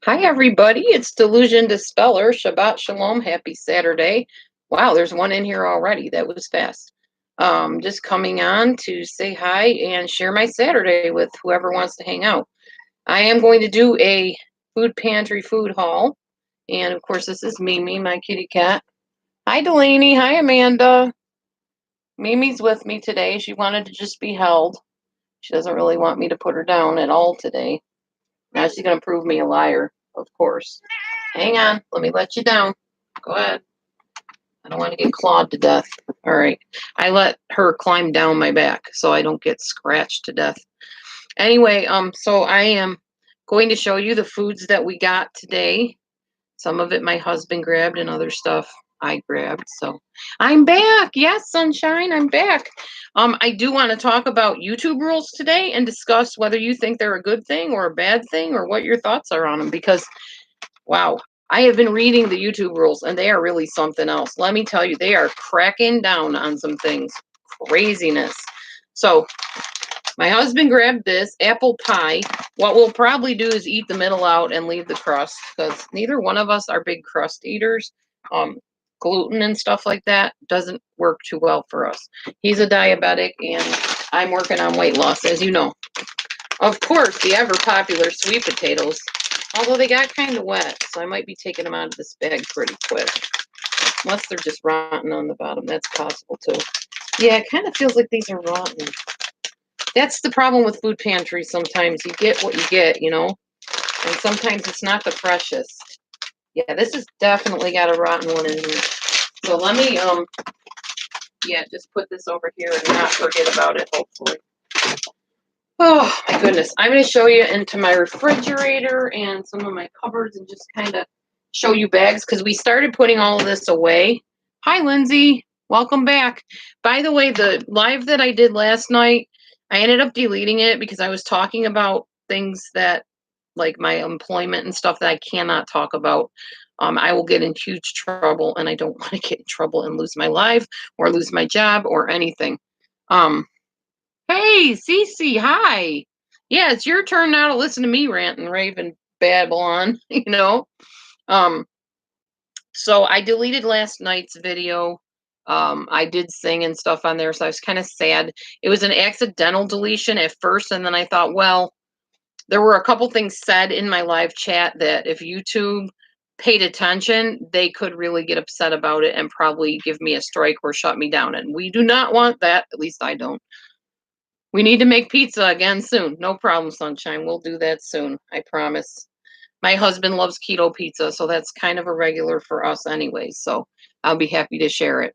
Hi, everybody. It's Delusion Dispeller. Shabbat Shalom. Happy Saturday. Wow, there's one in here already. That was fast. Just coming on to say hi and share my Saturday with whoever wants to hang out. I am going to do a food pantry food haul. And of course, this is Mimi, my kitty cat. Hi, Delaney. Hi, Amanda. Mimi's with me today. She wanted to just be held. She doesn't really want me to put her down at all today. Now she's going to prove me a liar, of course. Hang on. Let me let you down. Go ahead. I don't want to get clawed to death. All right. I let her climb down my back so I don't get scratched to death. Anyway, so I am going to show you the foods that we got today. Some of it my husband grabbed and other stuff I grabbed. So I'm back. Yes, sunshine, I'm back. I do want to talk about YouTube rules today and discuss whether you think they're a good thing or a bad thing or what your thoughts are on them because wow, I have been reading the YouTube rules and they are really something else. Let me tell you, they are cracking down on some things. Craziness. So my husband grabbed this apple pie. What we'll probably do is eat the middle out and leave the crust because neither one of us are big crust eaters. Gluten and stuff like that doesn't work too well for us. He's a diabetic and I'm working on weight loss, as you know. Of course, the ever popular sweet potatoes, although they got kind of wet, so I might be taking them out of this bag pretty quick. Unless they're just rotten on the bottom, that's possible too. Yeah, it kind of feels like these are rotten. That's the problem with food pantries sometimes. You get what you get, you know? And sometimes it's not the freshest. Yeah, this has definitely got a rotten one in here. So let me, yeah, just put this over here and not forget about it, hopefully. Oh, my goodness. I'm going to show you into my refrigerator and some of my cupboards and just kind of show you bags because we started putting all of this away. Hi, Lindsay. Welcome back. By the way, the live that I did last night, I ended up deleting it because I was talking about things that, like my employment and stuff that I cannot talk about. I will get in huge trouble, and I don't want to get in trouble and lose my life or lose my job or anything. Hey, Cece, hi. Yeah, it's your turn now to listen to me rant and rave and babble on, you know. Um, so I deleted last night's video. I did sing and stuff on there, so I was kind of sad. It was an accidental deletion at first, and then I thought, well, there were a couple things said in my live chat that if YouTube paid attention, they could really get upset about it and probably give me a strike or shut me down. And we do not want that. At least I don't. We need to make pizza again soon. No problem, sunshine. We'll do that soon. I promise. My husband loves keto pizza, so that's kind of a regular for us anyways. So I'll be happy to share it.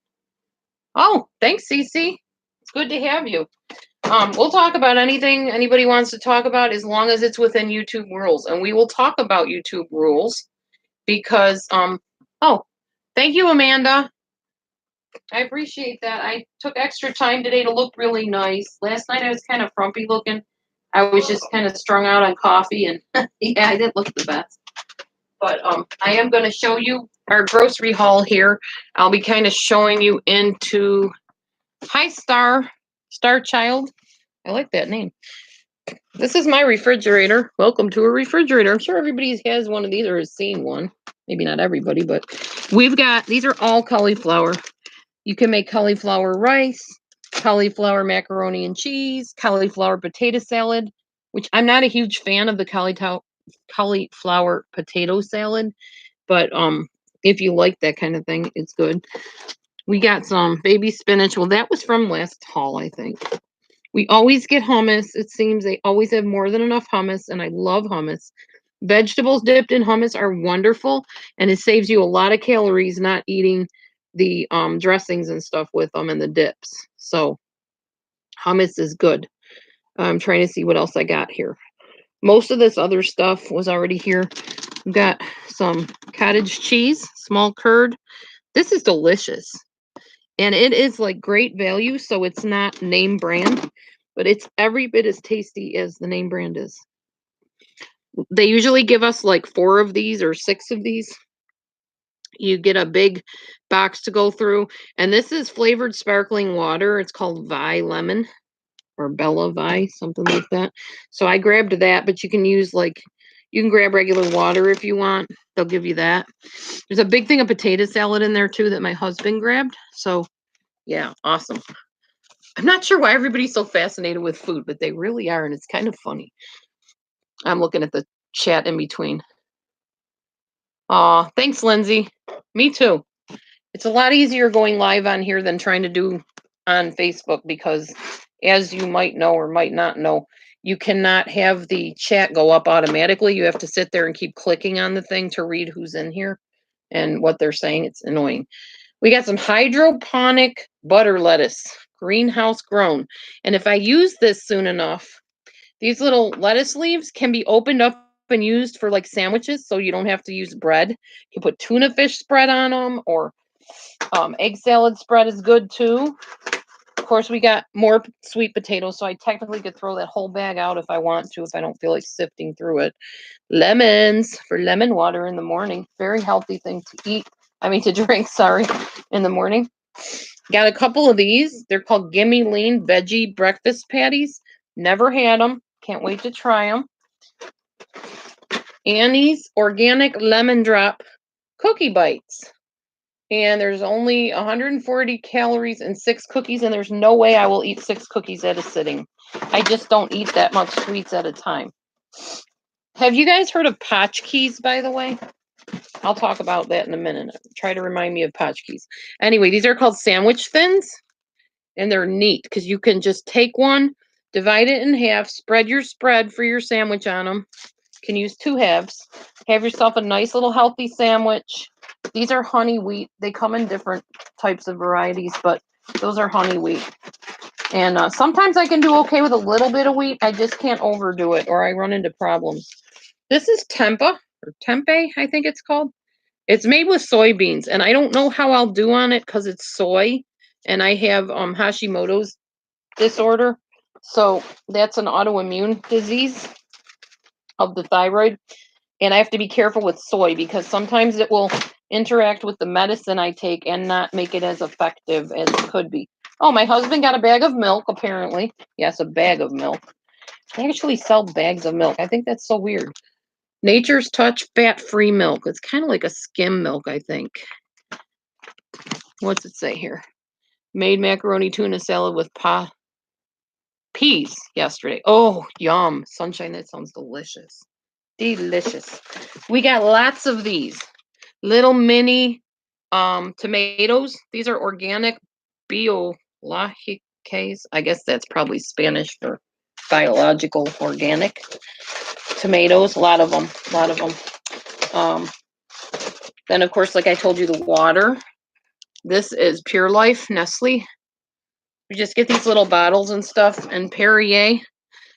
Oh, thanks, Cece. It's good to have you. We'll talk about anything anybody wants to talk about as long as it's within YouTube rules. And we will talk about YouTube rules because oh, thank you, Amanda. I appreciate that. I took extra time today to look really nice. Last night I was kind of frumpy looking. I was just kind of strung out on coffee and yeah, I didn't look the best. But I am going to show you our grocery haul here. I'll be kind of showing you into Hi Star Child. I like that name. This is my refrigerator. Welcome to a refrigerator. I'm sure everybody has one of these or has seen one. Maybe not everybody, but we've got, these are all cauliflower. You can make cauliflower rice, cauliflower macaroni and cheese, cauliflower potato salad, which I'm not a huge fan of the cauliflower potato salad, but if you like that kind of thing, it's good. We got some baby spinach. Well, that was from last haul, I think. We always get hummus. It seems they always have more than enough hummus, and I love hummus. Vegetables dipped in hummus are wonderful, and it saves you a lot of calories not eating the dressings and stuff with them and the dips. So hummus is good. I'm trying to see what else I got here. Most of this other stuff was already here. We've got some cottage cheese, small curd. This is delicious. And it is like great value, so it's not name brand, but it's every bit as tasty as the name brand is. They usually give us like 4 of these or 6 of these. You get a big box to go through, and this is flavored sparkling water. It's called Vi Lemon or Bella Vi, something like that. So I grabbed that, but you can use like You can grab regular water if you want. They'll give you that. There's a big thing of potato salad in there too that my husband grabbed. So yeah, awesome. I'm not sure why everybody's so fascinated with food, but they really are, and it's kind of funny. I'm looking at the chat in between. Aw, thanks, Lindsay. Me too. It's a lot easier going live on here than trying to do on Facebook because, as you might know or might not know, you cannot have the chat go up automatically. You have to sit there and keep clicking on the thing to read who's in here and what they're saying. It's annoying. We got some hydroponic butter lettuce, greenhouse grown. And if I use this soon enough, these little lettuce leaves can be opened up and used for like sandwiches, so you don't have to use bread. You put tuna fish spread on them, or egg salad spread is good too. Of course, we got more sweet potatoes, so I technically could throw that whole bag out if I want to, if I don't feel like sifting through it. Lemons for lemon water in the morning. Very healthy thing to eat. I mean, to drink, sorry, in the morning. Got a couple of these. They're called Gimme Lean Veggie Breakfast Patties. Never had them. Can't wait to try them. Annie's Organic Lemon Drop Cookie Bites. And there's only 140 calories and 6 cookies, and there's no way I will eat 6 cookies at a sitting. I just don't eat that much sweets at a time. Have you guys heard of Potchkeys, by the way? I'll talk about that in a minute. Try to remind me of Potchkeys. Anyway, these are called sandwich thins, and they're neat because you can just take one, divide it in half, spread your spread for your sandwich on them. You can use 2 halves. Have yourself a nice little healthy sandwich. These are honey wheat. They come in different types of varieties, but those are honey wheat. And sometimes I can do okay with a little bit of wheat. I just can't overdo it or I run into problems. This is tempeh, or tempeh, I think it's called. It's made with soybeans, and I don't know how I'll do on it because it's soy, and I have Hashimoto's disorder. So that's an autoimmune disease of the thyroid. And I have to be careful with soy because sometimes it will interact with the medicine I take and not make it as effective as it could be. Oh, my husband got a bag of milk, apparently. Yes, a bag of milk. They actually sell bags of milk. I think that's so weird. Nature's Touch fat-free milk. It's kind of like a skim milk, I think. What's it say here? Made macaroni tuna salad with peas yesterday. Oh, yum. Sunshine, that sounds delicious. Delicious. We got lots of these little mini tomatoes. These are organic biológicas. I guess that's probably Spanish for biological organic tomatoes. A lot of them. Then of course, like I told you, the water. This is Pure Life Nestle. We just get these little bottles and stuff, and Perrier.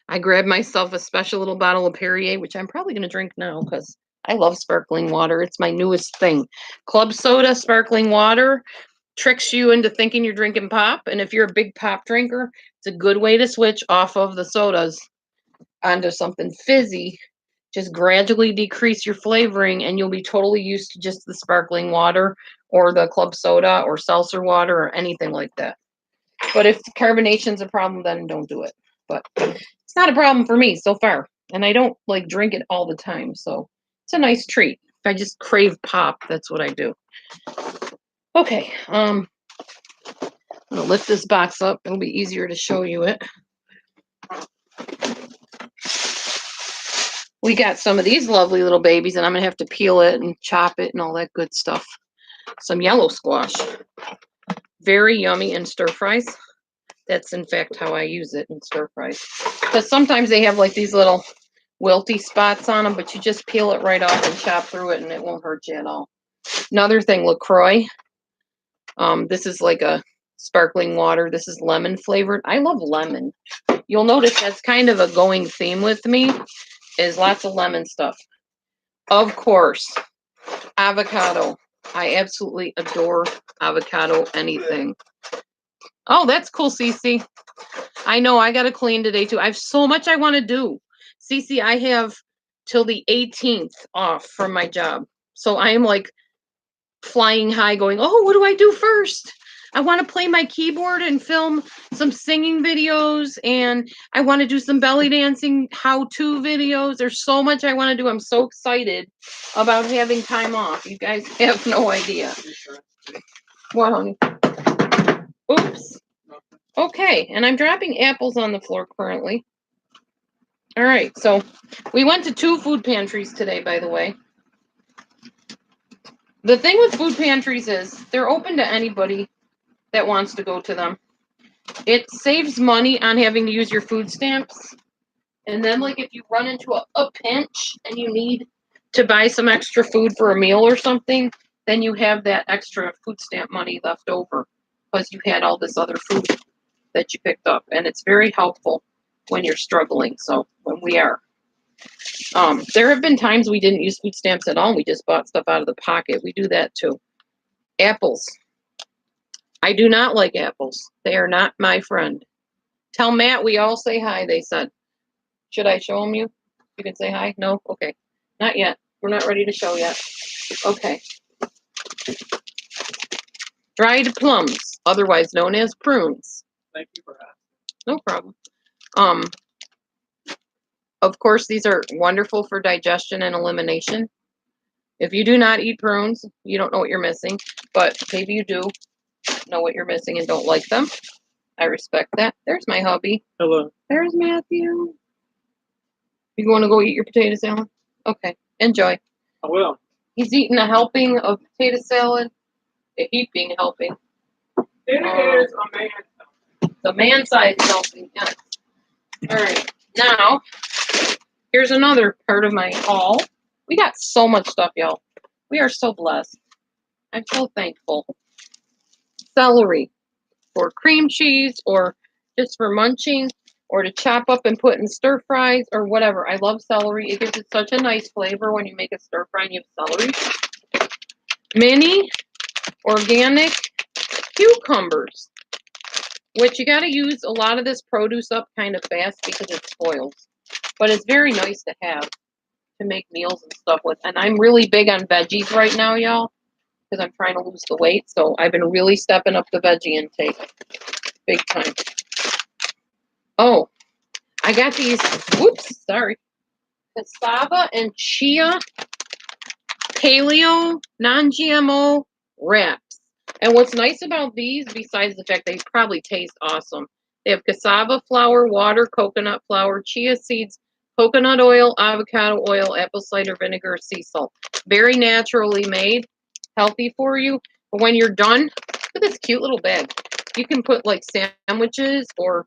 I grabbed myself a special little bottle of Perrier, which I'm probably going to drink now because I love sparkling water. It's my newest thing. Club soda sparkling water tricks you into thinking you're drinking pop. And if you're a big pop drinker, it's a good way to switch off of the sodas onto something fizzy. Just gradually decrease your flavoring and you'll be totally used to just the sparkling water or the club soda or seltzer water or anything like that. But if carbonation's a problem, then don't do it. But it's not a problem for me so far. And I don't like drink it all the time. So it's a nice treat. If I just crave pop, that's what I do. Okay. I'm gonna lift this box up. It'll be easier to show you it. We got some of these lovely little babies, and I'm gonna have to peel it and chop it and all that good stuff. Some yellow squash. Very yummy in stir fries. That's in fact how I use it in stir fries. Because sometimes they have like these little wilty spots on them, but you just peel it right off and chop through it and it won't hurt you at all. Another thing, LaCroix. This is like a sparkling water. This is lemon flavored. I love lemon. You'll notice that's kind of a going theme with me, is lots of lemon stuff. Of course, avocado. I absolutely adore avocado anything. Oh, that's cool, Cece. I know I got to clean today too. I have so much I want to do. Cece, I have till the 18th off from my job. So I am like flying high going, oh, what do I do first? I want to play my keyboard and film some singing videos, and I want to do some belly dancing how-to videos. There's so much I want to do. I'm so excited about having time off. You guys have no idea. Well, honey. Oops. Okay, and I'm dropping apples on the floor currently. All right, so we went to 2 food pantries today, by the way. The thing with food pantries is they're open to anybody that wants to go to them. It saves money on having to use your food stamps. And then, like, if you run into a pinch and you need to buy some extra food for a meal or something, then you have that extra food stamp money left over because you had all this other food that you picked up. And it's very helpful when you're struggling. So when we are. There have been times we didn't use food stamps at all. We just bought stuff out of the pocket. We do that too. Apples. I do not like apples. They are not my friend. Tell Matt we all say hi, they said. Should I show them you? You can say hi? No? Okay. Not yet. We're not ready to show yet. Okay. Dried plums, otherwise known as prunes. Thank you for that. No problem. Of course, these are wonderful for digestion and elimination. If you do not eat prunes, you don't know what you're missing, but maybe you do know what you're missing and don't like them. I respect that. There's my hubby. Hello. There's Matthew. You want to go eat your potato salad? Okay, enjoy. I will. He's eating a helping of potato salad, a heaping helping. It is a man. The man-sized helping, yes. All right, now, here's another part of my haul. We got so much stuff, y'all. We are so blessed. I'm so thankful. Celery for cream cheese or just for munching or to chop up and put in stir fries or whatever. I love celery. It gives it such a nice flavor when you make a stir fry and you have celery. Mini organic cucumbers, which you got to use a lot of this produce up kind of fast because it spoils. But it's very nice to have to make meals and stuff with. And I'm really big on veggies right now, y'all, because I'm trying to lose the weight. So I've been really stepping up the veggie intake big time. Oh, I got these, whoops, sorry, cassava and chia paleo non-GMO wraps. And what's nice about these, besides the fact they probably taste awesome, they have cassava flour, water, coconut flour, chia seeds, coconut oil, avocado oil, apple cider vinegar, sea salt. Very naturally made, healthy for you. But when you're done, look at this cute little bag. You can put like sandwiches or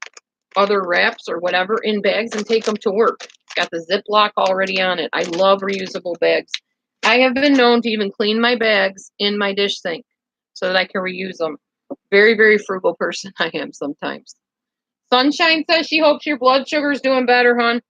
other wraps or whatever in bags and take them to work. It's got the Ziploc already on it. I love reusable bags. I have been known to even clean my bags in my dish sink so that I can reuse them. Very, very frugal person I am sometimes. Sunshine says she hopes your blood sugar's doing better, hon.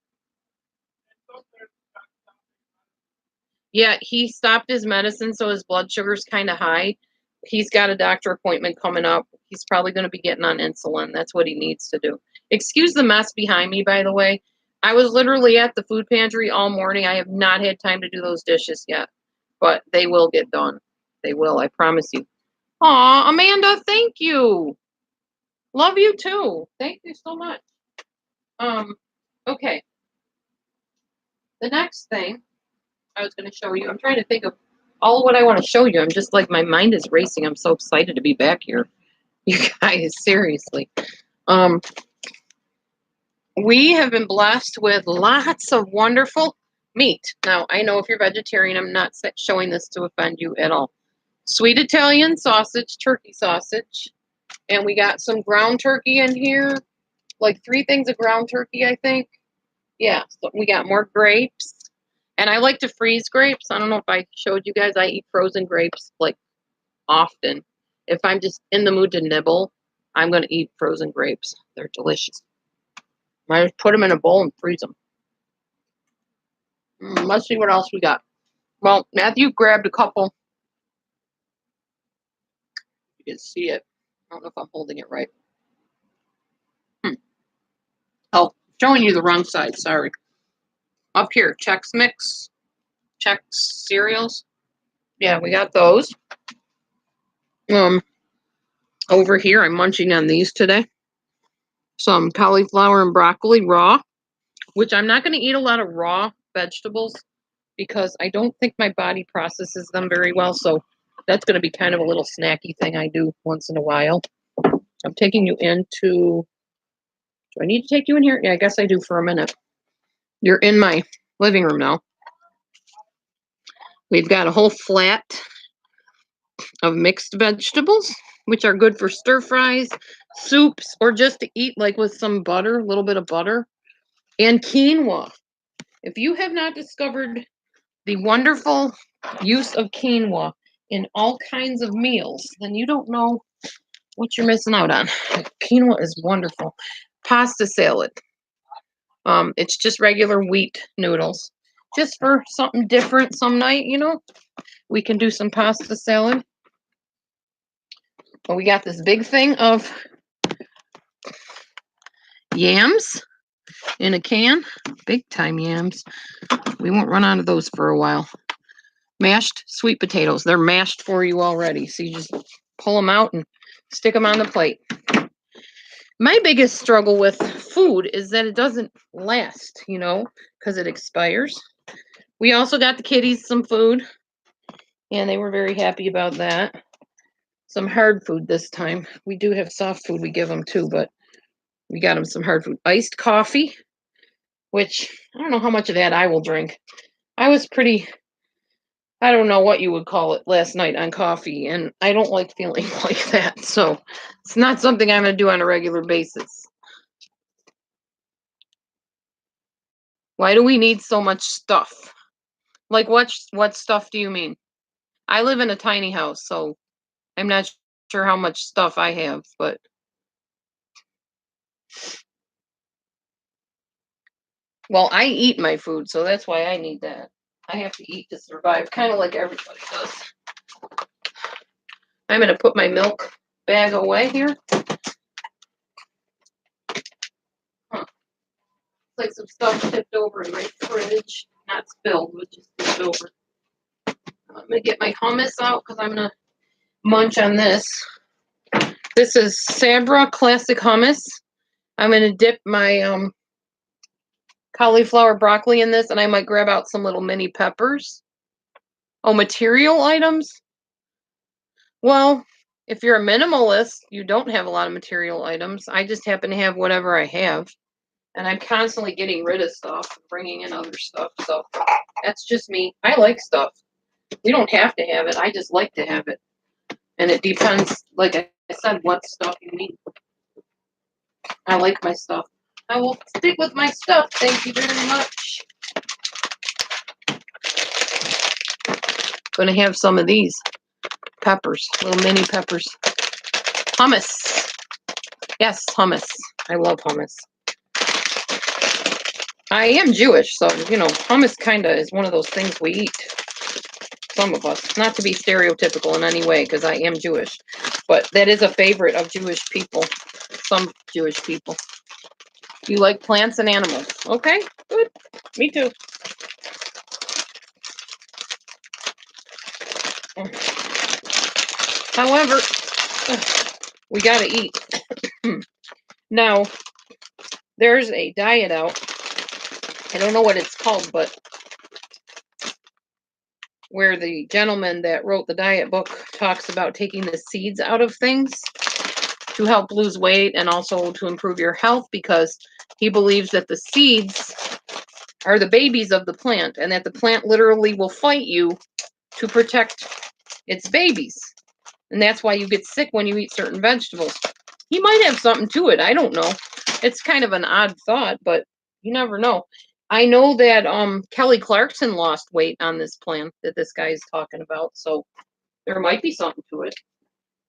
Yeah, he stopped his medicine, so his blood sugar's kind of high. He's got a doctor appointment coming up. He's probably going to be getting on insulin. That's what he needs to do. Excuse the mess behind me, by the way. I was literally at the food pantry all morning. I have not had time to do those dishes yet, but they will get done. They will, I promise you. Aw, Amanda, thank you. Love you too. Thank you so much. Okay. The next thing I was going to show you, I'm trying to think of all of what I want to show you. I'm just like, my mind is racing. I'm so excited to be back here. You guys, seriously. We have been blessed with lots of wonderful meat. Now, I know if you're vegetarian, I'm not showing this to offend you at all. Sweet Italian sausage, turkey sausage. And we got some ground turkey in here. Like 3 things of ground turkey, I think. Yeah, so we got more grapes. And I like to freeze grapes. I don't know if I showed you guys. I eat frozen grapes, like, often. If I'm just in the mood to nibble, I'm going to eat frozen grapes. They're delicious. I just put them in a bowl and freeze them. Let's see what else we got. Well, Matthew grabbed a couple. You can see it. I don't know if I'm holding it right. Oh, showing you the wrong side. Sorry. Up here, Chex Mix. Chex cereals. Yeah, we got those. Over here, I'm munching on these today. Some cauliflower and broccoli raw, which I'm not going to eat a lot of raw vegetables because I don't think my body processes them very well. So that's going to be kind of a little snacky thing I do once in a while. I'm taking you into, do I need to take you in here? Yeah, I guess I do for a minute. You're in my living room now. We've got a whole flat of mixed vegetables, which are good for stir fries, soups, or just to eat like with some butter, a little bit of butter, and quinoa. If you have not discovered the wonderful use of quinoa in all kinds of meals, then you don't know what you're missing out on. Quinoa is wonderful. Pasta salad. It's just regular wheat noodles. Just for something different some night, you know, we can do some pasta salad. Well, we got this big thing of yams in a can. Big time yams. We won't run out of those for a while. Mashed sweet potatoes. They're mashed for you already. So you just pull them out and stick them on the plate. My biggest struggle with food is that it doesn't last, you know, because it expires. We also got the kitties some food, and they were very happy about that. Some hard food this time. We do have soft food we give them too, but we got them some hard food. Iced coffee, which I don't know how much of that I will drink. I was pretty, I don't know what you would call it last night on coffee, and I don't like feeling like that. So it's not something I'm going to do on a regular basis. Why do we need so much stuff? Like what stuff do you mean? I live in a tiny house, so I'm not sure how much stuff I have, but well, I eat my food, so that's why I need that. I have to eat to survive, kind of like everybody does. I'm going to put my milk bag away here. Huh. Like some stuff tipped over in my fridge. Not spilled, but just tipped over. I'm going to get my hummus out because I'm going to munch on this. This is Sabra Classic Hummus. I'm going to dip my cauliflower broccoli in this, and I might grab out some little mini peppers. Oh, material items? Well, if you're a minimalist, you don't have a lot of material items. I just happen to have whatever I have. And I'm constantly getting rid of stuff, bringing in other stuff. So that's just me. I like stuff. We don't have to have it. I just like to have it. And it depends, like I said, what stuff you need. I like my stuff. I will stick with my stuff. Thank you very much. Gonna have some of these peppers, little mini peppers. Hummus. Yes, hummus. I love hummus. I am Jewish, so, you know, hummus kind of is one of those things we eat. Some of us. Not to be stereotypical in any way, because I am Jewish. But that is a favorite of Jewish people. Some Jewish people. You like plants and animals. Okay, good. Me too. However, we gotta eat. Now, there's a diet out. I don't know what it's called, but where the gentleman that wrote the diet book talks about taking the seeds out of things to help lose weight and also to improve your health, because he believes that the seeds are the babies of the plant and that the plant literally will fight you to protect its babies. And that's why you get sick when you eat certain vegetables. He might have something to it. I don't know. It's kind of an odd thought, but you never know. I know that Kelly Clarkson lost weight on this plan that this guy is talking about, so there might be something to it.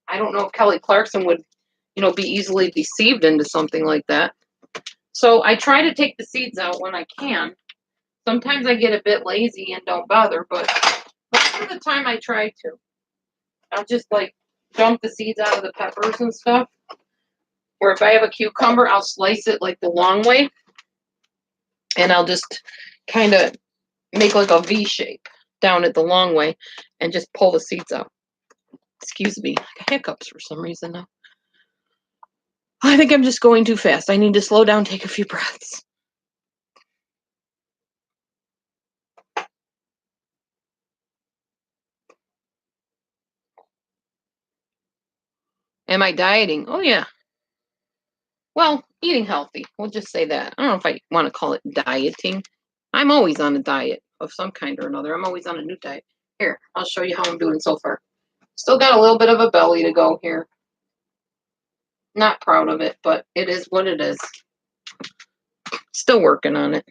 I don't know if Kelly Clarkson would, you know, be easily deceived into something like that. So I try to take the seeds out when I can. Sometimes I get a bit lazy and don't bother, but most of the time I try to. I'll just like dump the seeds out of the peppers and stuff. Or if I have a cucumber, I'll slice it like the long way. And I'll just kind of make like a V shape down at the long way and just pull the seeds out. Excuse me, hiccups for some reason now. I think I'm just going too fast. I need to slow down, take a few breaths. Am I dieting? Oh, yeah. Well, eating healthy. We'll just say that. I don't know if I want to call it dieting. I'm always on a diet of some kind or another. I'm always on a new diet. Here, I'll show you how I'm doing so far. Still got a little bit of a belly to go here. Not proud of it, but it is what it is. Still working on it.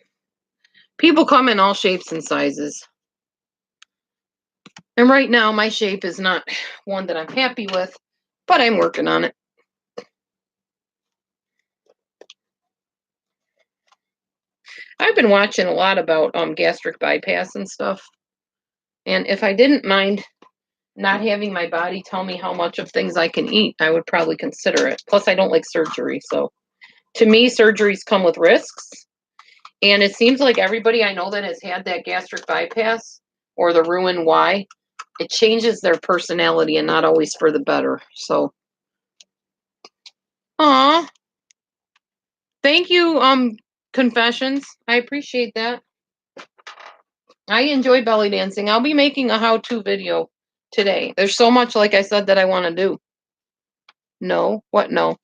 People come in all shapes and sizes. And right now, my shape is not one that I'm happy with, but I'm working on it. I've been watching a lot about gastric bypass and stuff. And if I didn't mind not having my body tell me how much of things I can eat, I would probably consider it. Plus, I don't like surgery. So to me, surgeries come with risks. And it seems like everybody I know that has had that gastric bypass or the Roux-en-Y, it changes their personality and not always for the better. So, aw, thank you, Confessions. I appreciate that. I enjoy belly dancing. I'll be making a how-to video today. There's so much, like I said, that I want to do. No? What no?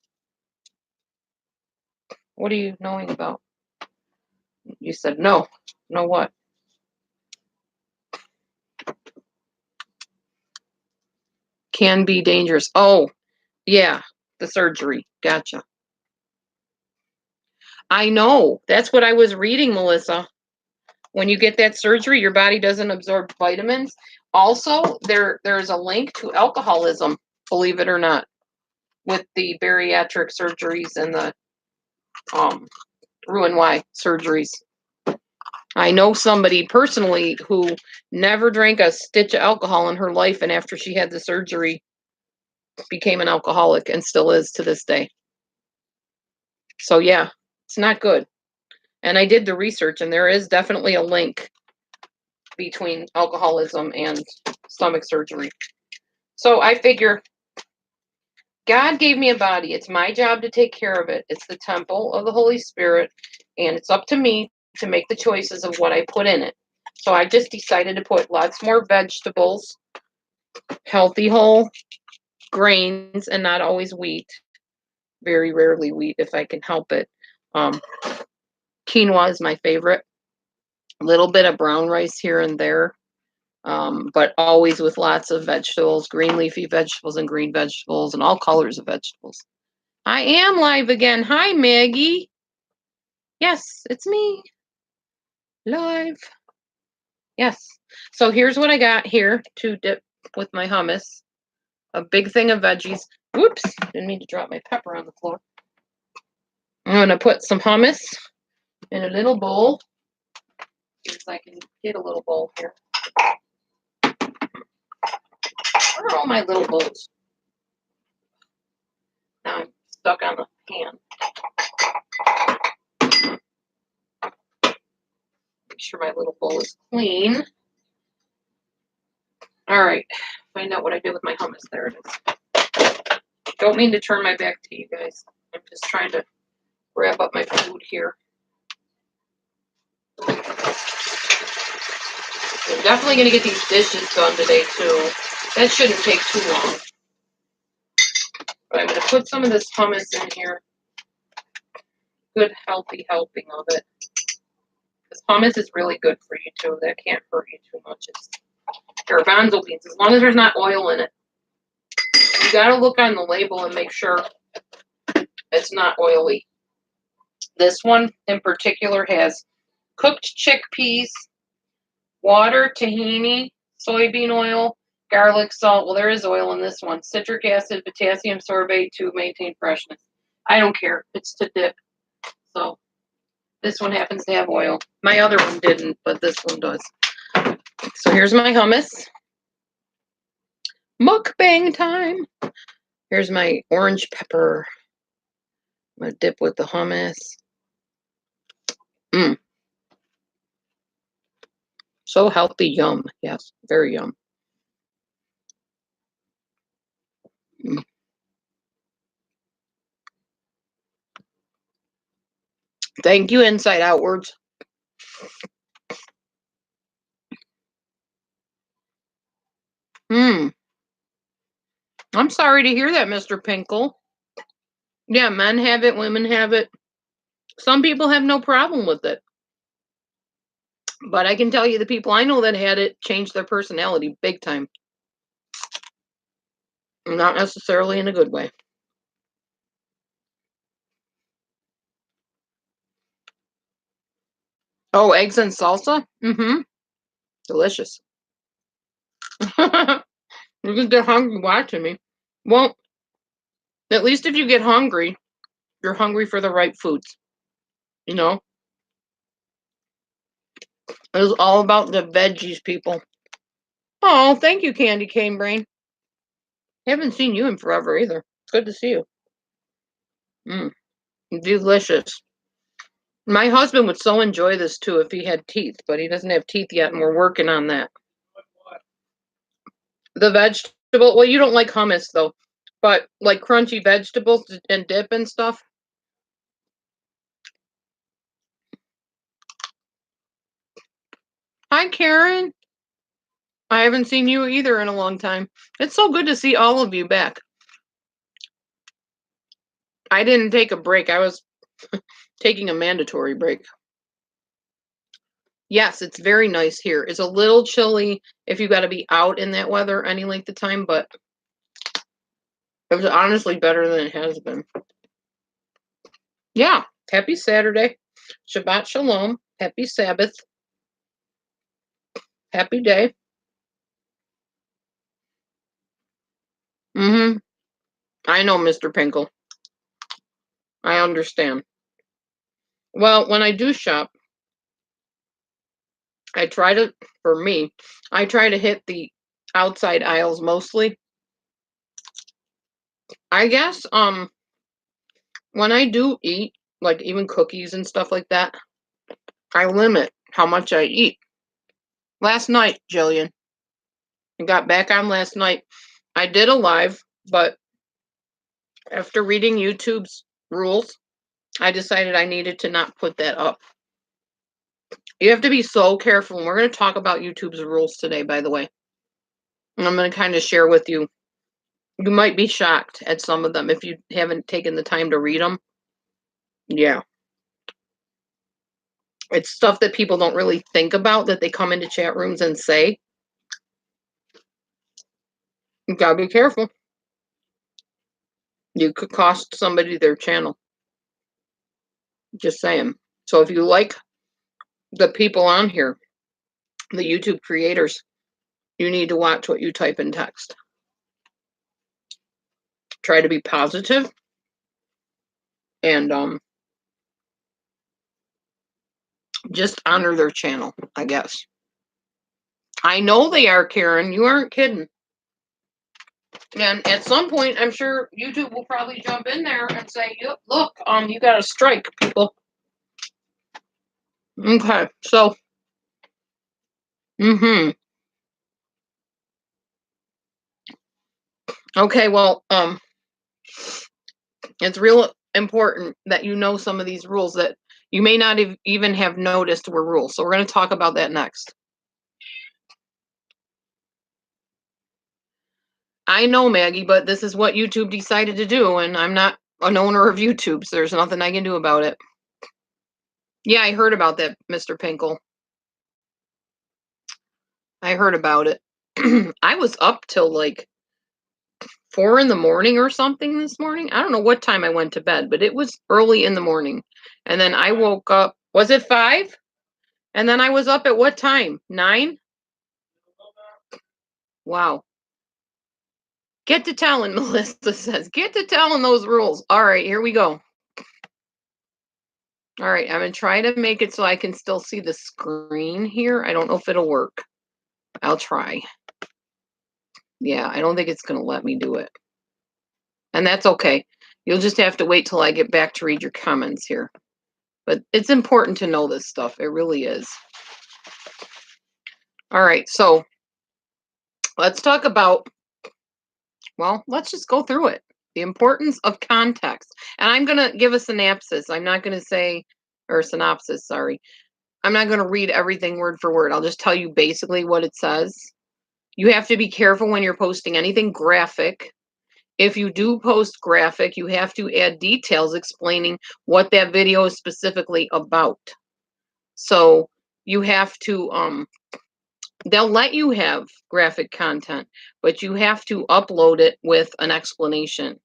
What are you knowing about? You said no. No what? Can be dangerous. Oh, yeah. The surgery. Gotcha. I know. That's what I was reading, Melissa. When you get that surgery, your body doesn't absorb vitamins. Also, there's a link to alcoholism, believe it or not, with the bariatric surgeries and the Roux-en-Y surgeries. I know somebody personally who never drank a stitch of alcohol in her life, and after she had the surgery, became an alcoholic and still is to this day. So yeah, it's not good. And I did the research, and there is definitely a link between alcoholism and stomach surgery. So I figure God gave me a body. It's my job to take care of it. It's the temple of the Holy Spirit, and it's up to me to make the choices of what I put in it. So I just decided to put lots more vegetables, healthy whole grains, and not always wheat. Very rarely wheat if I can help it. Quinoa is my favorite. A little bit of brown rice here and there, but always with lots of vegetables, green leafy vegetables and green vegetables and all colors of vegetables. I am live again. Hi, Maggie. Yes, it's me. Live. Yes. So here's what I got here to dip with my hummus. A big thing of veggies. Whoops, didn't mean to drop my pepper on the floor. I'm going to put some hummus in a little bowl. See if I can get a little bowl here. Where are all my little bowls? Now I'm stuck on the pan. Make sure my little bowl is clean. All right, find out what I did with my hummus. There it is. Don't mean to turn my back to you guys. I'm just trying to wrap up my food here. I'm definitely going to get these dishes done today, too. That shouldn't take too long. But I'm going to put some of this hummus in here. Good, healthy helping of it. Because hummus is really good for you, too. That can't hurt you too much. It's garbanzo beans, as long as there's not oil in it. You got to look on the label and make sure it's not oily. This one in particular has cooked chickpeas, water, tahini, soybean oil, garlic, salt. Well, there is oil in this one. Citric acid, potassium sorbate to maintain freshness. I don't care. It's to dip. So this one happens to have oil. My other one didn't, but this one does. So here's my hummus. Mukbang time. Here's my orange pepper. I'm going to dip with the hummus. Mmm. So healthy. Yum. Yes, very yum. Mm. Thank you, Inside Outwards. I'm sorry to hear that, Mr. Pinkle. Yeah, men have it, women have it. Some people have no problem with it. But I can tell you the people I know that had it changed their personality big time. Not necessarily in a good way. Oh, eggs and salsa? Mm-hmm. Delicious. You can get hungry watching me. Well, at least if you get hungry, you're hungry for the right foods. You know? It was all about the veggies, people. Oh, thank you, Candy Cane Brain. Haven't seen you in forever either. It's good to see you. Delicious. My husband would so enjoy this too if he had teeth, but he doesn't have teeth yet, and we're working on that. The vegetable, well, you don't like hummus though, but like crunchy vegetables and dip and stuff. Hi, Karen. I haven't seen you either in a long time. It's so good to see all of you back. I didn't take a break. I was taking a mandatory break. Yes, it's very nice here. It's a little chilly if you got to be out in that weather any length of time, but it was honestly better than it has been. Yeah, happy Saturday. Shabbat Shalom. Happy Sabbath. Happy day. Mm-hmm. I know, Mr. Pinkle. I understand. Well, when I do shop, I try to, for me, I try to hit the outside aisles mostly. I guess, when I do eat, like even cookies and stuff like that, I limit how much I eat. Last night, Jillian, I got back on last night. I did a live, but after reading YouTube's rules, I decided I needed to not put that up. You have to be so careful. And we're going to talk about YouTube's rules today, by the way. And I'm going to kind of share with you. You might be shocked at some of them if you haven't taken the time to read them. Yeah. It's stuff that people don't really think about that they come into chat rooms and say. You gotta be careful. You could cost somebody their channel. Just saying. So if you like the people on here, the YouTube creators, you need to watch what you type in text. Try to be positive and just honor their channel, I guess. I know they are, Karen. You aren't kidding. And at some point, I'm sure YouTube will probably jump in there and say, "Yep, look, you got a strike, people." Okay, so, okay, well, it's real important that you know some of these rules that you may not even have noticed were rules. So we're going to talk about that next. I know, Maggie, but this is what YouTube decided to do, and I'm not an owner of YouTube, so there's nothing I can do about it. Yeah, I heard about that, Mr. Pinkle. I heard about it. I was up till like 4 in the morning or something this morning. I don't know what time I went to bed, but it was early in the morning. And then I woke up. Was it 5? And then I was up at what time? 9? Wow. Get to telling, Melissa says. Get to telling those rules. All right, here we go. All right, I'm going to try to make it so I can still see the screen here. I don't know if it'll work. I'll try. Yeah, I don't think it's going to let me do it. And that's okay. You'll just have to wait till I get back to read your comments here. But it's important to know this stuff. It really is. All right, so let's talk about, well, let's just go through it. The importance of context. And I'm going to give a synopsis. I'm not going to say, or synopsis, sorry. I'm not going to read everything word for word. I'll just tell you basically what it says. You have to be careful when you're posting anything graphic. If you do post graphic, you have to add details explaining what that video is specifically about. So you have to, they'll let you have graphic content, but you have to upload it with an explanation.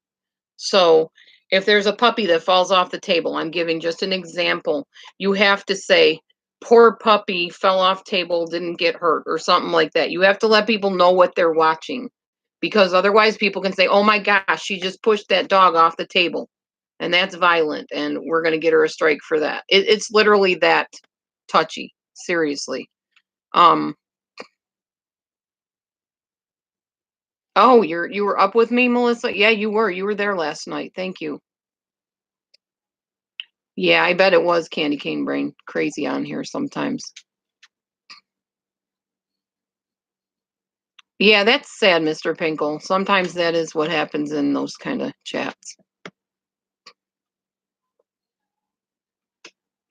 So if there's a puppy that falls off the table, I'm giving just an example, you have to say, poor puppy fell off table, didn't get hurt, or something like that. You have to let people know what they're watching, because otherwise people can say, oh my gosh, she just pushed that dog off the table. And that's violent, and we're going to get her a strike for that. It's literally that touchy, seriously. Oh, you were up with me, Melissa? Yeah, you were. You were there last night. Thank you. Yeah, I bet it was Candy Cane Brain. Crazy on here sometimes. Yeah, that's sad, Mr. Pinkle. Sometimes that is what happens in those kind of chats.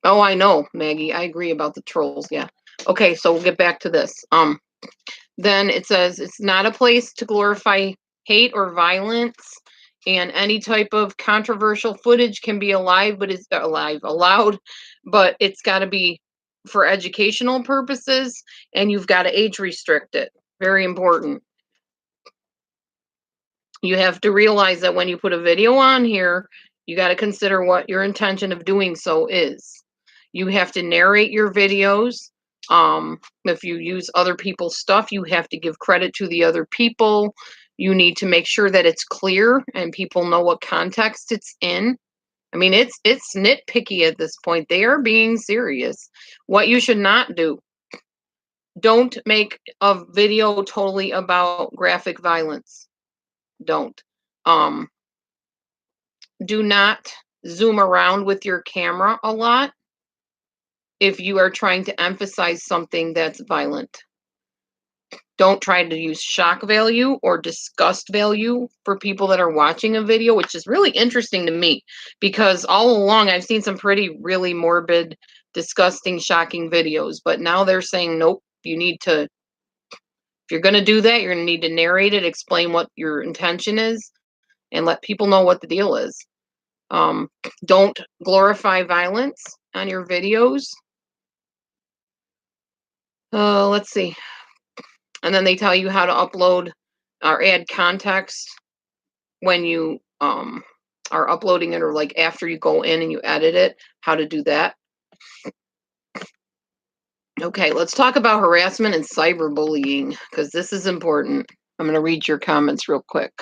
Oh, I know, Maggie. I agree about the trolls. Yeah. Okay, so we'll get back to this. Then it says it's not a place to glorify hate or violence, and any type of controversial footage can be allowed, but it's got to be for educational purposes, and you've got to age restrict it. Very important. You have to realize that when you put a video on here, you got to consider what your intention of doing so is. You have to narrate your videos. If you use other people's stuff, you have to give credit to the other people. You need to make sure that it's clear and people know what context it's in. I mean, it's nitpicky at this point. They are being serious. What you should not do, don't make a video totally about graphic violence. Don't. Um, do not zoom around with your camera a lot if you are trying to emphasize something that's violent. Don't try to use shock value or disgust value for people that are watching a video, which is really interesting to me, because all along I've seen some really morbid, disgusting, shocking videos, but now they're saying, nope, you need to, if you're going to do that, you're going to need to narrate it, explain what your intention is, and let people know what the deal is. Don't glorify violence on your videos. Let's see. And then they tell you how to upload or add context when you are uploading it, or like after you go in and you edit it, how to do that. Okay, let's talk about harassment and cyberbullying, because this is important. I'm going to read your comments real quick.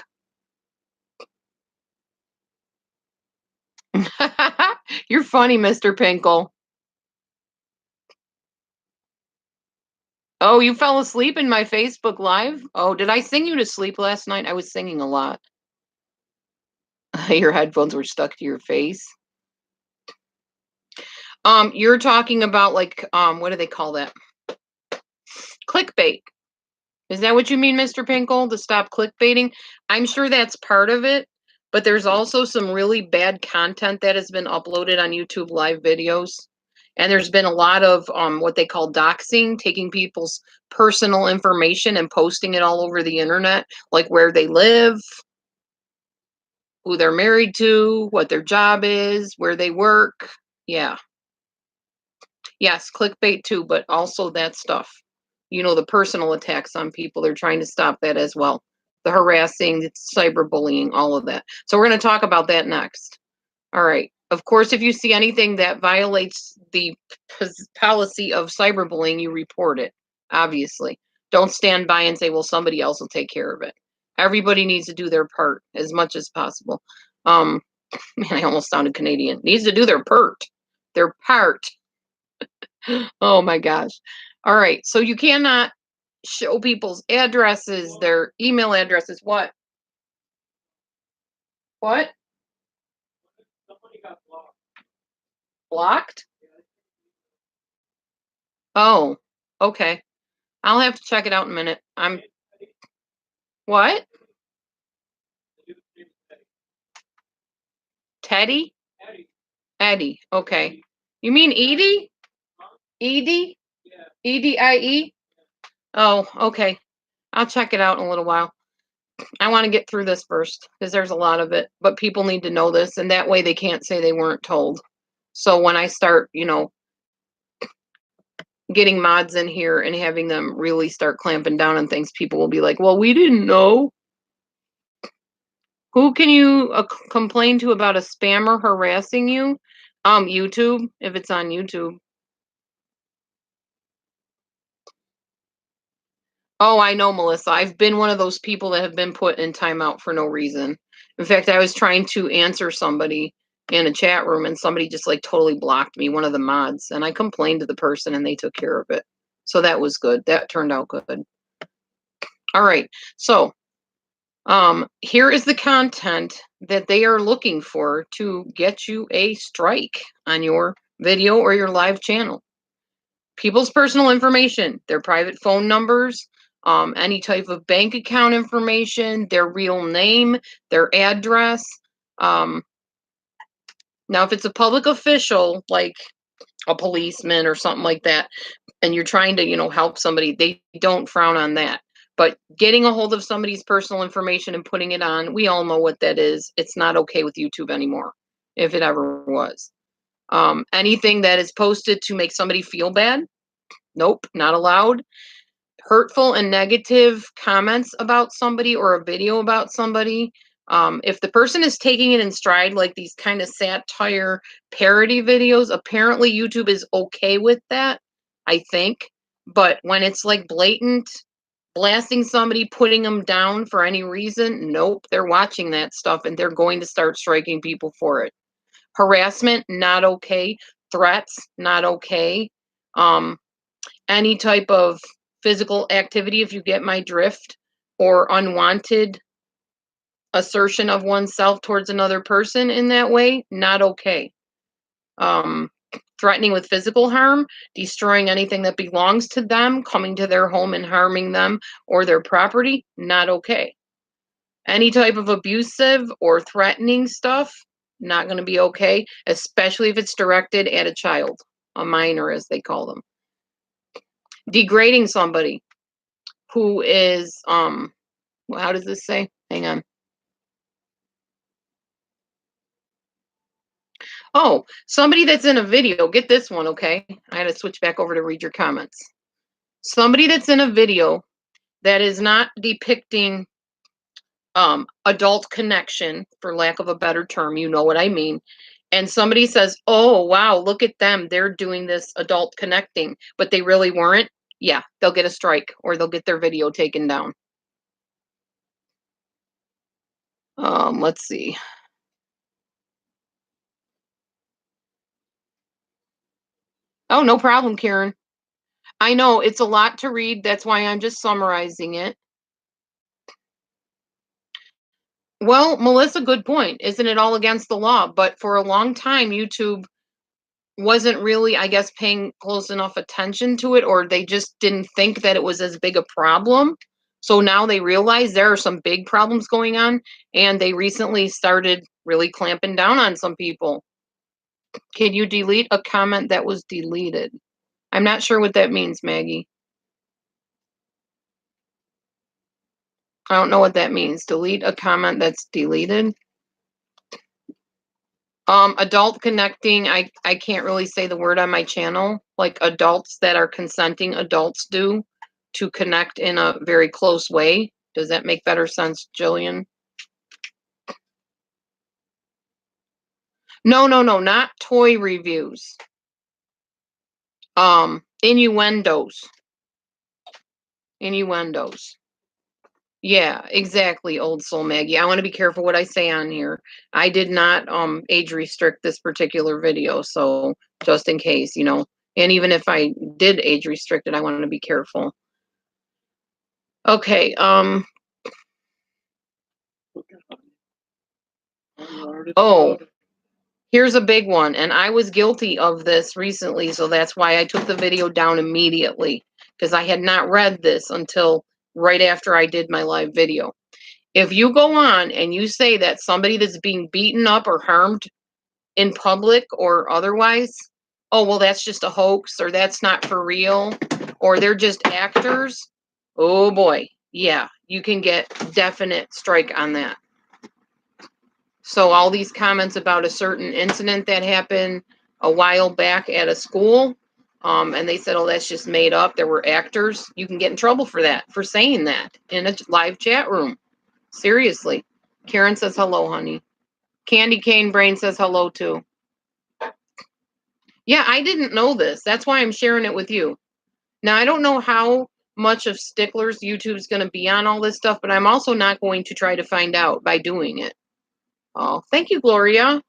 You're funny, Mr. Pinkle. Oh, you fell asleep in my Facebook Live? Oh, did I sing you to sleep last night? I was singing a lot. Your headphones were stuck to your face. You're talking about like, what do they call that? Clickbait. Is that what you mean, Mr. Pinkle? To stop clickbaiting? I'm sure that's part of it, but there's also some really bad content that has been uploaded on YouTube live videos. And there's been a lot of what they call doxing, taking people's personal information and posting it all over the internet, like where they live, who they're married to, what their job is, where they work. Yeah. Yes, clickbait too, but also that stuff. You know, the personal attacks on people, they're trying to stop that as well. The harassing, the cyberbullying, all of that. So we're going to talk about that next. All right. Of course, if you see anything that violates the policy of cyberbullying, you report it, obviously. Don't stand by and say, well, somebody else will take care of it. Everybody needs to do their part as much as possible. Man, I almost sounded Canadian. Needs to do their part. Their part. Oh my gosh. All right. So you cannot show people's addresses, their email addresses. What? What? Somebody got blocked. Blocked? Oh, okay. I'll have to check it out in a minute. What? Teddy? Eddie. Eddie. Okay. You mean Edie? Edie? Yeah. EDIE? Oh, okay. I'll check it out in a little while. I want to get through this first because there's a lot of it, but people need to know this, and that way they can't say they weren't told. So when I start, getting mods in here and having them really start clamping down on things, people will be like, well, we didn't know. Who can you complain to about a spammer harassing you? YouTube, if it's on YouTube. Oh, I know, Melissa. I've been one of those people that have been put in timeout for no reason. In fact, I was trying to answer somebody in a chat room and somebody just like totally blocked me, one of the mods, and I complained to the person and they took care of it. So that was good. That turned out good. All right. So, here is the content that they are looking for to get you a strike on your video or your live channel. People's personal information, their private phone numbers, any type of bank account information, their real name, their address. Now, if it's a public official, like a policeman or something like that, and you're trying to, help somebody, they don't frown on that. But getting a hold of somebody's personal information and putting it on, we all know what that is. It's not okay with YouTube anymore, if it ever was. Anything that is posted to make somebody feel bad, nope, not allowed. Hurtful and negative comments about somebody or a video about somebody, if the person is taking it in stride, like these kind of satire parody videos, apparently YouTube is okay with that, I think. But when it's like blatant, blasting somebody, putting them down for any reason, nope, they're watching that stuff and they're going to start striking people for it. Harassment, not okay. Threats, not okay. Any type of physical activity, if you get my drift, or unwanted assertion of oneself towards another person in that way, not okay. Threatening with physical harm, destroying anything that belongs to them, coming to their home and harming them or their property, not okay. Any type of abusive or threatening stuff, not going to be okay, especially if it's directed at a child, a minor, as they call them. Degrading somebody who is, how does this say? Hang on. Oh, somebody that's in a video, get this one, okay? I had to switch back over to read your comments. Somebody that's in a video that is not depicting adult connection, for lack of a better term, you know what I mean. And somebody says, oh, wow, look at them. They're doing this adult connecting, but they really weren't. Yeah, they'll get a strike or they'll get their video taken down. Let's see. Oh, no problem, Karen. I know it's a lot to read. That's why I'm just summarizing it. Well, Melissa, good point. Isn't it all against the law? But for a long time, YouTube wasn't really, I guess, paying close enough attention to it, or they just didn't think that it was as big a problem. So now they realize there are some big problems going on, and they recently started really clamping down on some people. Can you delete a comment that was deleted? I'm not sure what that means, Maggie. I don't know what that means. Delete a comment that's deleted. Adult connecting, I can't really say the word on my channel. Like adults that are consenting adults do to connect in a very close way. Does that make better sense, Jillian? No, not toy reviews. Innuendos. Innuendos. Yeah, exactly, old soul Maggie. I want to be careful what I say on here. I did not age restrict this particular video, so just in case, And even if I did age restrict it, I want to be careful. Okay, oh, here's a big one, and I was guilty of this recently, so that's why I took the video down immediately, because I had not read this until right after I did my live video. If you go on and you say that somebody that's being beaten up or harmed in public or otherwise, oh, well, that's just a hoax, or that's not for real, or they're just actors, oh boy, yeah, you can get definite strike on that. So all these comments about a certain incident that happened a while back at a school, and they said, oh, that's just made up, there were actors, you can get in trouble for that, for saying that in a live chat room. Seriously. Karen says hello, honey. Candy Cane Brain says hello too. Yeah, I didn't know this. That's why I'm sharing it with you. Now, I don't know how much of Stickler's YouTube's going to be on all this stuff, but I'm also not going to try to find out by doing it. Oh, thank you, Gloria.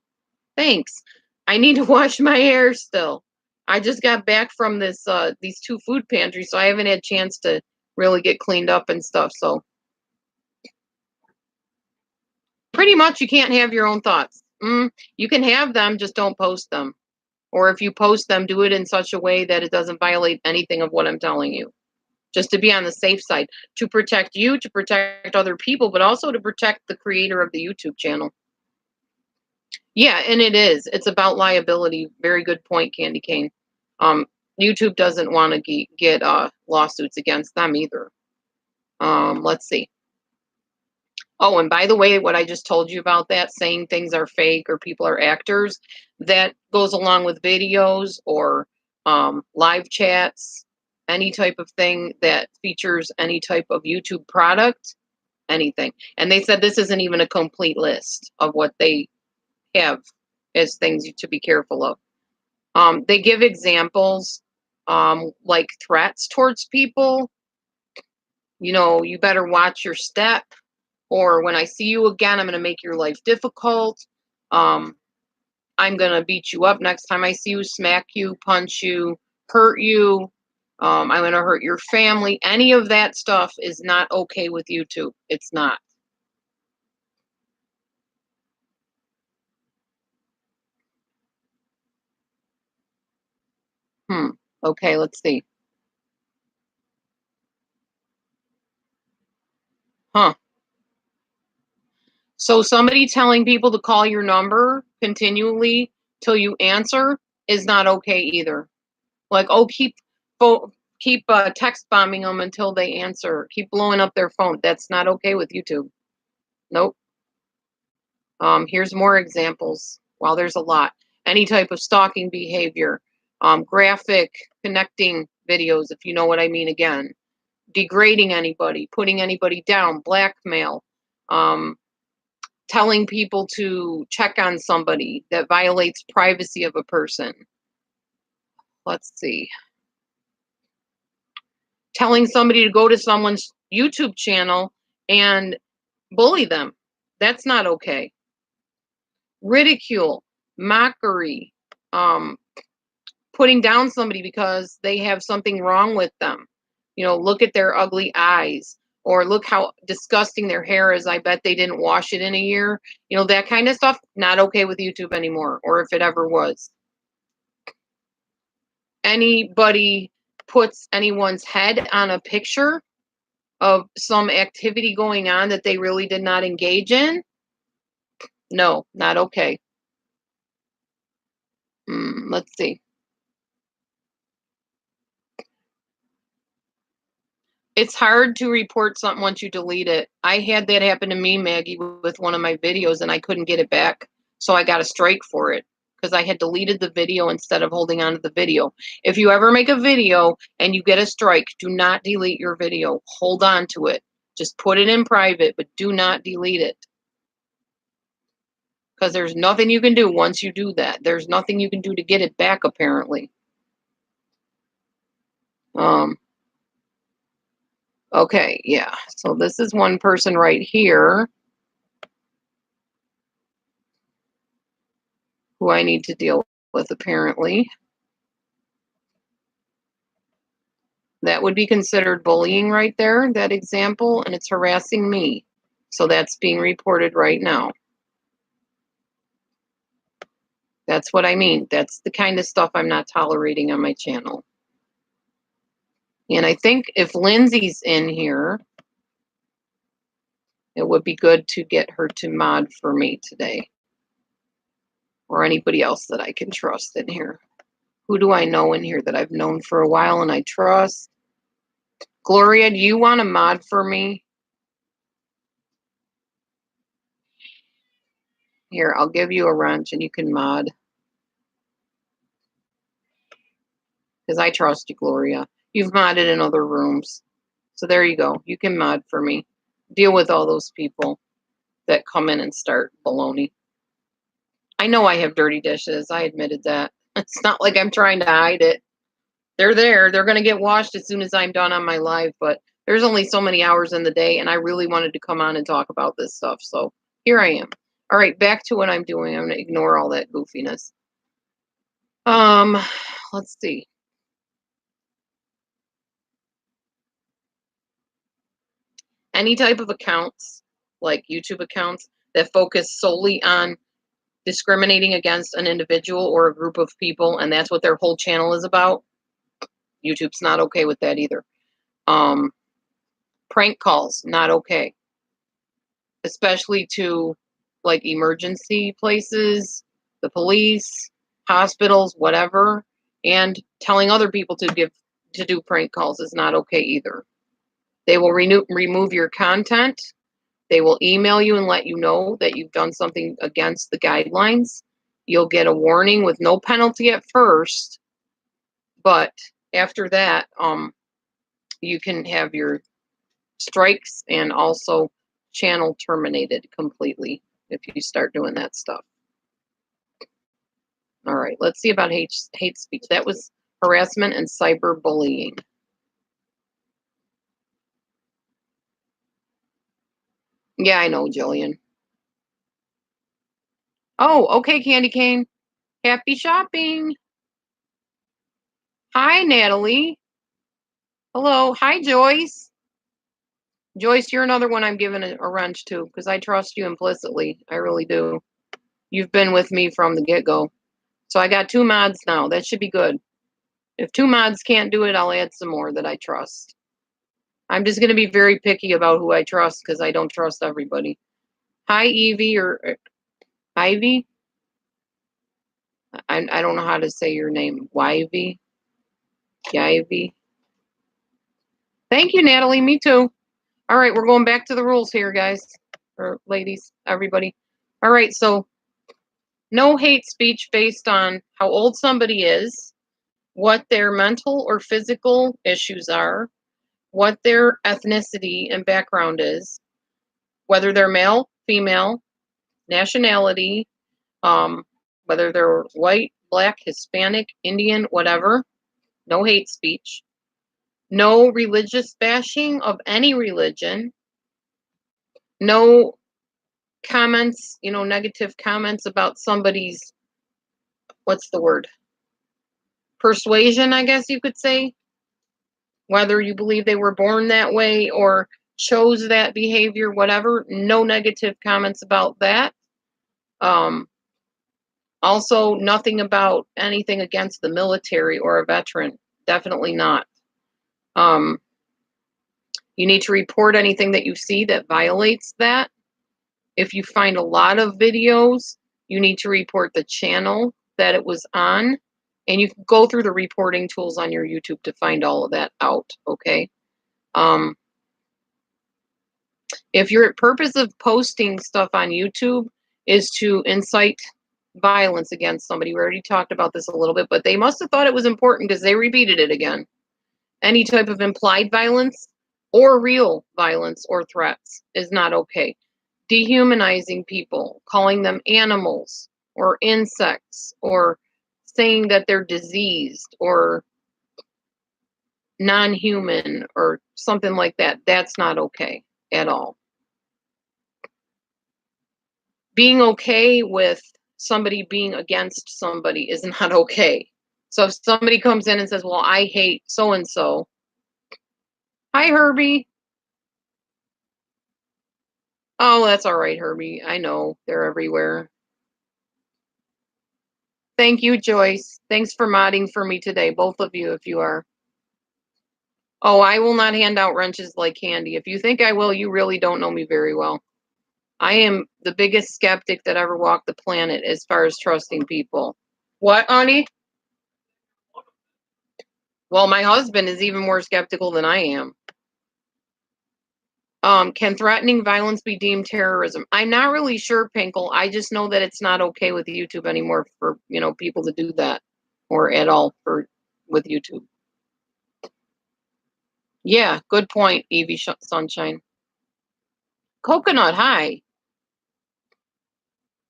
Thanks. I need to wash my hair still. I just got back from this these two food pantries, so I haven't had a chance to really get cleaned up and stuff. So pretty much you can't have your own thoughts. You can have them, just don't post them. Or if you post them, do it in such a way that it doesn't violate anything of what I'm telling you. Just to be on the safe side, to protect you, to protect other people, but also to protect the creator of the YouTube channel. Yeah, and it is. It's about liability. Very good point, Candy Cane. YouTube doesn't want to get lawsuits against them either. Let's see. Oh, and by the way, what I just told you about that, saying things are fake or people are actors, that goes along with videos or live chats, any type of thing that features any type of YouTube product, anything. And they said this isn't even a complete list of what they have as things to be careful of. They give examples like threats towards people. You know, you better watch your step. Or when I see you again, I'm going to make your life difficult. I'm going to beat you up next time I see you, smack you, punch you, hurt you. I'm going to hurt your family. Any of that stuff is not okay with YouTube. It's not. Okay, let's see. Huh. So somebody telling people to call your number continually till you answer is not okay either. Like, oh, keep text bombing them until they answer. Keep blowing up their phone. That's not okay with YouTube. Nope. Here's more examples. Well, there's a lot. Any type of stalking behavior, graphic connecting videos, if you know what I mean again, degrading anybody, putting anybody down, blackmail, telling people to check on somebody that violates privacy of a person. Let's see. Telling somebody to go to someone's YouTube channel and bully them. That's not okay. Ridicule, mockery, putting down somebody because they have something wrong with them. You know, look at their ugly eyes, or look how disgusting their hair is. I bet they didn't wash it in a year. You know, that kind of stuff, not okay with YouTube anymore, or if it ever was. Anybody puts anyone's head on a picture of some activity going on that they really did not engage in, no, not okay. Let's see. It's hard to report something once you delete it. I had that happen to me, Maggie, with one of my videos, and I couldn't get it back. So I got a strike for it because I had deleted the video instead of holding on to the video. If you ever make a video and you get a strike, do not delete your video. Hold on to it. Just put it in private, but do not delete it. Because there's nothing you can do once you do that. There's nothing you can do to get it back, apparently. Okay, yeah. So this is one person right here who I need to deal with, apparently. That would be considered bullying right there, that example, and it's harassing me. So that's being reported right now. That's what I mean. That's the kind of stuff I'm not tolerating on my channel. And I think if Lindsay's in here, it would be good to get her to mod for me today. Or anybody else that I can trust in here. Who do I know in here that I've known for a while and I trust? Gloria, do you want to mod for me? Here, I'll give you a wrench and you can mod. Because I trust you, Gloria. You've modded in other rooms. So there you go. You can mod for me. Deal with all those people that come in and start baloney. I know I have dirty dishes. I admitted that. It's not like I'm trying to hide it. They're there. They're going to get washed as soon as I'm done on my live, but there's only so many hours in the day, and I really wanted to come on and talk about this stuff. So here I am. All right, back to what I'm doing. I'm going to ignore all that goofiness. Let's see. Any type of accounts, like YouTube accounts, that focus solely on discriminating against an individual or a group of people, and that's what their whole channel is about, YouTube's not okay with that either. Prank calls, not okay. Especially to like emergency places, the police, hospitals, whatever, and telling other people to do prank calls is not okay either. They will remove your content. They will email you and let you know that you've done something against the guidelines. You'll get a warning with no penalty at first, but after that, you can have your strikes and also channel terminated completely if you start doing that stuff. All right, let's see about hate speech. That was harassment and cyberbullying. Yeah, I know, Jillian. Oh, okay, Candy Cane. Happy shopping. Hi, Natalie. Hello. Hi, Joyce. Joyce, you're another one I'm giving a wrench to because I trust you implicitly. I really do. You've been with me from the get-go. So I got 2 mods now. That should be good. If 2 mods can't do it, I'll add some more that I trust. I'm just going to be very picky about who I trust because I don't trust everybody. Hi, Evie or Ivy. I don't know how to say your name. Yvy? Yvy? Thank you, Natalie. Me too. All right, we're going back to the rules here, guys. Or ladies, everybody. All right, so no hate speech based on how old somebody is, what their mental or physical issues are, what their ethnicity and background is, whether they're male, female, nationality, whether they're white, black, Hispanic, Indian, whatever. No hate speech. No religious bashing of any religion. No comments, negative comments about somebody's, what's the word? Persuasion, I guess you could say. Whether you believe they were born that way or chose that behavior, whatever. No negative comments about that. Also, nothing about anything against the military or a veteran. Definitely not. You need to report anything that you see that violates that. If you find a lot of videos, you need to report the channel that it was on. And you can go through the reporting tools on your YouTube to find all of that out, okay? If your purpose of posting stuff on YouTube is to incite violence against somebody, we already talked about this a little bit, but they must have thought it was important because they repeated it again. Any type of implied violence or real violence or threats is not okay. Dehumanizing people, calling them animals or insects, or saying that they're diseased or non-human or something like that, that's not okay at all. Being okay with somebody being against somebody is not okay. So if somebody comes in and says, well, I hate so-and-so. Hi, Herbie. Oh, that's all right, Herbie. I know they're everywhere. Thank you, Joyce. Thanks for modding for me today, both of you, if you are. Oh, I will not hand out wrenches like candy. If you think I will, you really don't know me very well. I am the biggest skeptic that ever walked the planet as far as trusting people. What, honey? Well, my husband is even more skeptical than I am. Can threatening violence be deemed terrorism? I'm not really sure, Pinkle. I just know that it's not okay with YouTube anymore for, people to do that or at all for with YouTube. Yeah, good point, Evie Sunshine. Coconut, hi.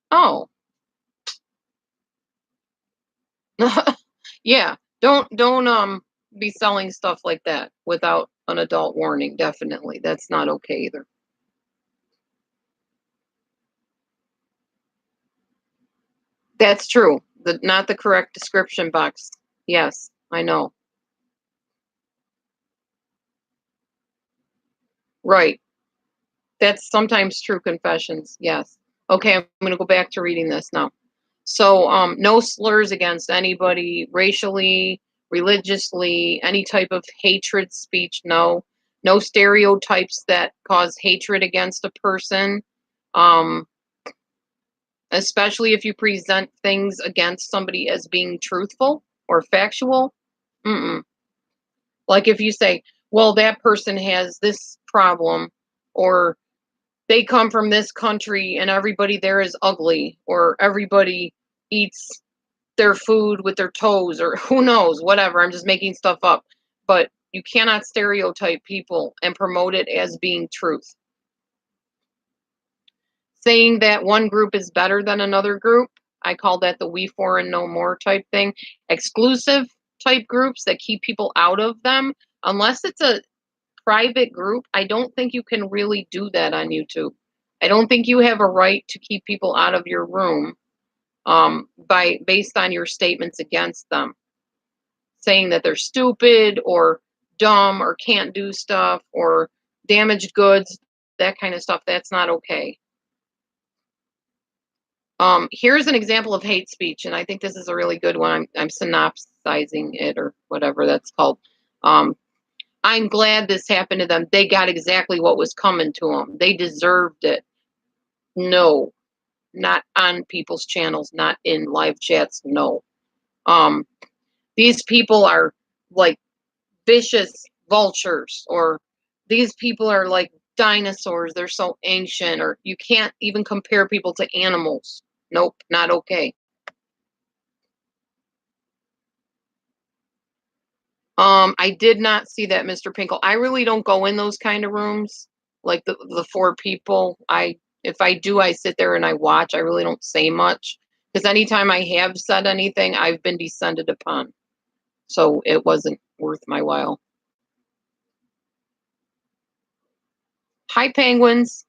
Oh. Yeah, don't be selling stuff like that without an adult warning, definitely. That's not okay either. That's true. Not the correct description box. Yes, I know. Right. That's sometimes true confessions. Yes. Okay, I'm going to go back to reading this now. So, no slurs against anybody racially, religiously, any type of hatred speech. No, no stereotypes that cause hatred against a person. Um, especially if you present things against somebody as being truthful or factual. Mm-mm. Like if you say, well, that person has this problem, or they come from this country and everybody there is ugly, or everybody eats their food with their toes, or who knows, whatever. I'm just making stuff up. But you cannot stereotype people and promote it as being truth. Saying that one group is better than another group, I call that the we for and no more type thing. Exclusive type groups that keep people out of them, unless it's a private group, I don't think you can really do that on YouTube. I don't think you have a right to keep people out of your room by based on your statements against them, saying that they're stupid or dumb or can't do stuff or damaged goods, that kind of stuff. That's not okay. Here's an example of hate speech, and I think this is a really good one. I'm synopsizing it or whatever that's called. Um, I'm glad this happened to them. They got exactly what was coming to them. They deserved it. No, not on people's channels, not in live chats. No. Um, these people are like vicious vultures, or these people are like dinosaurs. They're so ancient, or you can't even compare people to animals. Nope, not okay. I did not see that, Mr. Pinkle. I really don't go in those kind of rooms, like the four people. If I do, I sit there and I watch. I really don't say much because anytime I have said anything, I've been descended upon. So it wasn't worth my while. Hi, penguins.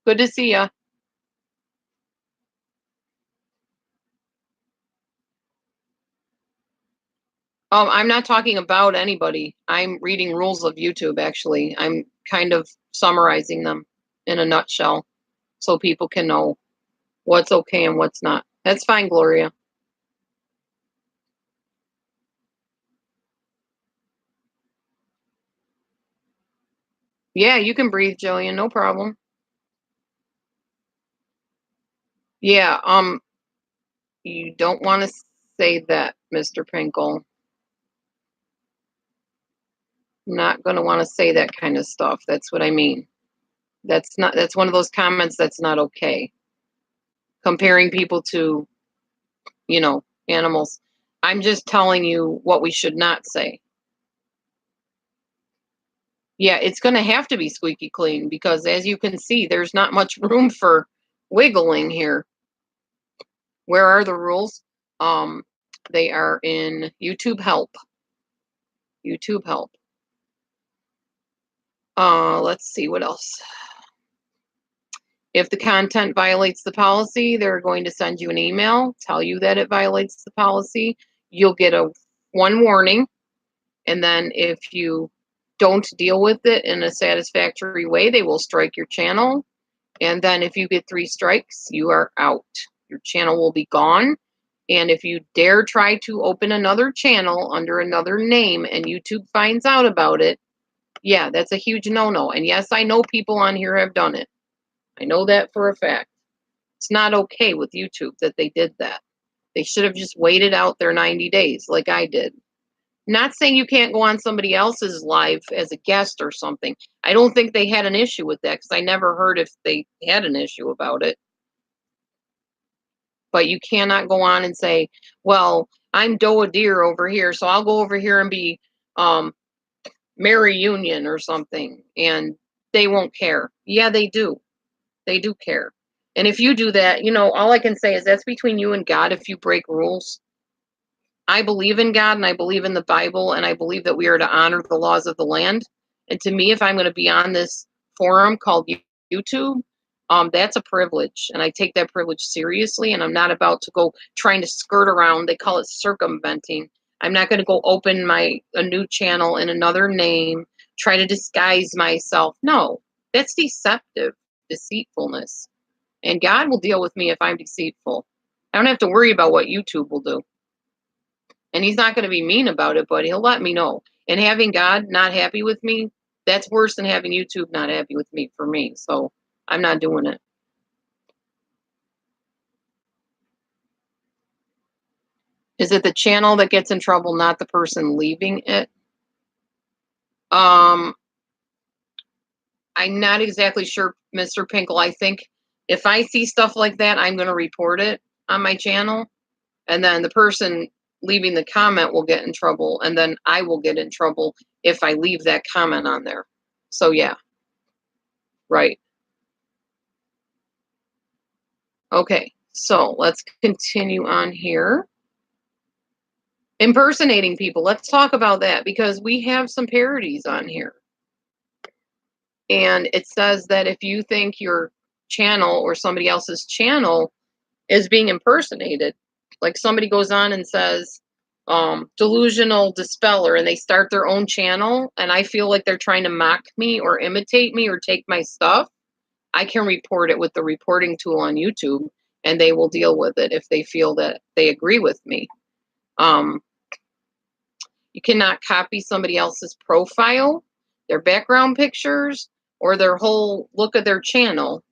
Good to see ya. I'm not talking about anybody. I'm reading rules of YouTube, actually. I'm kind of summarizing them in a nutshell so people can know what's okay and what's not. That's fine, Gloria. Yeah, you can breathe, Jillian, no problem. Yeah, you don't want to say that, Mr. Pinkle. Not going to want to say that kind of stuff. That's what I mean. That's one of those comments that's not okay. Comparing people to, animals. I'm just telling you what we should not say. Yeah, it's going to have to be squeaky clean because as you can see, there's not much room for wiggling here. Where are the rules? They are in YouTube help. YouTube help. Let's see what else. If the content violates the policy, they're going to send you an email, tell you that it violates the policy. You'll get one warning, and then if you don't deal with it in a satisfactory way, they will strike your channel. And then if you get 3 strikes, you are out. Your channel will be gone. And if you dare try to open another channel under another name and YouTube finds out about it, yeah, that's a huge no-no. And yes, I know people on here have done it. I know that for a fact. It's not okay with YouTube that they did that. They should have just waited out their 90 days like I did. Not saying you can't go on somebody else's live as a guest or something. I don't think they had an issue with that because I never heard if they had an issue about it. But you cannot go on and say, well, I'm Doa Deer over here, so I'll go over here and be Mary Union or something, and they won't care. Yeah, they do. They do care. And if you do that, all I can say is that's between you and God if you break rules. I believe in God and I believe in the Bible and I believe that we are to honor the laws of the land. And to me, if I'm going to be on this forum called YouTube, that's a privilege. And I take that privilege seriously. And I'm not about to go trying to skirt around. They call it circumventing. I'm not going to go open a new channel in another name, try to disguise myself. No, that's deceptive, deceitfulness. And God will deal with me if I'm deceitful. I don't have to worry about what YouTube will do. And he's not going to be mean about it, but he'll let me know. And having God not happy with me, that's worse than having YouTube not happy with me for me. So I'm not doing it. Is it the channel that gets in trouble, not the person leaving it? I'm not exactly sure, Mr. Pinkle. I think if I see stuff like that, I'm going to report it on my channel. And then the person leaving the comment will get in trouble. And then I will get in trouble if I leave that comment on there. So yeah, right. Okay, so let's continue on here. Impersonating people. Let's talk about that because we have some parodies on here. And it says that if you think your channel or somebody else's channel is being impersonated, like somebody goes on and says, delusional dispeller, and they start their own channel, and I feel like they're trying to mock me or imitate me or take my stuff, I can report it with the reporting tool on YouTube, and they will deal with it if they feel that they agree with me. You cannot copy somebody else's profile, their background pictures, or their whole look of their channel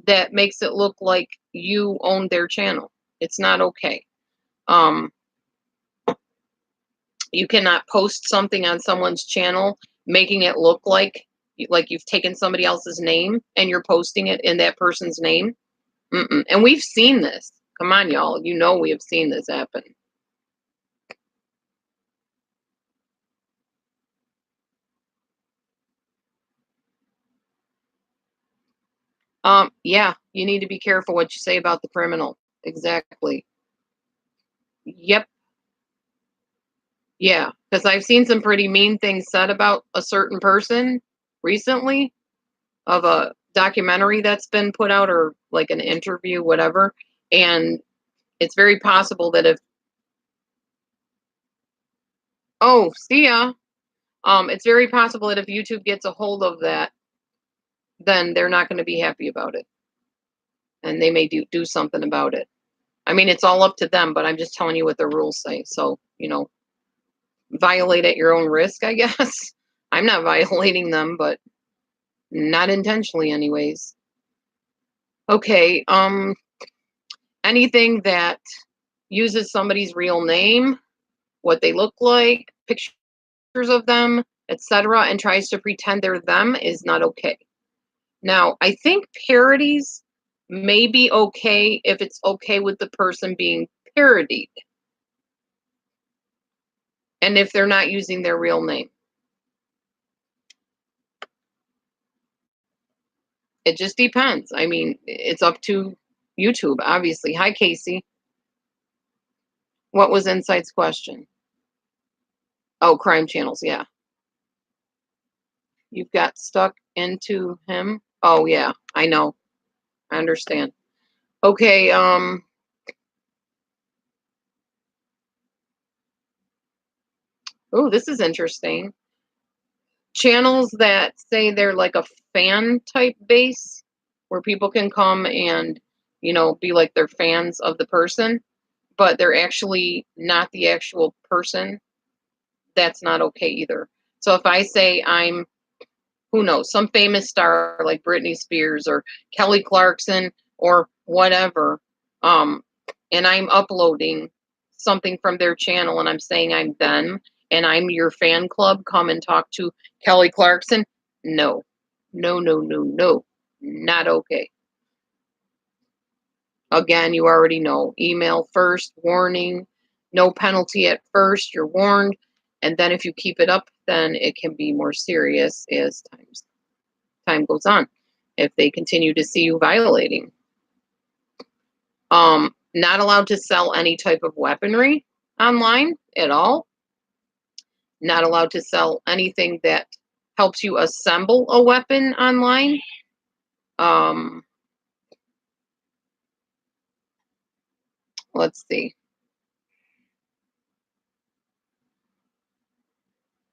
that makes it look like you own their channel. It's not okay. You cannot post something on someone's channel making it look like you've taken somebody else's name and you're posting it in that person's name. And we've seen this. Come on, y'all. We have seen this happen. Yeah, you need to be careful what you say about the criminal. Exactly. Yep. Yeah, because I've seen some pretty mean things said about a certain person recently of a documentary that's been put out or like an interview, whatever. And it's very possible that see ya. It's very possible that if YouTube gets a hold of that, then they're not going to be happy about it. And they may do something about it. I mean, it's all up to them, but I'm just telling you what the rules say. So, violate at your own risk, I guess. I'm not violating them, but not intentionally anyways. Okay, anything that uses somebody's real name, what they look like, pictures of them, etc., and tries to pretend they're them is not okay. Now, I think parodies may be okay if it's okay with the person being parodied and if they're not using their real name. It just depends. I mean, it's up to YouTube, obviously. Hi, Casey. What was Insight's question? Oh, crime channels, yeah. You've got stuck into him. Oh, yeah, I know. I understand. Okay, oh, this is interesting. Channels that say they're like a fan type base where people can come and, be like they're fans of the person, but they're actually not the actual person. That's not okay either. So if I say I'm, who knows, some famous star like Britney Spears or Kelly Clarkson or whatever, and I'm uploading something from their channel and I'm saying I'm them and I'm your fan club, come and talk to Kelly Clarkson. No, no, no, no, no, not okay. Again, you already know, email first, warning, no penalty at first, you're warned. And then if you keep it up, then it can be more serious as time goes on. If they continue to see you violating. Not allowed to sell any type of weaponry online at all. Not allowed to sell anything that helps you assemble a weapon online. Let's see.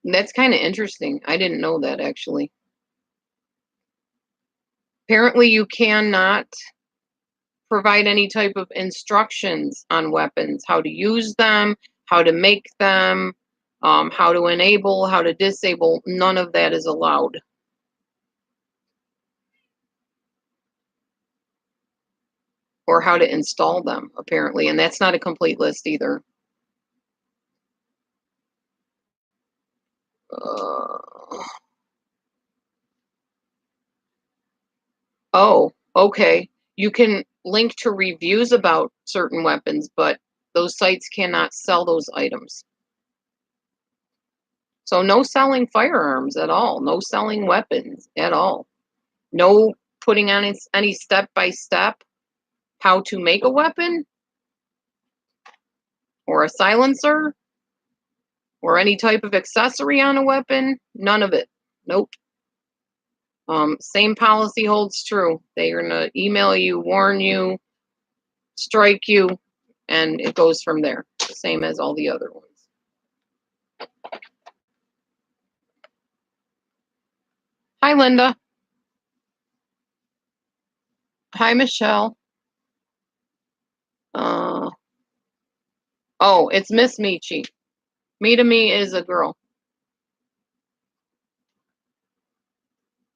That's kind of interesting. I didn't know that actually. Apparently, you cannot provide any type of instructions on weapons, how to use them, how to make them, how to enable, how to disable. None of that is allowed. Or how to install them, apparently. And that's not a complete list either. Oh, okay. You can link to reviews about certain weapons, but those sites cannot sell those items. So no selling firearms at all. No selling weapons at all. No putting on any step-by-step how to make a weapon or a silencer or any type of accessory on a weapon. None of it. Nope. Same policy holds true. They are going to email you, warn you, strike you, and it goes from there. Same as all the other ones. Hi, Linda. Hi, Michelle. Oh, it's Miss Michi. Me to me is a girl.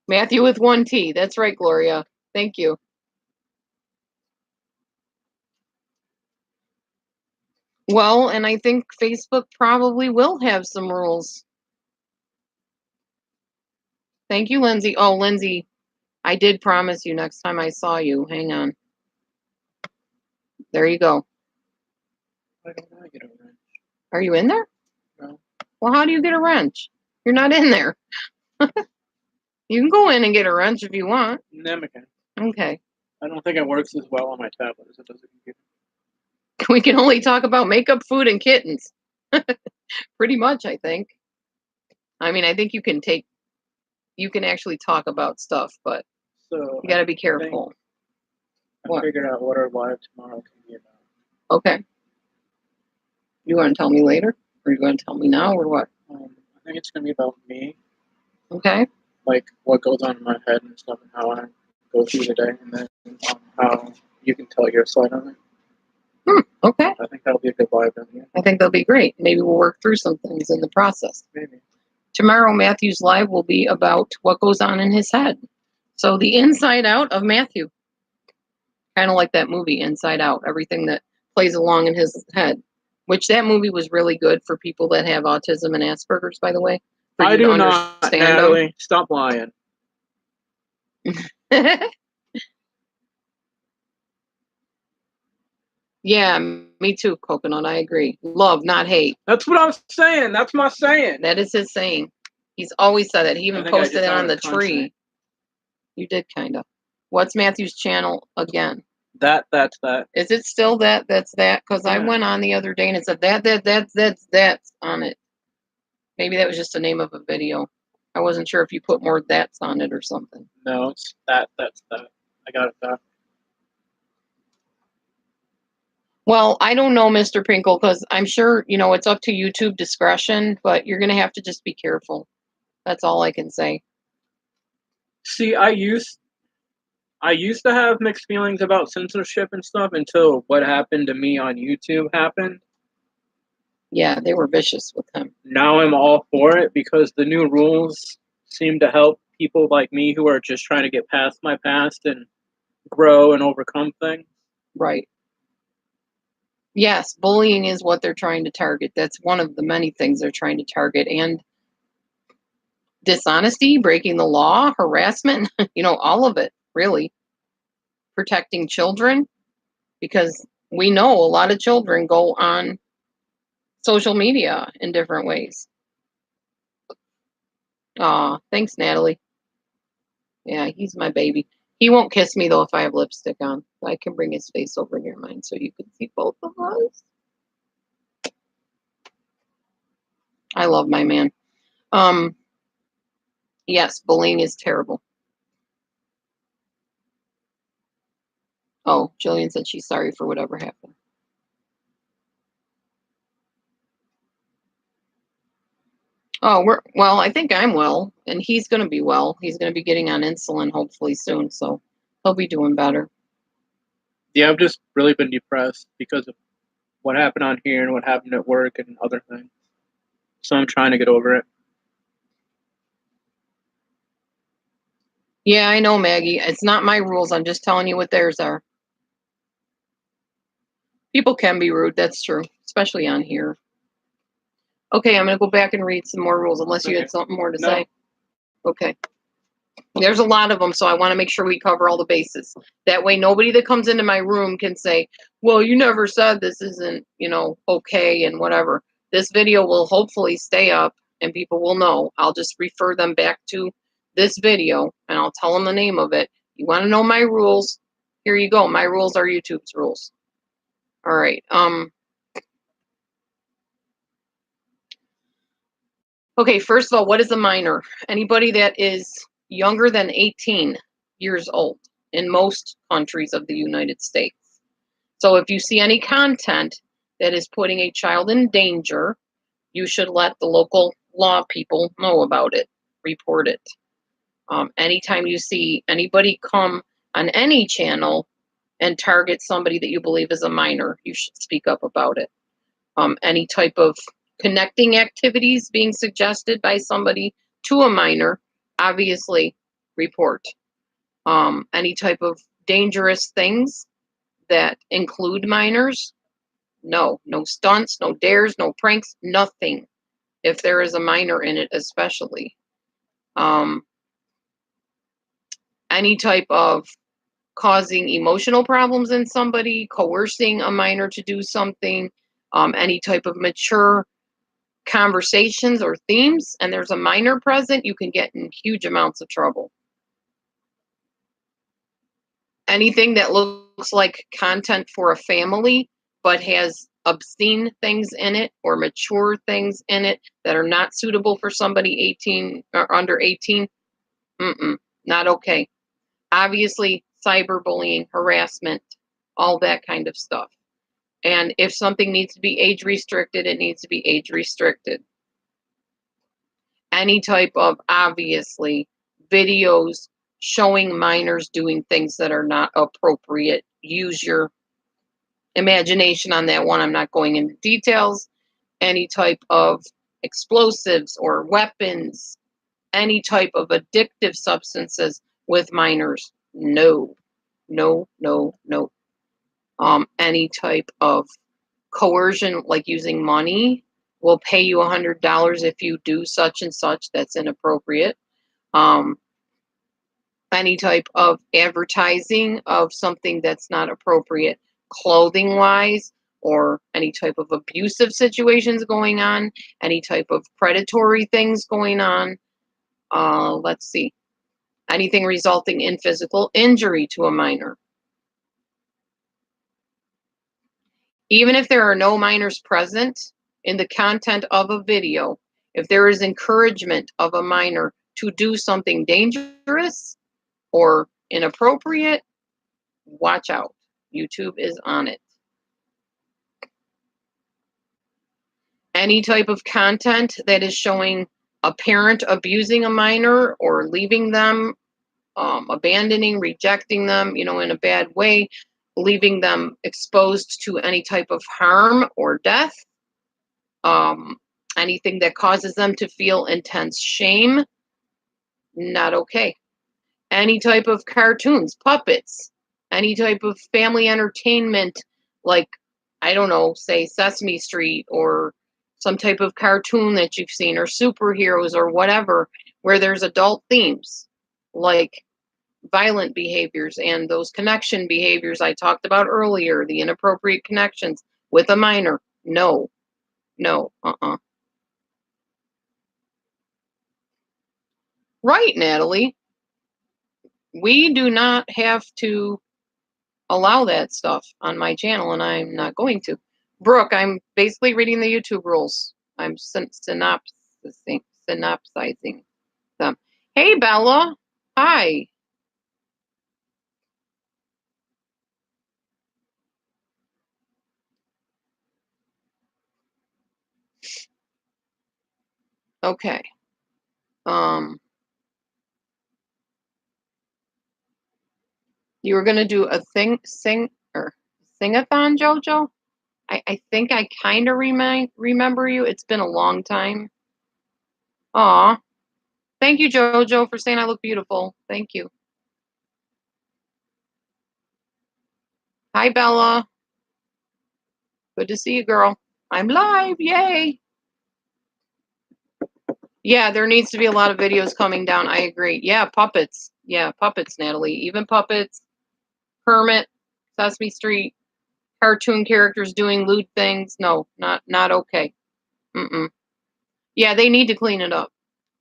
Matthew with 1 T. That's right, Gloria. Thank you. Well, and I think Facebook probably will have some rules. Thank you, Lindsay. Oh, Lindsay, I did promise you next time I saw you. Hang on. There you go. Why don't I get a wrench? Are you in there? No. Well, how do you get a wrench? You're not in there. You can go in and get a wrench if you want. No, I can't. Okay. I don't think it works as well on my tablet as it does a computer. We can only talk about makeup, food, and kittens. Pretty much, I think. I mean, I think you can actually talk about stuff, but So you got to be careful. I figured out what our live tomorrow can be about. Okay. You want to tell me later? Or you going to tell me now, or what? I think it's going to be about me. Okay. Like what goes on in my head and stuff and how I go through the day, and then how you can tell your side on it. Okay. I think that'll be a good live video. I think that'll be great. Maybe we'll work through some things in the process. Maybe. Tomorrow, Matthew's live will be about what goes on in his head. So the inside out of Matthew. Kind of like that movie, Inside Out. Everything that plays along in his head. Which that movie was really good for people that have autism and Asperger's, by the way. I do not, Natalie. Stop lying. Yeah, me too, Coconut. I agree. Love, not hate. That's what I'm saying. That's my saying. That is his saying. He's always said that. He even posted it on the tree. You did kind of. What's Matthew's channel again? That's that. Is it still that's that? Because I went on the other day and it said that's on it. Maybe that was just the name of a video. I wasn't sure if you put more that's on it or something. No, it's that's that. I got it back. Well, I don't know, Mr. Pinkle, because I'm sure, it's up to YouTube discretion, but you're going to have to just be careful. That's all I can say. See, I used to have mixed feelings about censorship and stuff until what happened to me on YouTube happened. Yeah, they were vicious with him. Now I'm all for it because the new rules seem to help people like me who are just trying to get past my past and grow and overcome things. Right. Yes, bullying is what they're trying to target. That's one of the many things they're trying to target. And dishonesty, breaking the law, harassment, all of it, really. Protecting children, because we know a lot of children go on social media in different ways. Aw, thanks, Natalie. Yeah, he's my baby. He won't kiss me though if I have lipstick on. I can bring his face over near mine so you can see both of us. I love my man. Um, yes, bullying is terrible. Oh, Jillian said she's sorry for whatever happened. Oh, well, I think I'm well, and he's going to be well. He's going to be getting on insulin hopefully soon, so he'll be doing better. Yeah, I've just really been depressed because of what happened on here and what happened at work and other things. So I'm trying to get over it. Yeah, I know, Maggie. It's not my rules. I'm just telling you what theirs are. People can be rude. That's true, especially on here. Okay, I'm going to go back and read some more rules, unless you had something more to say. Okay. There's a lot of them, so I want to make sure we cover all the bases. That way, nobody that comes into my room can say, well, you never said this isn't, okay and whatever. This video will hopefully stay up and people will know. I'll just refer them back to this video and I'll tell them the name of it. You want to know my rules? Here you go. My rules are YouTube's rules. All right. Okay, first of all, what is a minor? Anybody that is younger than 18 years old in most countries of the United States. So if you see any content that is putting a child in danger, you should let the local law people know about it, report it. Anytime you see anybody come on any channel and target somebody that you believe is a minor, you should speak up about it. Any type of connecting activities being suggested by somebody to a minor, obviously report. Any type of dangerous things that include minors, no stunts, no dares, no pranks, nothing. If there is a minor in it, especially. Any type of causing emotional problems in somebody, coercing a minor to do something, any type of mature conversations or themes, and there's a minor present, you can get in huge amounts of trouble. Anything that looks like content for a family but has obscene things in it or mature things in it that are not suitable for somebody 18 or under 18, not okay. Obviously, cyberbullying, harassment, all that kind of stuff. And if something needs to be age restricted, it needs to be age restricted. Any type of, obviously, videos showing minors doing things that are not appropriate. Use your imagination on that one. I'm not going into details. Any type of explosives or weapons, any type of addictive substances with minors. No. Any type of coercion, like using money, will pay you $100 if you do such and such. That's inappropriate. Any type of advertising of something that's not appropriate, clothing wise, or any type of abusive situations going on, any type of predatory things going on. Let's see. Anything resulting in physical injury to a minor. Even if there are no minors present in the content of a video, if there is encouragement of a minor to do something dangerous or inappropriate, watch out. YouTube is on it. Any type of content that is showing a parent abusing a minor or leaving them, abandoning, rejecting them, in a bad way, leaving them exposed to any type of harm or death, anything that causes them to feel intense shame, not okay. Any type of cartoons, puppets, any type of family entertainment like I don't know, say Sesame Street or some type of cartoon that you've seen or superheroes or whatever, where there's adult themes like violent behaviors and those connection behaviors I talked about earlier, the inappropriate connections with a minor. No, no, Right, Natalie. We do not have to allow that stuff on my channel, and I'm not going to. Brooke, I'm basically reading the YouTube rules. I'm synopsizing them. Hey, Bella. Hi. Okay. You were gonna do a sing-a-thon, Jojo? I think I kind of remember you. It's been a long time. Aw. Thank you, Jojo, for saying I look beautiful. Thank you. Hi, Bella. Good to see you, girl. I'm live. Yay. Yeah, there needs to be a lot of videos coming down. I agree. Yeah, puppets. Yeah, puppets, Natalie. Even puppets. Kermit, Sesame Street, cartoon characters doing lewd things. No, not okay. Yeah, they need to clean it up.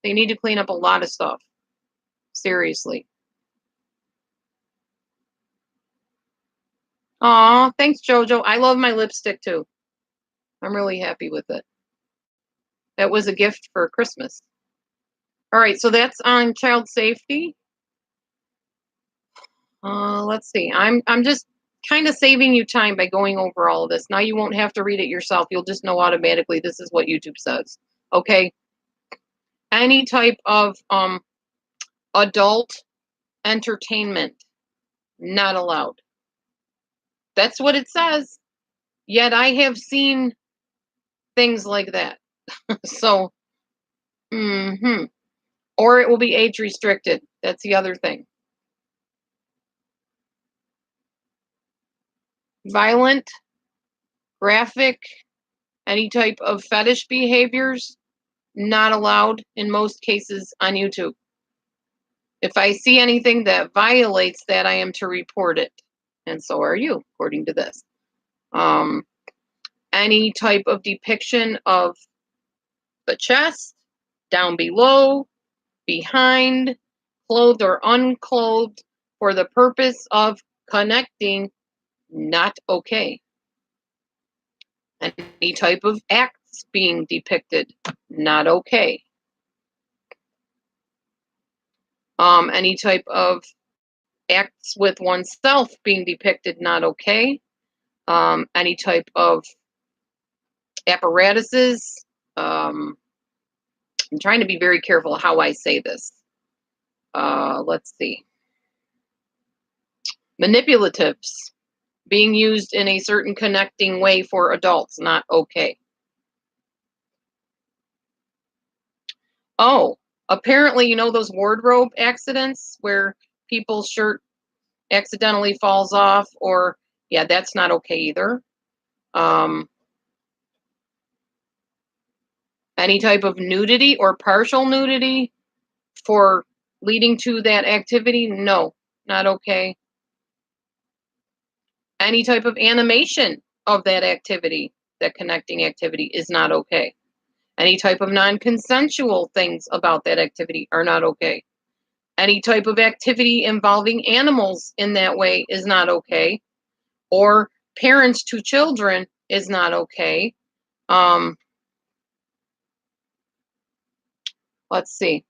They need to clean up a lot of stuff. Seriously. Aw, thanks, Jojo. I love my lipstick too. I'm really happy with it. That was a gift for Christmas. All right, so that's on child safety. Let's see. I'm just kind of saving you time by going over all of this. Now you won't have to read it yourself. You'll just know automatically this is what YouTube says. Okay. Any type of adult entertainment not allowed. That's what it says. Yet I have seen things like that. So, or it will be age restricted. That's the other thing. Violent, graphic, any type of fetish behaviors, not allowed in most cases on YouTube. If I see anything that violates that, I am to report it. And so are you, according to this. Any type of depiction of the chest, down below, behind, clothed or unclothed, for the purpose of connecting, not okay. Any type of acts being depicted, not okay. Any type of acts with oneself being depicted, not okay. Any type of apparatuses. I'm trying to be very careful how I say this. Let's see. Manipulatives being used in a certain connecting way for adults, not okay. Oh, apparently, you know those wardrobe accidents where people's shirt accidentally falls off, or yeah, that's not okay either. Any type of nudity or partial nudity for leading to that activity, no, not okay. Any type of animation of that activity, that connecting activity, is not okay. Any type of non-consensual things about that activity are not okay. Any type of activity involving animals in that way is not okay. Or parents to children is not okay. Let's see.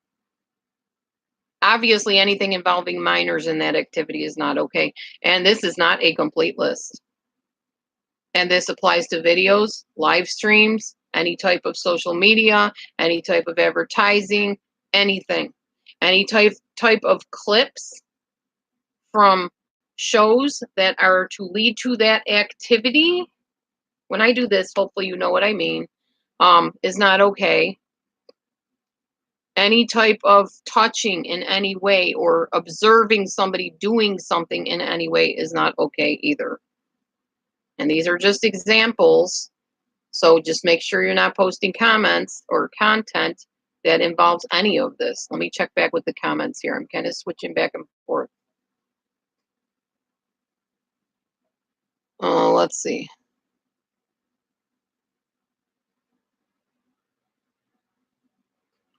Obviously, anything involving minors in that activity is not okay. And this is not a complete list. And this applies to videos, live streams, any type of social media, any type of advertising, anything. Any type of clips from shows that are to lead to that activity. When I do this, hopefully you know what I mean, is not okay. Any type of touching in any way or observing somebody doing something in any way is not okay either. And these are just examples. So just make sure you're not posting comments or content that involves any of this. Let me check back with the comments here. I'm kind of switching back and forth. Let's see.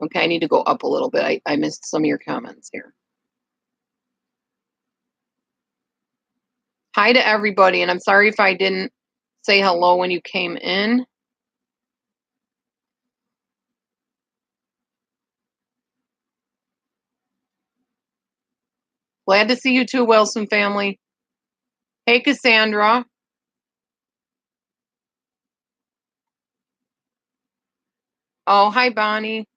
Okay, I need to go up a little bit. I missed some of your comments here. Hi to everybody, and I'm sorry if I didn't say hello when you came in. Glad to see you too, Wilson family. Hey, Cassandra. Oh, hi, Bonnie.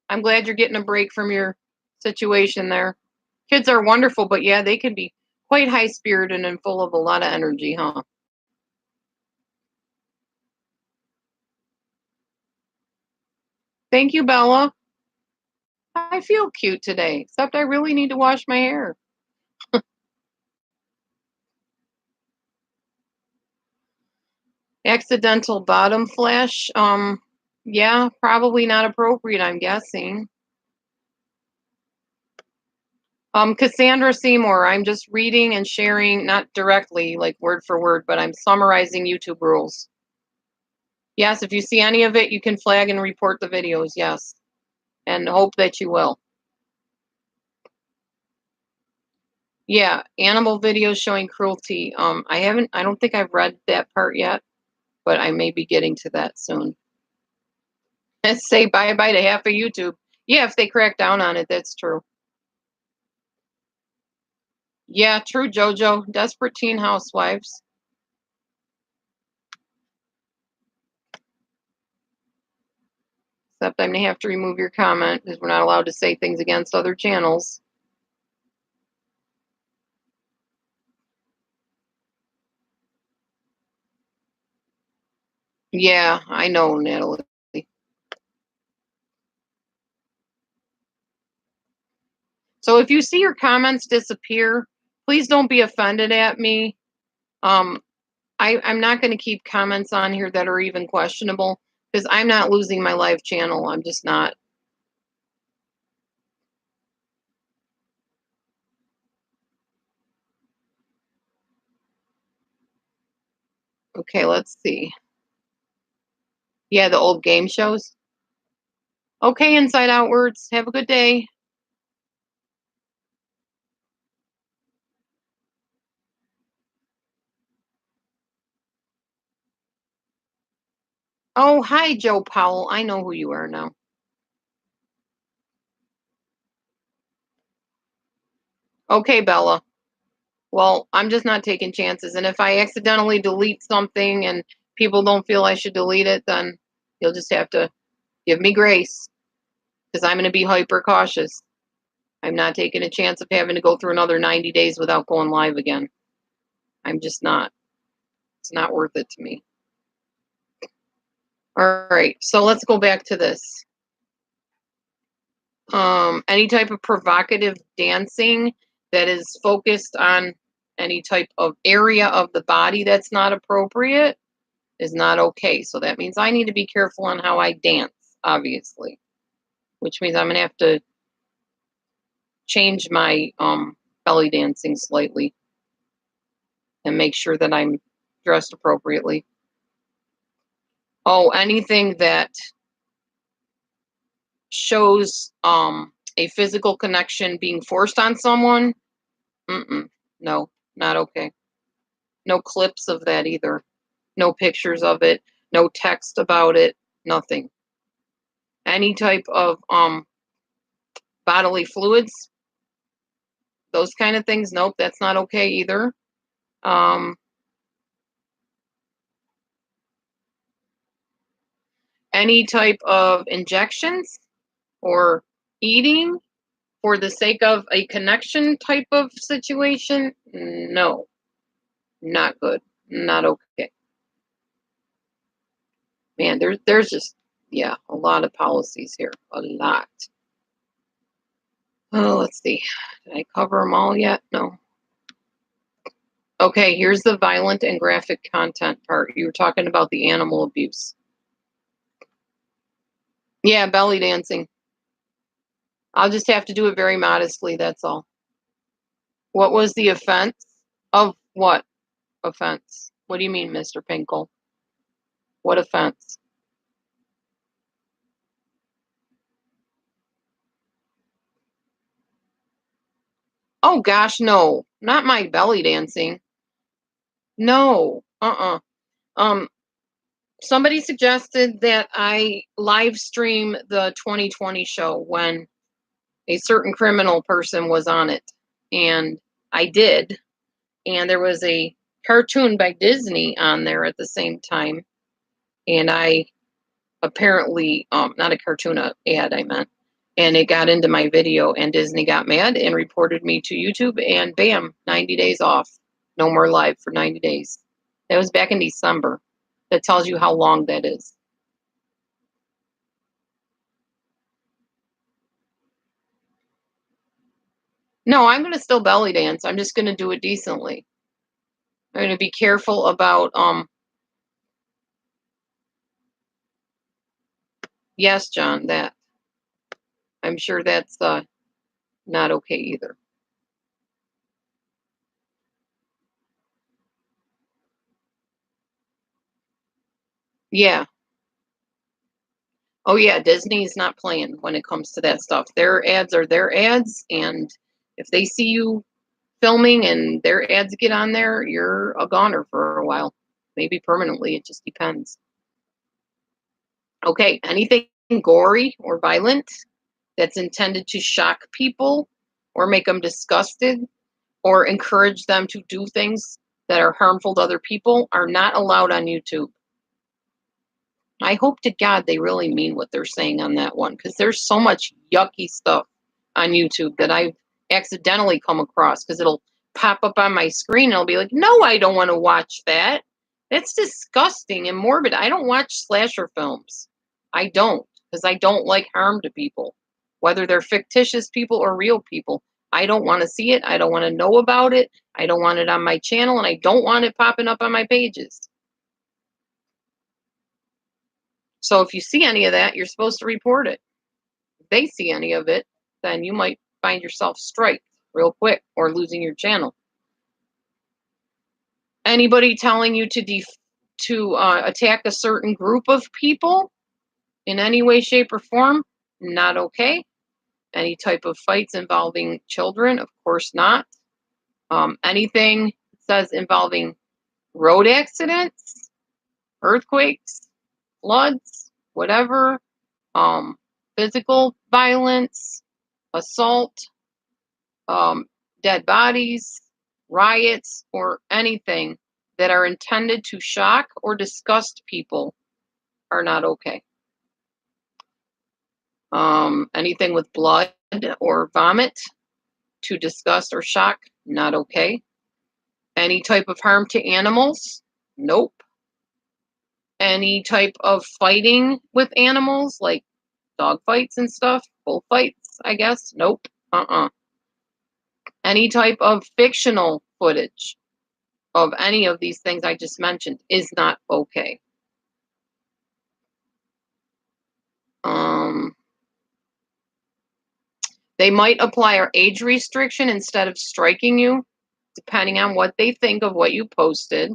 I'm glad you're getting a break from your situation there. Kids are wonderful, but yeah, they can be quite high-spirited and full of a lot of energy, huh? Thank you, Bella. I feel cute today, except I really need to wash my hair. Accidental bottom flash. Yeah, probably not appropriate, I'm guessing. Cassandra Seymour, I'm just reading and sharing, not directly, like word for word, but I'm summarizing YouTube rules. Yes, if you see any of it, you can flag and report the videos, yes. And hope that you will. Yeah, animal videos showing cruelty. I don't think I've read that part yet, but I may be getting to that soon. Let's say bye-bye to half of YouTube. Yeah, if they crack down on it, that's true. Yeah, true, Jojo. Desperate teen housewives. Except I'm going to have to remove your comment because we're not allowed to say things against other channels. Yeah, I know, Natalie. So if you see your comments disappear, please don't be offended at me. I'm not going to keep comments on here that are even questionable because I'm not losing my live channel. I'm just not. Okay, let's see. Yeah, the old game shows. Okay, Inside Outwards. Have a good day. Oh, hi, Joe Powell. I know who you are now. Okay, Bella. Well, I'm just not taking chances. And if I accidentally delete something and people don't feel I should delete it, then you'll just have to give me grace because I'm going to be hyper cautious. I'm not taking a chance of having to go through another 90 days without going live again. I'm just not. It's not worth it to me. All right, so let's go back to this. Any type of provocative dancing that is focused on any type of area of the body that's not appropriate is not okay. So that means I need to be careful on how I dance, obviously, which means I'm going to have to change my belly dancing slightly and make sure that I'm dressed appropriately. Oh, anything that shows a physical connection being forced on someone, no, not okay. No clips of that either. No pictures of it, no text about it, nothing. Any type of bodily fluids, those kind of things, nope, that's not okay either. Any type of injections or eating for the sake of a connection type of situation, no, not good, not okay. Man, there's just, yeah, a lot of policies here, a lot. Oh, let's see. Did I cover them all yet? No. Okay, here's the violent and graphic content part. You were talking about the animal abuse. Yeah, belly dancing. I'll just have to do it very modestly, that's all. What was the offense? Of what offense? What do you mean, Mr. Pinkle? What offense? Oh gosh, no. Not my belly dancing. No. Um, somebody suggested that I live stream the 2020 show when a certain criminal person was on it. And I did. And there was a cartoon by Disney on there at the same time. And I apparently, not a cartoon, a ad I meant. And it got into my video, and Disney got mad and reported me to YouTube, and bam, 90 days off. No more live for 90 days. That was back in December. That tells you how long that is. No, I'm going to still belly dance. I'm just going to do it decently. I'm going to be careful about, yes, John, that. I'm sure that's not okay either. Yeah. Oh, yeah. Disney's not playing when it comes to that stuff. Their ads are their ads. And if they see you filming and their ads get on there, you're a goner for a while. Maybe permanently. It just depends. Okay. Anything gory or violent that's intended to shock people or make them disgusted or encourage them to do things that are harmful to other people are not allowed on YouTube. I hope to God they really mean what they're saying on that one, because there's so much yucky stuff on YouTube that I've accidentally come across, because it'll pop up on my screen and I'll be like, no, I don't want to watch that. That's disgusting and morbid. I don't watch slasher films. I don't, because I don't like harm to people, whether they're fictitious people or real people. I don't want to see it. I don't want to know about it. I don't want it on my channel, and I don't want it popping up on my pages. So if you see any of that, you're supposed to report it. If they see any of it, then you might find yourself striked real quick or losing your channel. Anybody telling you to attack a certain group of people in any way, shape, or form, not okay. Any type of fights involving children, of course not. Anything says involving road accidents, earthquakes, floods, whatever, physical violence, assault, dead bodies, riots, or anything that are intended to shock or disgust people are not okay. Anything with blood or vomit to disgust or shock, not okay. Any type of harm to animals, nope. Any type of fighting with animals, like dog fights and stuff, bullfights, I guess, nope. Any type of fictional footage of any of these things I just mentioned is not okay. They might apply our age restriction instead of striking you, depending on what they think of what you posted.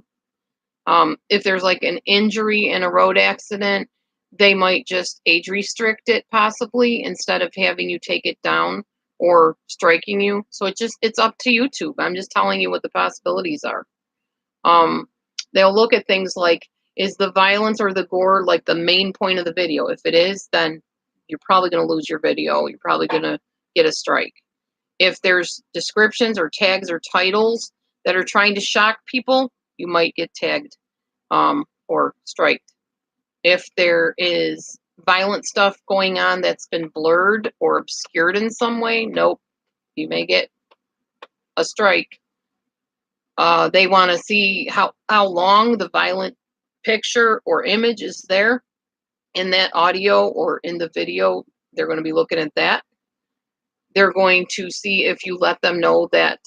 If there's like an injury in a road accident, they might just age restrict it possibly instead of having you take it down or striking you. So it's up to YouTube. I'm just telling you what the possibilities are. They'll look at things like, is the violence or the gore like the main point of the video? If it is, then you're probably going to lose your video. You're probably going to get a strike. If there's descriptions or tags or titles that are trying to shock people, you might get tagged or striked. If there is violent stuff going on that's been blurred or obscured in some way, nope, you may get a strike. They want to see how long the violent picture or image is there in that audio or in the video. They're going to be looking at that. They're going to see if you let them know that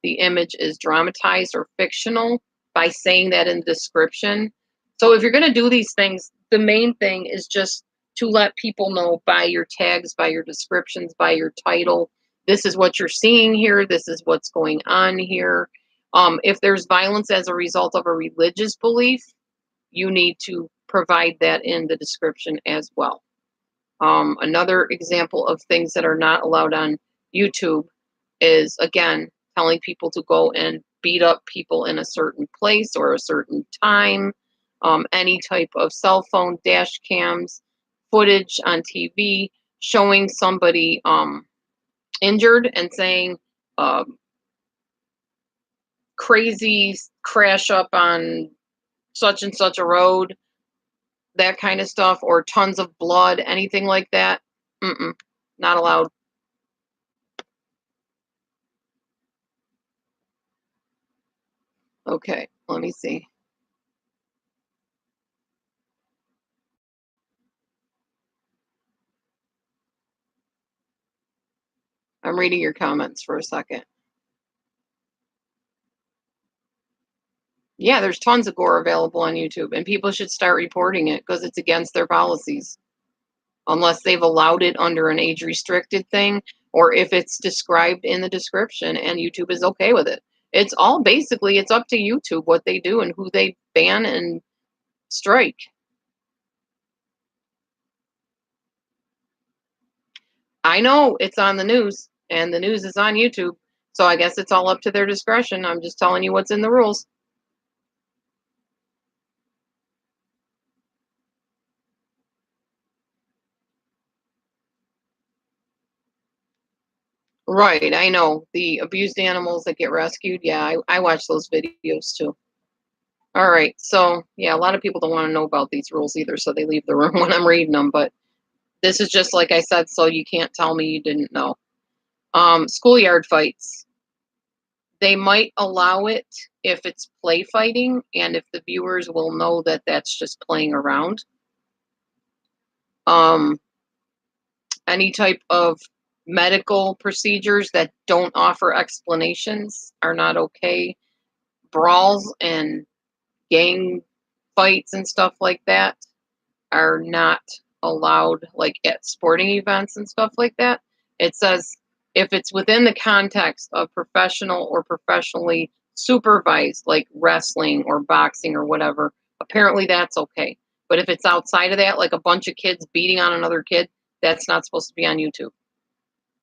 the image is dramatized or fictional by saying that in the description. So if you're going to do these things, the main thing is just to let people know by your tags, by your descriptions, by your title, this is what you're seeing here, this is what's going on here. If there's violence as a result of a religious belief, you need to provide that in the description as well. Another example of things that are not allowed on YouTube is, again, telling people to go and beat up people in a certain place or a certain time. Any type of cell phone dash cams, footage on TV showing somebody injured and saying crazy crash up on such and such a road, that kind of stuff, or tons of blood, anything like that. Not allowed. Okay, let me see. I'm reading your comments for a second. Yeah, there's tons of gore available on YouTube, and people should start reporting it because it's against their policies. Unless they've allowed it under an age restricted thing, or if it's described in the description and YouTube is okay with it. It's all basically, it's up to YouTube what they do and who they ban and strike. I know it's on the news, and the news is on YouTube, so I guess it's all up to their discretion. I'm just telling you what's in the rules. Right, I know. The abused animals that get rescued. Yeah, I watch those videos too. All right, so yeah, a lot of people don't want to know about these rules either, so they leave the room when I'm reading them. But this is just like I said, so you can't tell me you didn't know. Schoolyard fights. They might allow it if it's play fighting and if the viewers will know that that's just playing around. Any type of medical procedures that don't offer explanations are not okay. Brawls and gang fights and stuff like that are not allowed, like at sporting events and stuff like that. It says if it's within the context of professional or professionally supervised, like wrestling or boxing or whatever, apparently that's okay. But if it's outside of that, like a bunch of kids beating on another kid, that's not supposed to be on YouTube.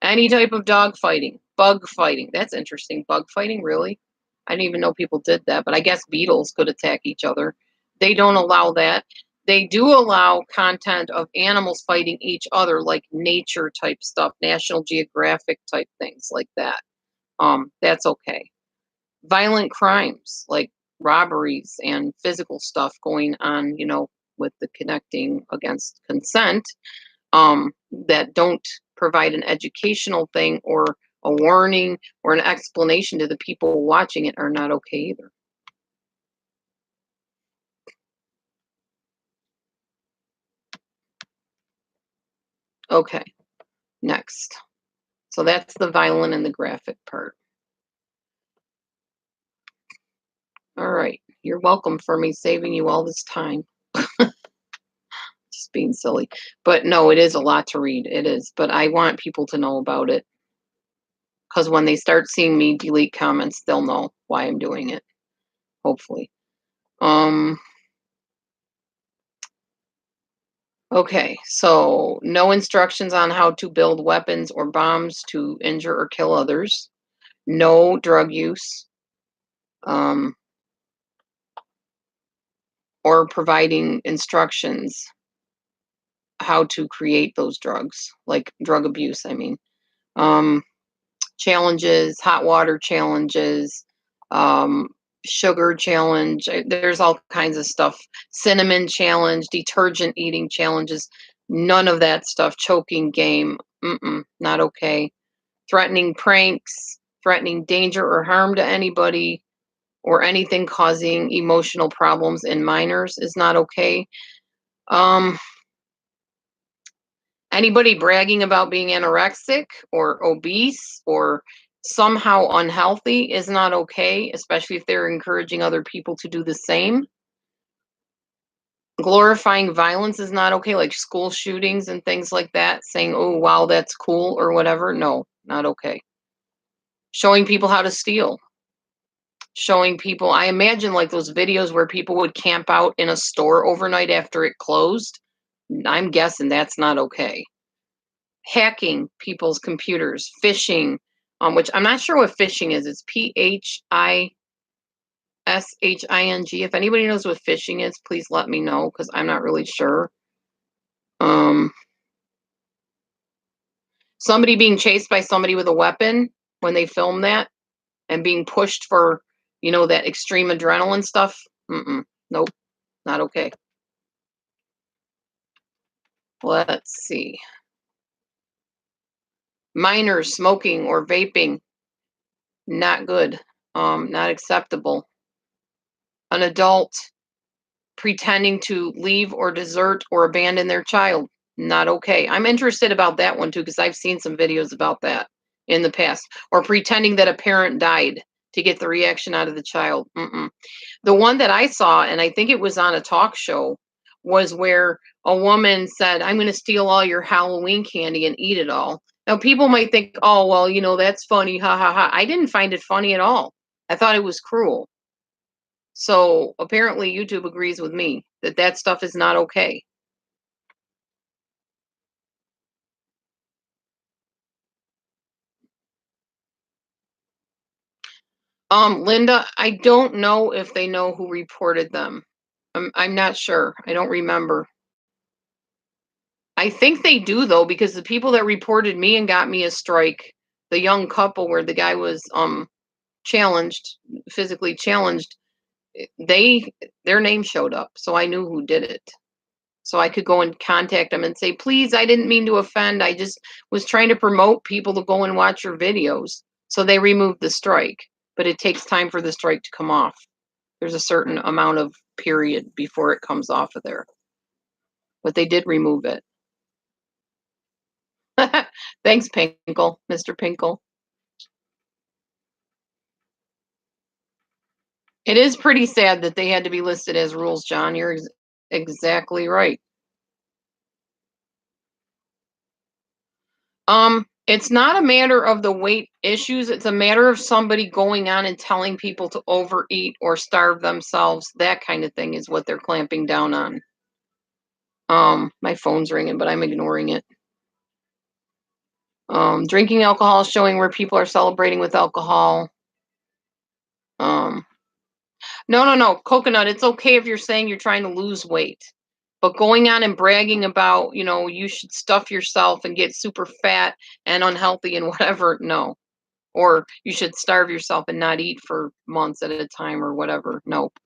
Any type of dog fighting, bug fighting. That's interesting. Bug fighting, really? I didn't even know people did that, but I guess beetles could attack each other. They don't allow that. They do allow content of animals fighting each other, like nature type stuff, National Geographic type things like that. That's okay. Violent crimes like robberies and physical stuff going on, with the connecting against consent, that don't provide an educational thing or a warning or an explanation to the people watching it are not okay either. Okay, next. So that's the violent and the graphic part. All right, you're welcome for me saving you all this time. Just being silly. But no, it is a lot to read. It is. But I want people to know about it. Because when they start seeing me delete comments, they'll know why I'm doing it. Hopefully. Okay, so no instructions on how to build weapons or bombs to injure or kill others. No drug use. Or providing instructions how to create those drugs, like drug abuse, I mean. Challenges, hot water challenges, um, sugar challenge. There's all kinds of stuff. Cinnamon challenge, detergent eating challenges. None of that stuff. Choking game. Not okay. Threatening pranks, threatening danger or harm to anybody, or anything causing emotional problems in minors is not okay. Anybody bragging about being anorexic or obese or somehow unhealthy is not okay, especially if they're encouraging other people to do the same. Glorifying violence is not okay, like school shootings and things like that, saying, "Oh, wow, that's cool," or whatever. No, not okay. Showing people how to steal. Showing people, I imagine like those videos where people would camp out in a store overnight after it closed. I'm guessing that's not okay. Hacking people's computers, phishing, which I'm not sure what phishing is. It's PHISHING. If anybody knows what phishing is, please let me know because I'm not really sure. Somebody being chased by somebody with a weapon when they film that and being pushed for, that extreme adrenaline stuff. Nope, not okay. Let's see. Minors smoking or vaping, not good. Not acceptable. An adult pretending to leave or desert or abandon their child, not okay. I'm interested about that one too because I've seen some videos about that in the past. Or pretending that a parent died to get the reaction out of the child. The one that I saw, and I think it was on a talk show, was where a woman said, "I'm going to steal all your Halloween candy and eat it all." Now, people might think, "Oh, well, that's funny, ha ha ha." I didn't find it funny at all. I thought it was cruel. So apparently, YouTube agrees with me that that stuff is not okay. Linda, I don't know if they know who reported them. I'm not sure. I don't remember. I think they do though, because the people that reported me and got me a strike, the young couple where the guy was challenged, physically challenged, their name showed up, so I knew who did it. So I could go and contact them and say, "Please, I didn't mean to offend. I just was trying to promote people to go and watch your videos." So they removed the strike, but it takes time for the strike to come off. There's a certain amount of period before it comes off of there. But they did remove it. Thanks, Pinkle, Mr. Pinkle. It is pretty sad that they had to be listed as rules, John. You're exactly right. It's not a matter of the weight issues. It's a matter of somebody going on and telling people to overeat or starve themselves. That kind of thing is what they're clamping down on. My phone's ringing, but I'm ignoring it. Drinking alcohol, showing where people are celebrating with alcohol. No. Coconut, it's okay if you're saying you're trying to lose weight. But going on and bragging about, you should stuff yourself and get super fat and unhealthy and whatever, no. Or you should starve yourself and not eat for months at a time or whatever. Nope.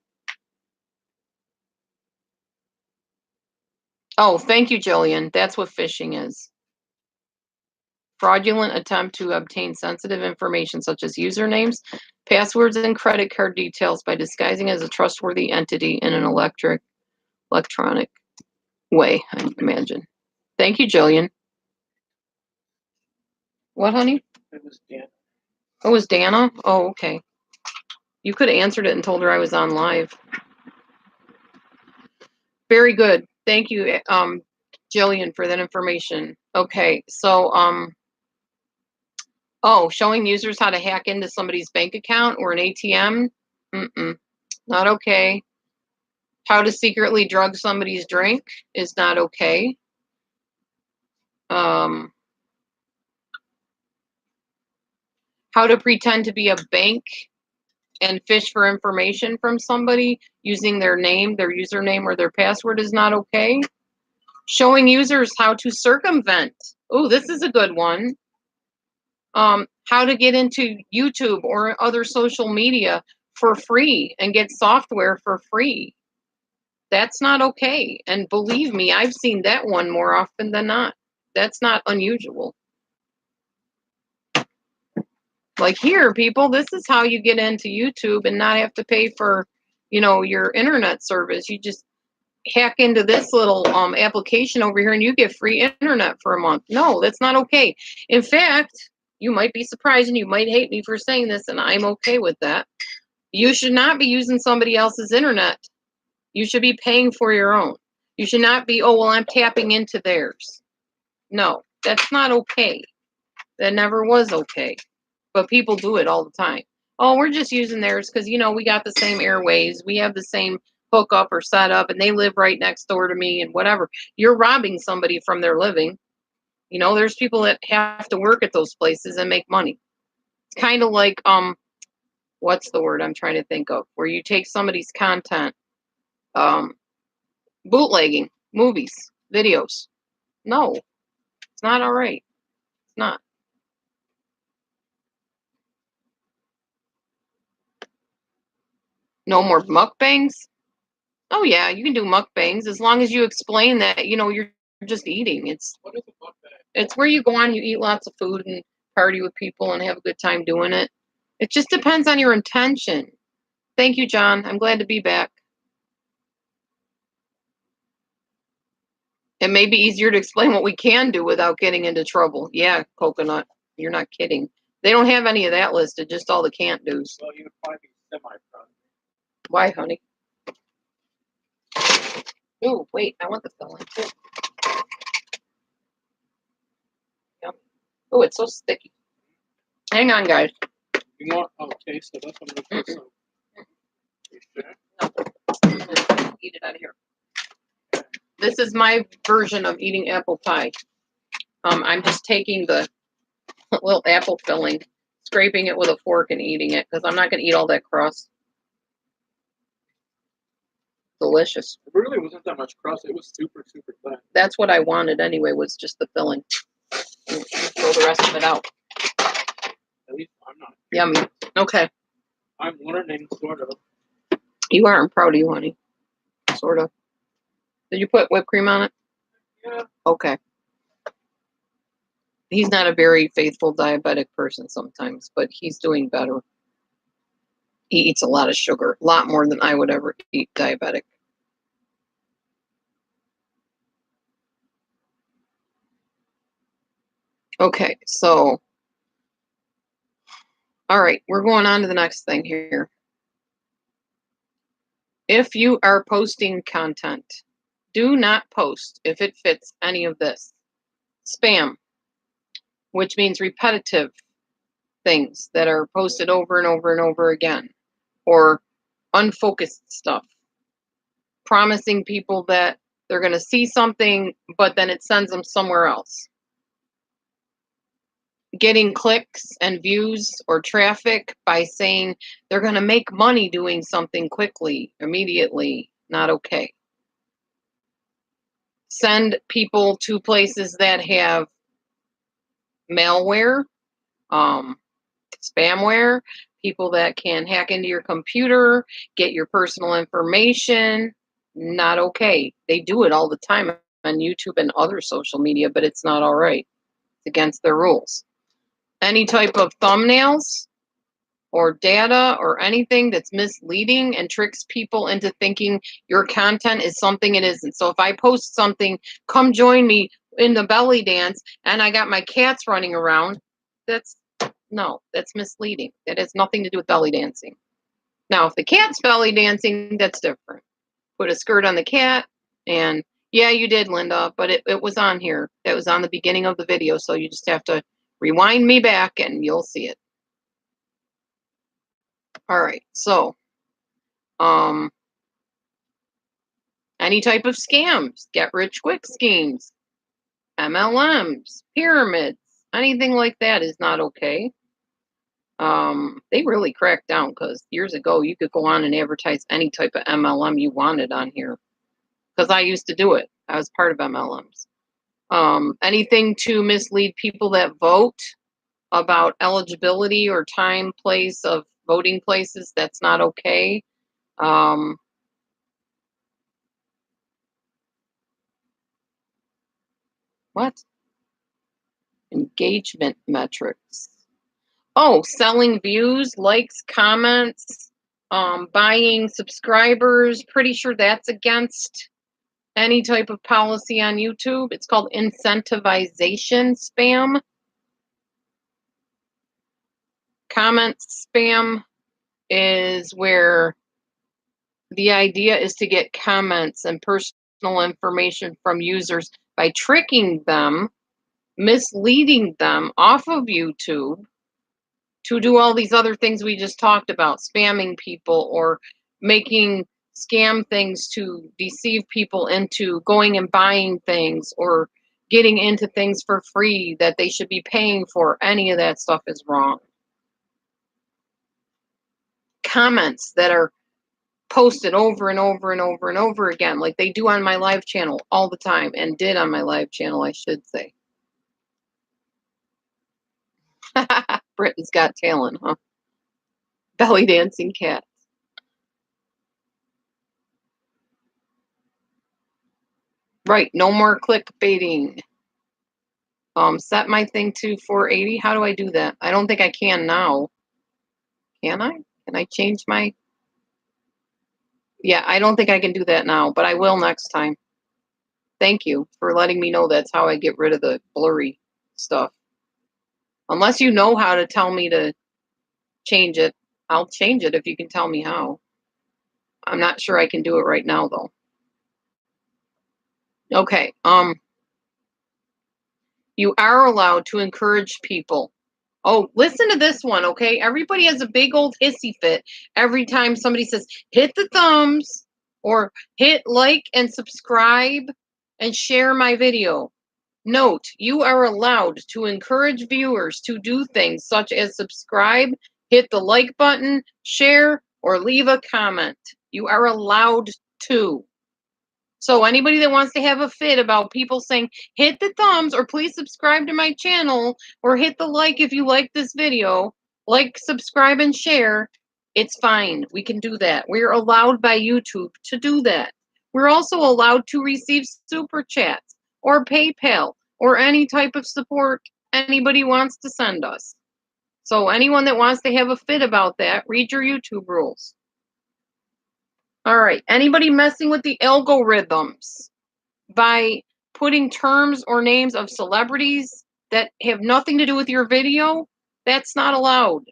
Oh, thank you, Jillian. That's what phishing is. Fraudulent attempt to obtain sensitive information such as usernames, passwords, and credit card details by disguising as a trustworthy entity in an electronic way, I imagine. Thank you, Jillian. What, honey? It was Dan. Oh, it was Dana? Oh, okay. You could have answered it and told her I was on live. Very good. Thank you, Jillian, for that information. Okay, so showing users how to hack into somebody's bank account or an ATM. Not okay. How to secretly drug somebody's drink is not okay. How to pretend to be a bank and fish for information from somebody using their name, their username, or their password is not okay. Showing users how to circumvent. Oh, this is a good one. How to get into YouTube or other social media for free and get software for free. That's not okay. And believe me, I've seen that one more often than not. That's not unusual. Like here, people, this is how you get into YouTube and not have to pay for, your internet service. You just hack into this little application over here and you get free internet for a month. No, that's not okay. In fact, You might be surprised and you might hate me for saying this, and I'm okay with that. You should not be using somebody else's internet. You should be paying for your own. You should not be, oh, well, I'm tapping into theirs. No, that's not okay. That never was okay. But people do it all the time. Oh, we're just using theirs because, we got the same airways. We have the same hookup or setup, and they live right next door to me and whatever. You're robbing somebody from their living. There's people that have to work at those places and make money. It's kind of like, what's the word I'm trying to think of? Where you take somebody's content, bootlegging, movies, videos. No, it's not all right. It's not. No more mukbangs. Oh yeah, you can do mukbangs as long as you explain that you're just eating. What is a mukbang? It's where you go on, you eat lots of food and party with people and have a good time doing it. It just depends on your intention. Thank you, John. I'm glad to be back. It may be easier to explain what we can do without getting into trouble. Yeah, coconut. You're not kidding. They don't have any of that listed, just all the can't do's. Well, you would probably be semi-proud. Why, honey? Oh, wait, I want the filling too. Yum. Oh, it's so sticky. Hang on, guys. You want? Okay, so that's what I'm gonna put some. You sure? No. Eat it out of here. This is my version of eating apple pie. I'm just taking the little apple filling, scraping it with a fork and eating it because I'm not going to eat all that crust. Delicious. It really wasn't that much crust. It was super, super thin. That's what I wanted anyway, was just the filling. Throw the rest of it out. At least I'm not. Yummy. Okay. I'm learning, sort of. You are. I'm proud of you, honey. Sort of. Did you put whipped cream on it? Yeah. Okay. He's not a very faithful diabetic person sometimes, but he's doing better. He eats a lot of sugar, a lot more than I would ever eat diabetic. Okay, so, all right, we're going on to the next thing here. If you are posting content, do not post if it fits any of this. Spam, which means repetitive things that are posted over and over and over again, or unfocused stuff, promising people that they're going to see something, but then it sends them somewhere else. Getting clicks and views or traffic by saying they're going to make money doing something quickly, immediately, not okay. Send people to places that have malware, spamware, people that can hack into your computer, get your personal information. Not okay. They do it all the time on YouTube and other social media, but it's not all right. It's against their rules. Any type of thumbnails or data or anything that's misleading and tricks people into thinking your content is something it isn't. So if I post something, come join me in the belly dance, and I got my cats running around, that's misleading. That has nothing to do with belly dancing. Now, if the cat's belly dancing, that's different. Put a skirt on the cat, and yeah, you did, Linda, but it was on here. It was on the beginning of the video, so you just have to rewind me back and you'll see it. All right, so any type of scams, get rich quick schemes, MLMs, pyramids, anything like that is not okay. They really cracked down because years ago you could go on and advertise any type of MLM you wanted on here. Because I used to do it. I was part of MLMs. Anything to mislead people that vote about eligibility or time, place of voting places, that's not okay. What? Engagement metrics. Oh, selling views, likes, comments, buying subscribers. Pretty sure that's against any type of policy on YouTube. It's called incentivization spam. Comment spam is where the idea is to get comments and personal information from users by tricking them, misleading them off of YouTube to do all these other things we just talked about, spamming people or making scam things to deceive people into going and buying things or getting into things for free that they should be paying for. Any of that stuff is wrong. Comments that are posted over and over and over and over again, like they do on my live channel all the time, and did on my live channel, I should say. Britain's Got Talent, huh? Belly dancing cat. Right, no more clickbaiting. Set my thing to 480. How do I do that? I don't think I can now. Can I? Can I change my? Yeah, I don't think I can do that now, but I will next time. Thank you for letting me know that's how I get rid of the blurry stuff. Unless you know how to tell me to change it, I'll change it if you can tell me how. I'm not sure I can do it right now though. Okay. You are allowed to encourage people. Oh, listen to this one, okay? Everybody has a big old hissy fit every time somebody says, hit the thumbs or hit like and subscribe and share my video. Note, you are allowed to encourage viewers to do things such as subscribe, hit the like button, share, or leave a comment. You are allowed to. So anybody that wants to have a fit about people saying, hit the thumbs or please subscribe to my channel or hit the like if you like this video, like, subscribe, and share, it's fine. We can do that. We're allowed by YouTube to do that. We're also allowed to receive super chats or PayPal or any type of support anybody wants to send us. So anyone that wants to have a fit about that, read your YouTube rules. All right. Anybody messing with the algorithms by putting terms or names of celebrities that have nothing to do with your video, that's not allowed.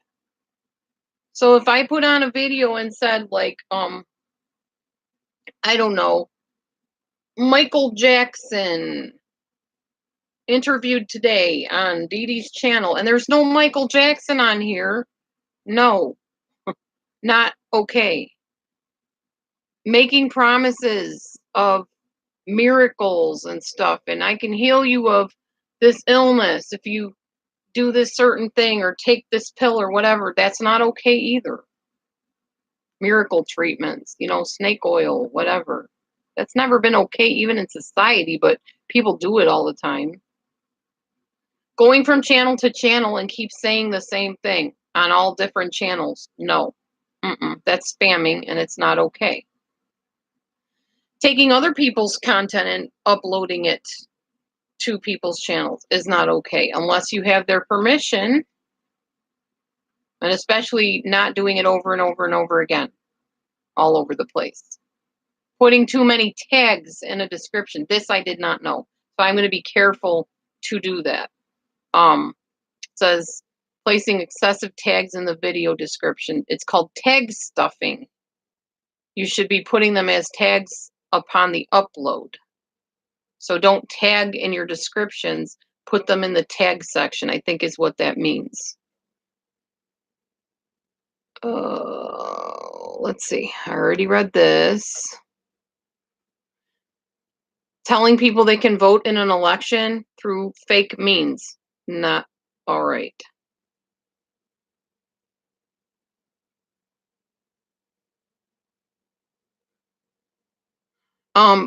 So if I put on a video and said like, I don't know, Michael Jackson interviewed today on Dee Dee's channel, and there's no Michael Jackson on here, no, not okay. Making promises of miracles and stuff, and I can heal you of this illness if you do this certain thing or take this pill or whatever, that's not okay either. Miracle treatments, snake oil, whatever. That's never been okay even in society, but people do it all the time. Going from channel to channel and keep saying the same thing on all different channels, no. That's spamming and it's not okay. Taking other people's content and uploading it to people's channels is not okay unless you have their permission, and especially not doing it over and over and over again all over the place. Putting too many tags in a description. This I did not know, so I'm going to be careful to do that. It says placing excessive tags in the video description. It's called tag stuffing. You should be putting them as tags upon the upload. So don't tag in your descriptions, put them in the tag section, I think is what that means. Let's see. I already read this. Telling people they can vote in an election through fake means. Not all right.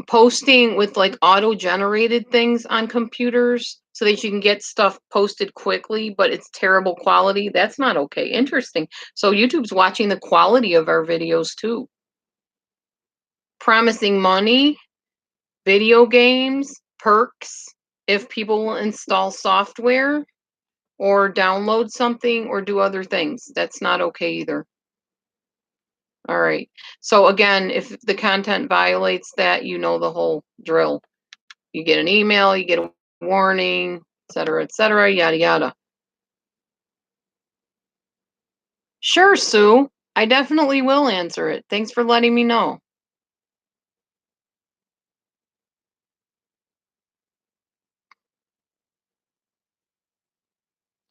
Posting with like auto-generated things on computers so that you can get stuff posted quickly, but it's terrible quality. That's not okay. Interesting. So YouTube's watching the quality of our videos too. Promising money, video games, perks, if people will install software or download something or do other things. That's not okay either. All right. So again, if the content violates that, you know the whole drill. You get an email, you get a warning, et cetera, yada, yada. Sure, Sue. I definitely will answer it. Thanks for letting me know.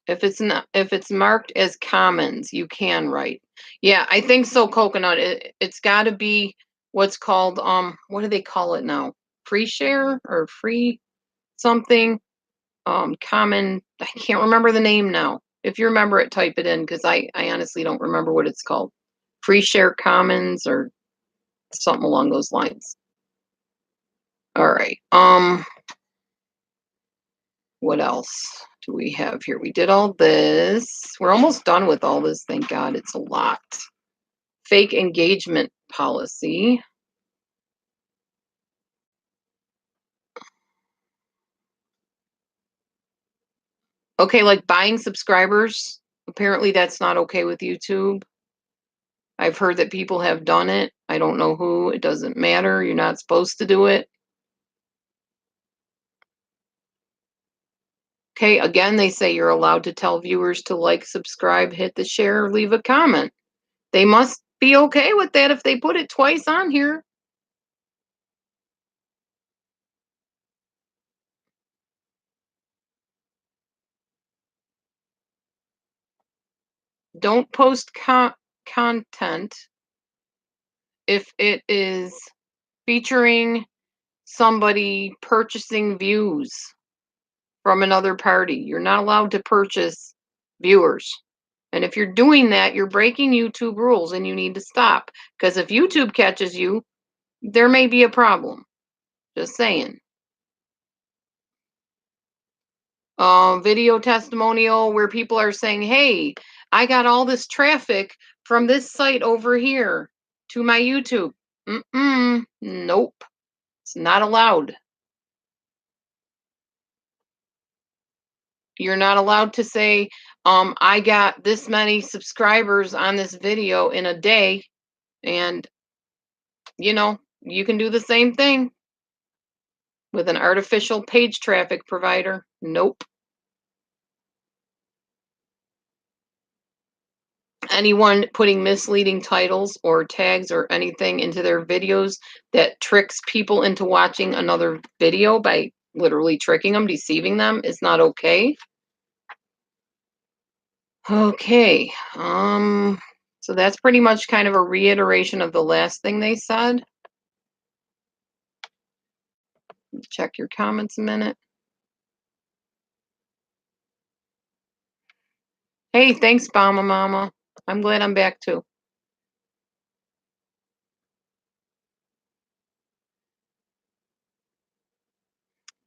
If it's marked as commons, you can write. Yeah, I think so, Coconut. It's got to be what's called what do they call it now? Free share or free something? Common, I can't remember the name now. If you remember it, type it in because I honestly don't remember what it's called. Free share commons or something along those lines. All right. What else do we have here? We did all this. We're almost done with all this. Thank God. It's a lot. Fake engagement policy. Okay, like buying subscribers. Apparently, that's not okay with YouTube. I've heard that people have done it. I don't know who. It doesn't matter. You're not supposed to do it. Okay, again, they say you're allowed to tell viewers to like, subscribe, hit the share, leave a comment. They must be okay with that if they put it twice on here. Don't post content if it is featuring somebody purchasing views from another party. You're not allowed to purchase viewers. And if you're doing that, you're breaking YouTube rules and you need to stop. Because if YouTube catches you, there may be a problem. Just saying. Video testimonial where people are saying, hey, I got all this traffic from this site over here to my YouTube. Nope. It's not allowed. You're not allowed to say, I got this many subscribers on this video in a day. And, you can do the same thing with an artificial page traffic provider. Nope. Anyone putting misleading titles or tags or anything into their videos that tricks people into watching another video by literally tricking them, deceiving them is not okay. Okay. So that's pretty much kind of a reiteration of the last thing they said. Check your comments a minute. Hey, thanks, Bama Mama. I'm glad I'm back too.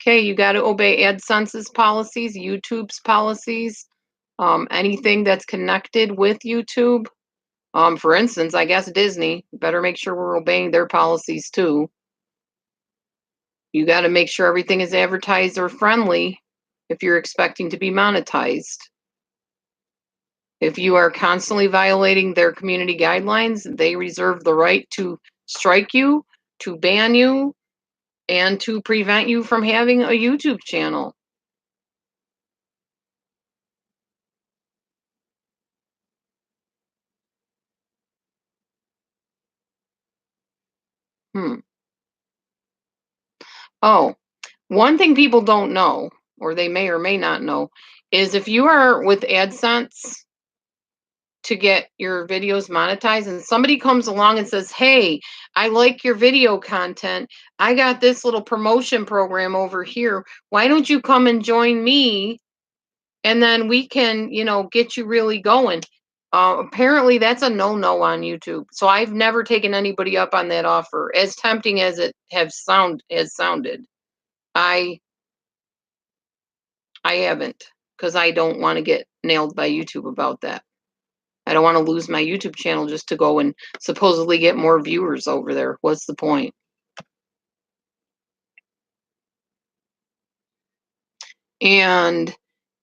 Okay, you got to obey AdSense's policies, YouTube's policies, anything that's connected with YouTube. For instance, I guess Disney, better make sure we're obeying their policies too. You got to make sure everything is advertiser friendly if you're expecting to be monetized. If you are constantly violating their community guidelines, they reserve the right to strike you, to ban you, and to prevent you from having a YouTube channel. Oh, one thing people don't know, or they may or may not know, is if you are with AdSense to get your videos monetized and somebody comes along and says, hey, I like your video content, I got this little promotion program over here, why don't you come and join me and then we can get you really going. Apparently that's a no on YouTube, so I've never taken anybody up on that offer, as tempting as it has sounded. I haven't, because I don't want to get nailed by YouTube about that. I don't want to lose my YouTube channel just to go and supposedly get more viewers over there. What's the point? And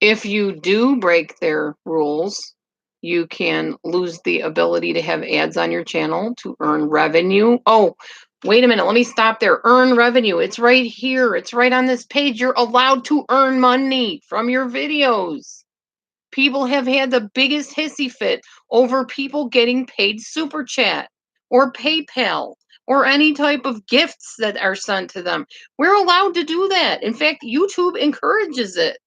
if you do break their rules, you can lose the ability to have ads on your channel to earn revenue. Oh, wait a minute. Let me stop there. Earn revenue. It's right here. It's right on this page. You're allowed to earn money from your videos. People have had the biggest hissy fit over people getting paid super chat or PayPal or any type of gifts that are sent to them. We're allowed to do that. In fact, YouTube encourages it.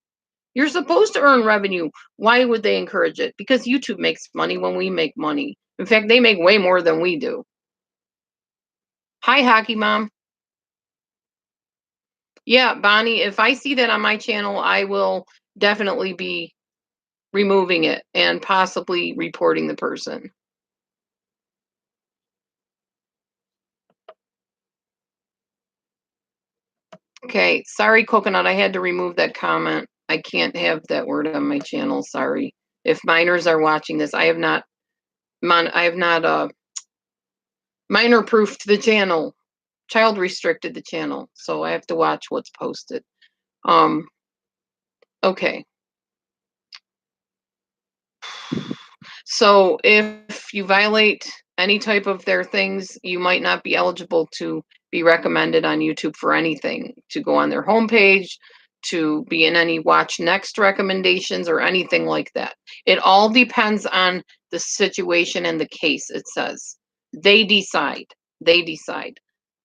You're supposed to earn revenue. Why would they encourage it? Because YouTube makes money when we make money. In fact, they make way more than we do. Hi, Hockey Mom. Yeah, Bonnie, if I see that on my channel, I will definitely be removing it and possibly reporting the person. Okay, sorry, Coconut, I had to remove that comment. I can't have that word on my channel, sorry. If minors are watching this, I have not minor proofed the channel, child restricted the channel, so I have to watch what's posted. Okay. So if you violate any type of their things, you might not be eligible to be recommended on YouTube for anything, to go on their homepage, to be in any watch next recommendations or anything like that. It all depends on the situation and the case, it says. They decide. They decide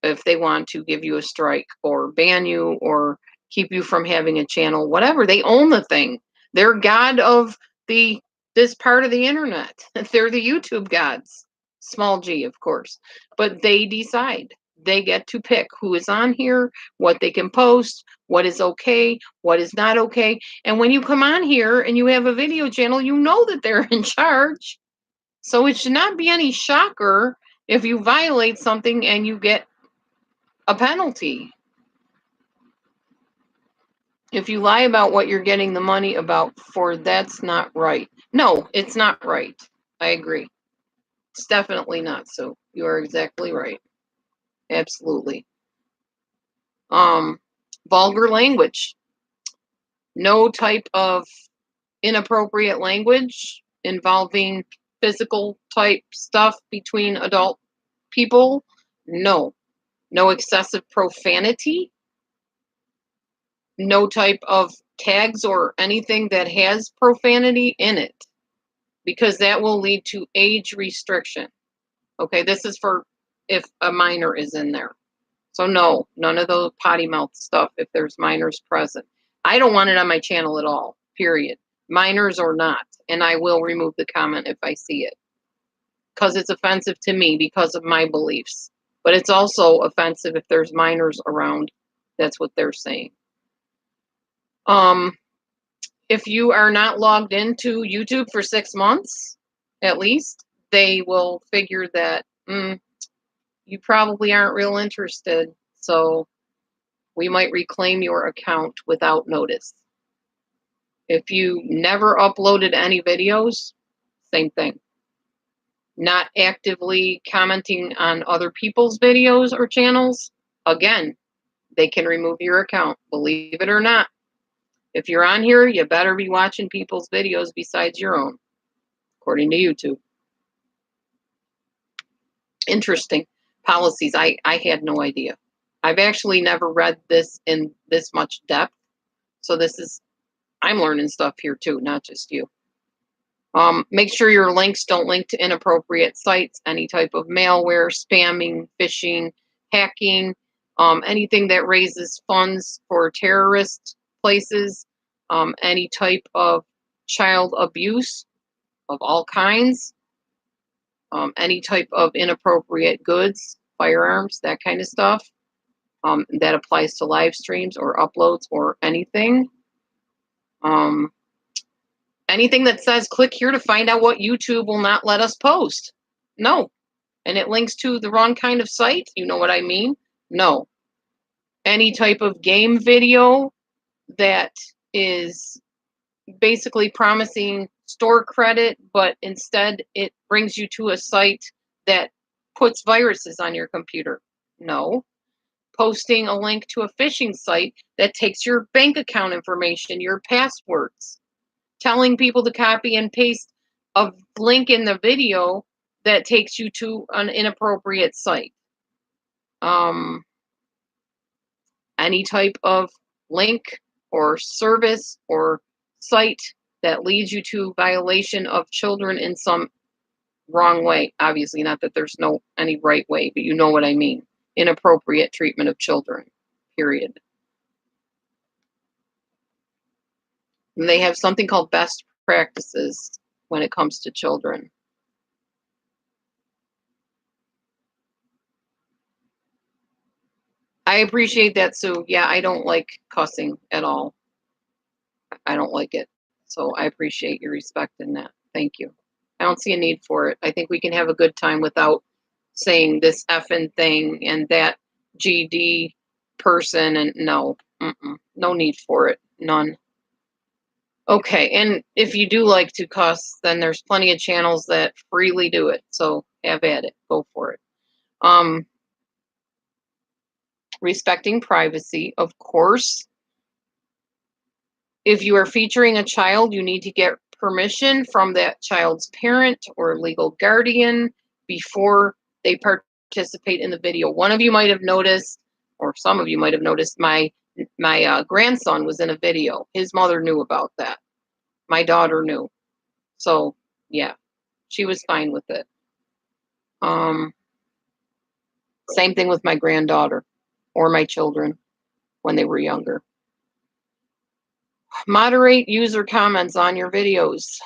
if they want to give you a strike or ban you or keep you from having a channel, whatever. They own the thing. They're God of the this part of the internet. They're the YouTube gods. Small g, of course. But they decide. They get to pick who is on here, what they can post, what is okay, what is not okay. And when you come on here and you have a video channel, you know that they're in charge. So it should not be any shocker if you violate something and you get a penalty. If you lie about what you're getting the money about for, that's not right. No, it's not right. I agree. It's definitely not so. You are exactly right. Absolutely. Vulgar language. No type of inappropriate language involving physical type stuff between adult people. No. No excessive profanity. No type of tags or anything that has profanity in it, because that will lead to age restriction. Okay, this is for if a minor is in there. So no, none of those potty mouth stuff if there's minors present. I don't want it on my channel at all, period. Minors or not. And I will remove the comment if I see it. Because it's offensive to me because of my beliefs. But it's also offensive if there's minors around. That's what they're saying. If you are not logged into YouTube for 6 months, at least, they will figure that you probably aren't real interested. So we might reclaim your account without notice. If you never uploaded any videos, same thing. Not actively commenting on other people's videos or channels, again, they can remove your account, believe it or not. If you're on here, you better be watching people's videos besides your own, according to YouTube. Interesting policies. I had no idea. I've actually never read this in this much depth. So I'm learning stuff here too, not just you. Make sure your links don't link to inappropriate sites, any type of malware, spamming, phishing, hacking, anything that raises funds for terrorist places, any type of child abuse of all kinds, any type of inappropriate goods, firearms, that kind of stuff. That applies to live streams or uploads or anything. Anything that says click here to find out what YouTube will not let us post. No. And it links to the wrong kind of site. You know what I mean? No. Any type of game video that is basically promising store credit, but instead it brings you to a site that puts viruses on your computer. No. Posting a link to a phishing site that takes your bank account information, your passwords. Telling people to copy and paste a link in the video that takes you to an inappropriate site. Any type of link or service or site that leads you to violation of children in some wrong way. Obviously, not that there's no any right way, but you know what I mean. Inappropriate treatment of children, period. And they have something called best practices when it comes to children. I appreciate that, Sue. Yeah, I don't like cussing at all. I don't like it. So I appreciate your respect in that. Thank you. I don't see a need for it. I think we can have a good time without saying this effing thing and that GD person, and no, no need for it. None. Okay, and if you do like to cuss, then there's plenty of channels that freely do it. So have at it. Go for it. Um, respecting privacy, of course. If you are featuring a child, you need to get permission from that child's parent or legal guardian before they participate in the video. One of you might have noticed, or some of you might have noticed, my grandson was in a video. His mother knew about that. My daughter knew. So, yeah, she was fine with it. Same thing with my granddaughter or my children when they were younger. Moderate user comments on your videos.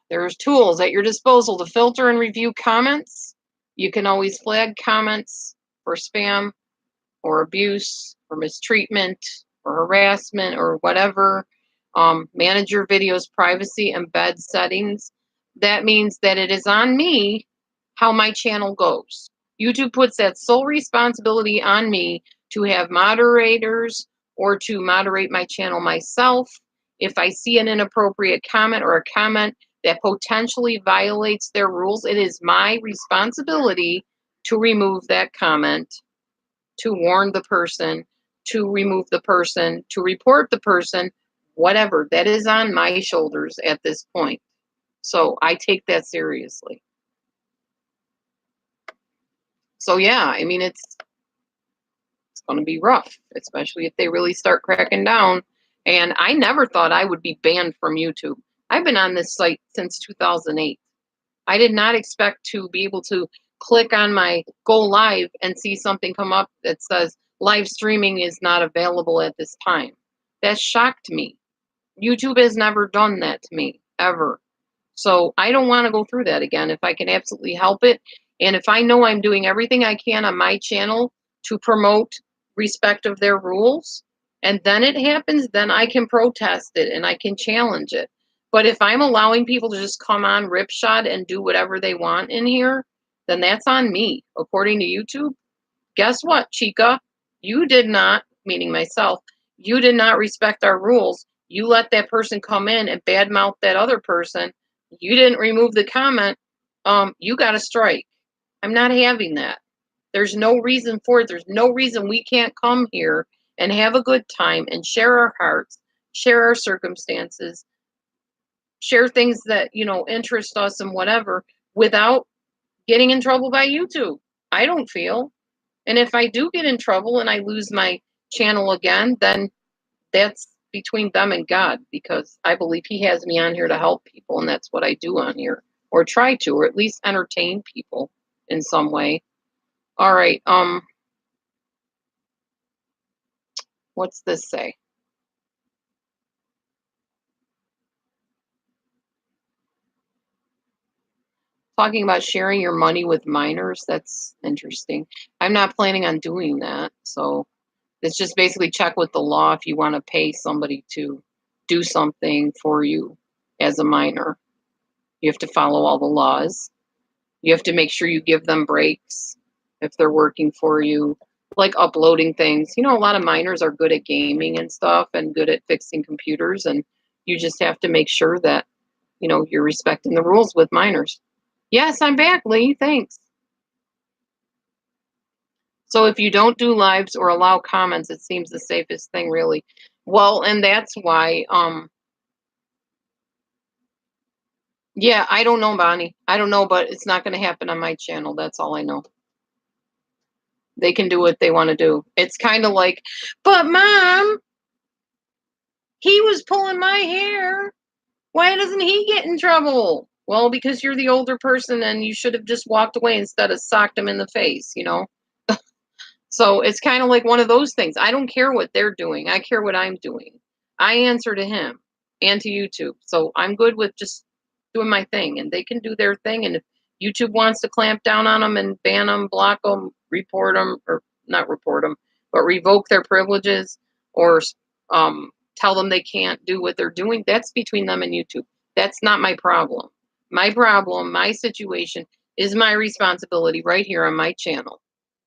There's tools at your disposal to filter and review comments. You can always flag comments for spam or abuse or mistreatment or harassment or whatever. Manage your video's privacy embed settings. That means that it is on me how my channel goes. YouTube puts that sole responsibility on me to have moderators or to moderate my channel myself. If I see an inappropriate comment or a comment that potentially violates their rules, it is my responsibility to remove that comment, to warn the person, to remove the person, to report the person, whatever. That is on my shoulders at this point. So I take that seriously. So yeah, I mean, it's going to be rough, especially if they really start cracking down. And I never thought I would be banned from YouTube. I've been on this site since 2008. I did not expect to be able to click on my go live and see something come up that says live streaming is not available at this time. That shocked me. YouTube has never done that to me, ever. So I don't want to go through that again if I can absolutely help it. And if I know I'm doing everything I can on my channel to promote respect of their rules, and then it happens, then I can protest it and I can challenge it. But if I'm allowing people to just come on ripshod and do whatever they want in here, then that's on me, according to YouTube. Guess what, Chica? You did not, meaning myself, you did not respect our rules. You let that person come in and badmouth that other person. You didn't remove the comment. You got a strike. I'm not having that. There's no reason for it. There's no reason we can't come here and have a good time and share our hearts, share our circumstances, share things that, interest us and whatever without getting in trouble by YouTube. I don't feel. And if I do get in trouble and I lose my channel again, then that's between them and God, because I believe He has me on here to help people, and that's what I do on here, or try to, or at least entertain people in some way. All right. What's this say? Talking about sharing your money with minors. That's interesting. I'm not planning on doing that. So it's just basically check with the law if you want to pay somebody to do something for you as a minor. You have to follow all the laws. You have to make sure you give them breaks if they're working for you, like uploading things. A lot of minors are good at gaming and stuff and good at fixing computers, and you just have to make sure that, you're respecting the rules with minors. Yes, I'm back, Lee. Thanks. So if you don't do lives or allow comments, it seems the safest thing, really. Well, and that's why, yeah, I don't know, Bonnie. I don't know, but it's not going to happen on my channel. That's all I know. They can do what they want to do. It's kind of like, but Mom, he was pulling my hair. Why doesn't he get in trouble? Well, because you're the older person and you should have just walked away instead of socked him in the face, you know? So it's kind of like one of those things. I don't care what they're doing. I care what I'm doing. I answer to him and to YouTube. So I'm good with just doing my thing and they can do their thing. And if YouTube wants to clamp down on them and ban them, block them, report them, or not report them, but revoke their privileges or tell them they can't do what they're doing, that's between them and YouTube. That's not my problem. My problem, my situation is my responsibility right here on my channel.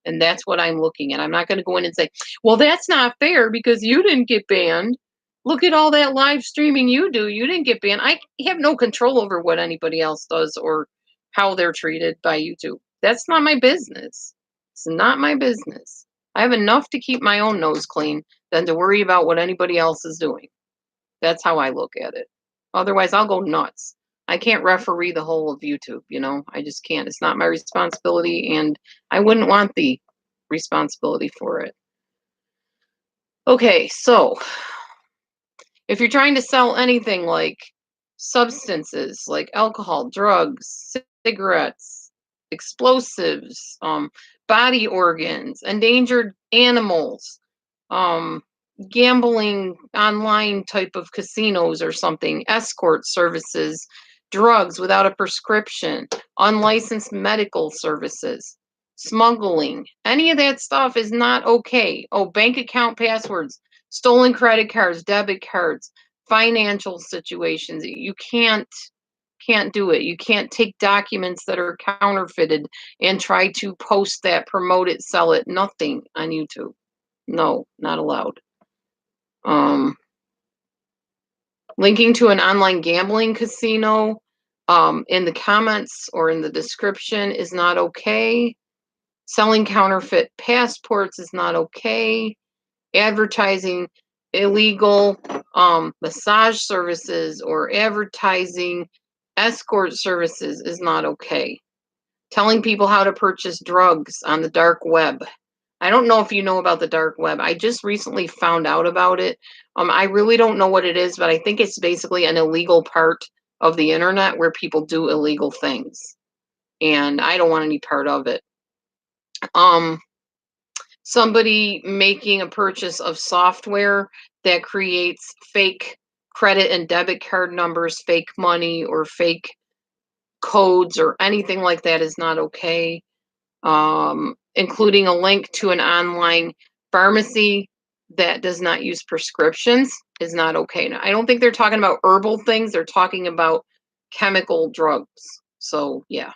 And that's what I'm looking at. I'm not going to go in and say, well, that's not fair because you didn't get banned. Look at all that live streaming you do. You didn't get banned. I have no control over what anybody else does or how they're treated by YouTube. That's not my business. It's not my business. I have enough to keep my own nose clean than to worry about what anybody else is doing. That's how I look at it. Otherwise, I'll go nuts. I can't referee the whole of YouTube, you know? I just can't. It's not my responsibility, and I wouldn't want the responsibility for it. Okay, so if you're trying to sell anything like substances, like alcohol, drugs, cigarettes, explosives, body organs, endangered animals, um, gambling online type of casinos or something, escort services, drugs without a prescription, unlicensed medical services, smuggling, any of that stuff is not okay. Oh, bank account passwords, stolen credit cards, debit cards, financial situations. You can't do it. You can't take documents that are counterfeited and try to post that, promote it, sell it. Nothing on YouTube. No, not allowed. Linking to an online gambling casino in the comments or in the description is not okay. Selling counterfeit passports is not okay. Advertising illegal massage services or advertising escort services is not okay. Telling people how to purchase drugs on the dark web. I don't know if you know about the dark web. I just recently found out about it. I really don't know what it is, but I think it's basically an illegal part of the internet where people do illegal things. And I don't want any part of it. Somebody making a purchase of software that creates fake credit and debit card numbers, fake money, or fake codes, or anything like that is not okay. Including a link to an online pharmacy that does not use prescriptions is not okay. Now, I don't think they're talking about herbal things, they're talking about chemical drugs. So, yeah.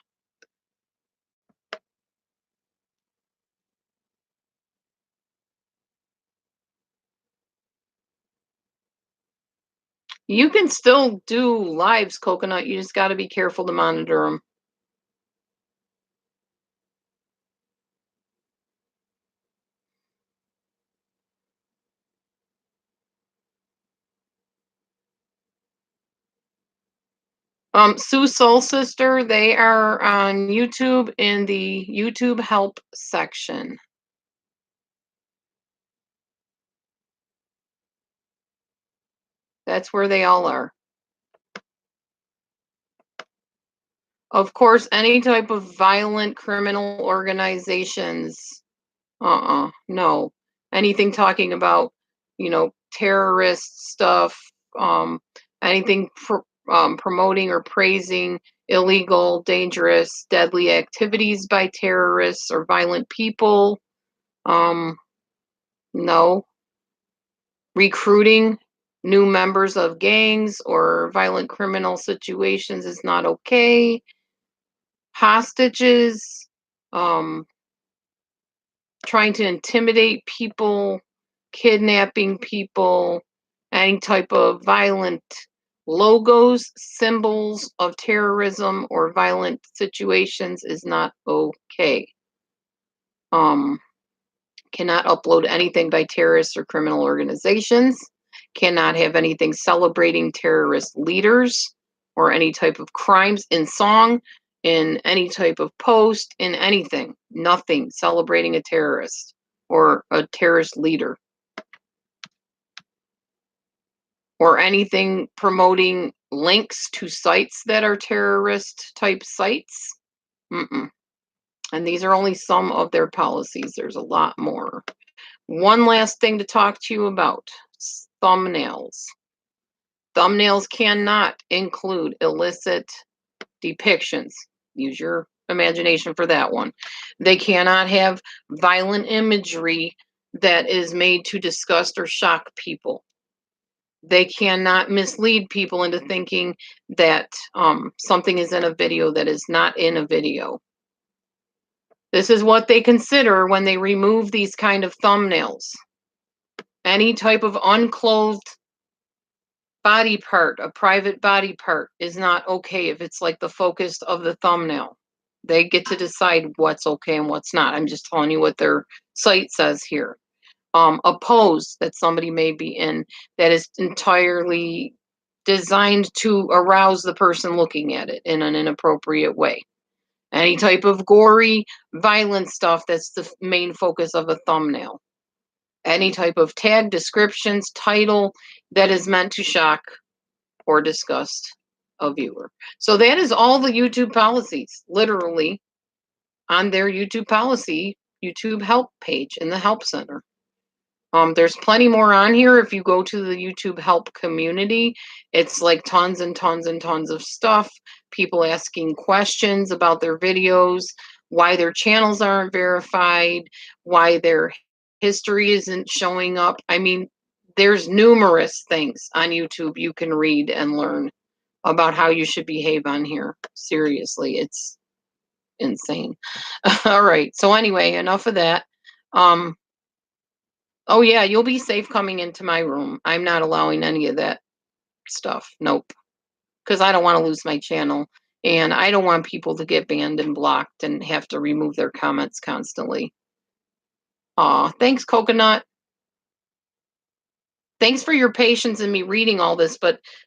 You can still do lives, Coconut. You just got to be careful to monitor them. Sue Soul Sister, they are on YouTube in the YouTube help section. That's where they all are. Of course, any type of violent criminal organizations, no. Anything talking about, terrorist stuff, anything promoting or praising illegal, dangerous, deadly activities by terrorists or violent people, no. Recruiting new members of gangs or violent criminal situations is not okay. Hostages, trying to intimidate people, kidnapping people, any type of violent logos, symbols of terrorism or violent situations is not okay. Cannot upload anything by terrorists or criminal organizations. Cannot have anything celebrating terrorist leaders or any type of crimes in song, in any type of post, in anything. Nothing celebrating a terrorist or a terrorist leader. Or anything promoting links to sites that are terrorist type sites. Mm-mm. And these are only some of their policies. There's a lot more. One last thing to talk to you about, thumbnails. Thumbnails cannot include illicit depictions. Use your imagination for that one. They cannot have violent imagery that is made to disgust or shock people. They cannot mislead people into thinking that something is in a video that is not in a video. This is what they consider when they remove these kind of thumbnails. Any type of unclothed body part, a private body part, is not okay if it's like the focus of the thumbnail. They get to decide what's okay and what's not. I'm just telling you what their site says here. A pose that somebody may be in that is entirely designed to arouse the person looking at it in an inappropriate way. Any type of gory, violent stuff that's the main focus of a thumbnail. Any type of tag, descriptions, title that is meant to shock or disgust a viewer. So that is all the YouTube policies, literally, on their YouTube policy, YouTube help page in the help center. There's plenty more on here. If you go to the YouTube help community, it's like tons and tons and tons of stuff. People asking questions about their videos, why their channels aren't verified, why their history isn't showing up. I mean, there's numerous things on YouTube you can read and learn about how you should behave on here. Seriously, it's insane. All right. So anyway, enough of that. Oh yeah, you'll be safe coming into my room. I'm not allowing any of that stuff. Nope. Because I don't want to lose my channel. And I don't want people to get banned and blocked and have to remove their comments constantly. Aw, thanks, Coconut. Thanks for your patience in me reading all this,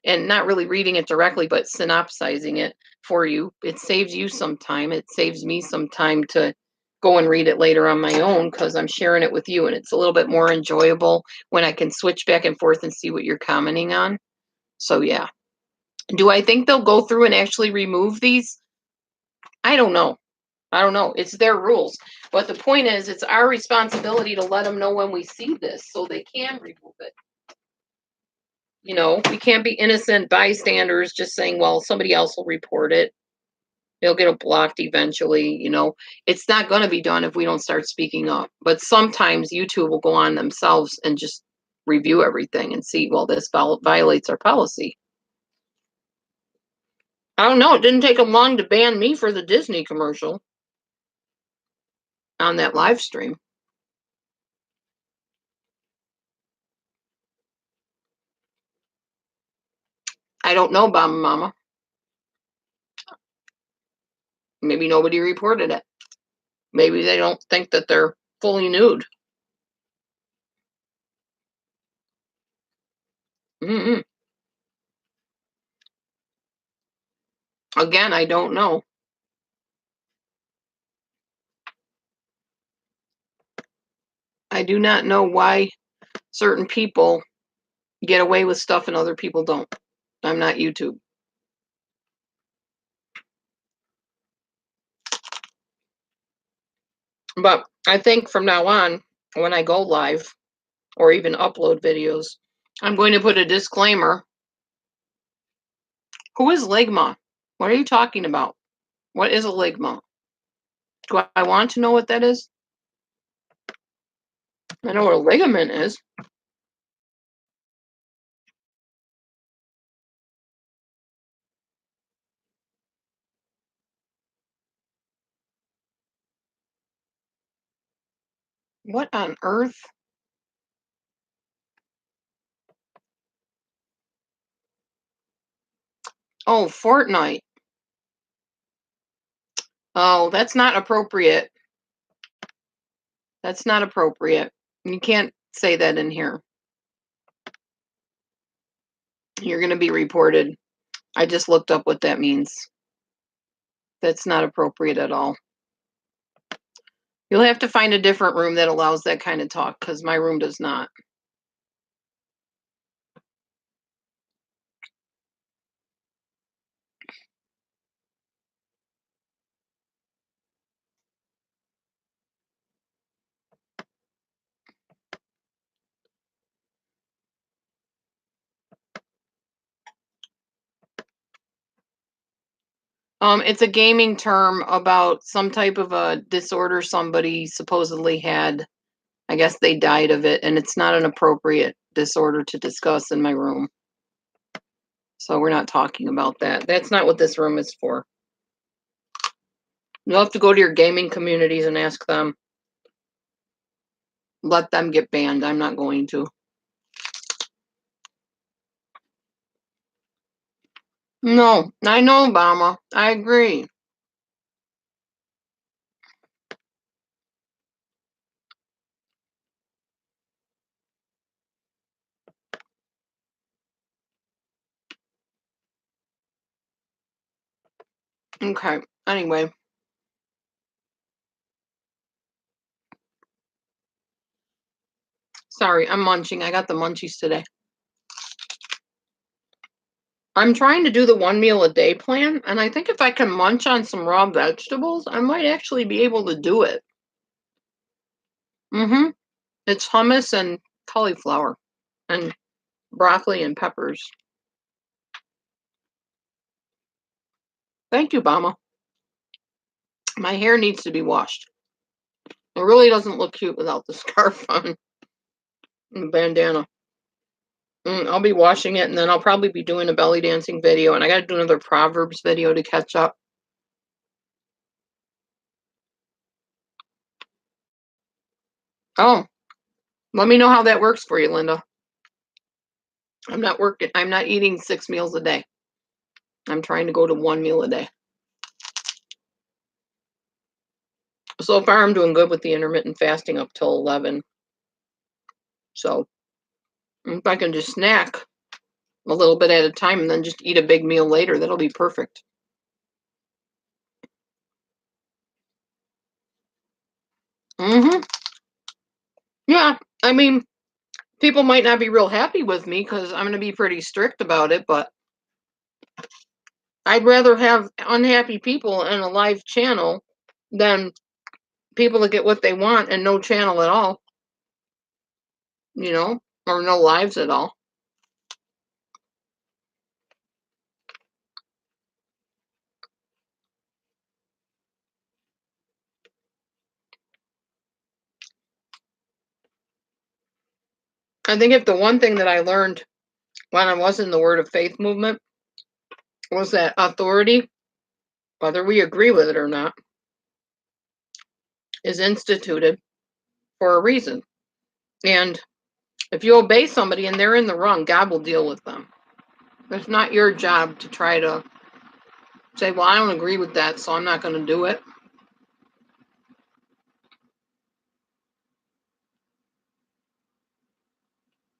and not really reading it directly, but synopsizing it for you. It saves you some time. It saves me some time to go and read it later on my own because I'm sharing it with you, and it's a little bit more enjoyable when I can switch back and forth and see what you're commenting on. So yeah. Do I think they'll go through and actually remove these? I don't know. I don't know. It's their rules. But the point is, it's our responsibility to let them know when we see this so they can remove it. You know, we can't be innocent bystanders just saying, well, somebody else will report it. They'll get it blocked eventually. You know, it's not going to be done if we don't start speaking up. But sometimes YouTube will go on themselves and just review everything and see, well, this violates our policy. I don't know. It didn't take them long to ban me for the Disney commercial on that live stream. I don't know, Bama Mama. Maybe nobody reported it. Maybe they don't think that they're fully nude. Mm-mm. Again, I don't know. I do not know why certain people get away with stuff and other people don't. I'm not YouTube. But I think from now on, when I go live or even upload videos, I'm going to put a disclaimer. Who is Ligma? What are you talking about? What is a Ligma? Do I want to know what that is? I know what a ligament is. What on earth? Oh, Fortnite. Oh, that's not appropriate. That's not appropriate. You can't say that in here. You're going to be reported. I just looked up what that means. That's not appropriate at all. You'll have to find a different room that allows that kind of talk because my room does not. It's a gaming term about some type of a disorder somebody supposedly had. I guess they died of it, and it's not an appropriate disorder to discuss in my room. So we're not talking about that. That's not what this room is for. You'll have to go to your gaming communities and ask them. Let them get banned. I'm not going to. No, I know, Obama. I agree. Okay. Anyway. Sorry, I'm munching. I got the munchies today. I'm trying to do the 1 meal a day plan, and I think if I can munch on some raw vegetables, I might actually be able to do it. Mm-hmm. It's hummus and cauliflower and broccoli and peppers. Thank you, Obama. My hair needs to be washed. It really doesn't look cute without the scarf on and the bandana. I'll be washing it, and then I'll probably be doing a belly dancing video, and I got to do another Proverbs video to catch up. Oh, let me know how that works for you, Linda. I'm not eating 6 meals a day. I'm trying to go to 1 meal a day. So far, I'm doing good with the intermittent fasting up till 11. So if I can just snack a little bit at a time and then just eat a big meal later, that'll be perfect. Mm-hmm. Yeah, I mean, people might not be real happy with me because I'm going to be pretty strict about it, but I'd rather have unhappy people in a live channel than people that get what they want and no channel at all, or no lives at all. I think if the one thing that I learned when I was in the Word of Faith movement was that authority, whether we agree with it or not, is instituted for a reason. And if you obey somebody and they're in the wrong, God will deal with them. It's not your job to try to say, well, I don't agree with that, so I'm not going to do it.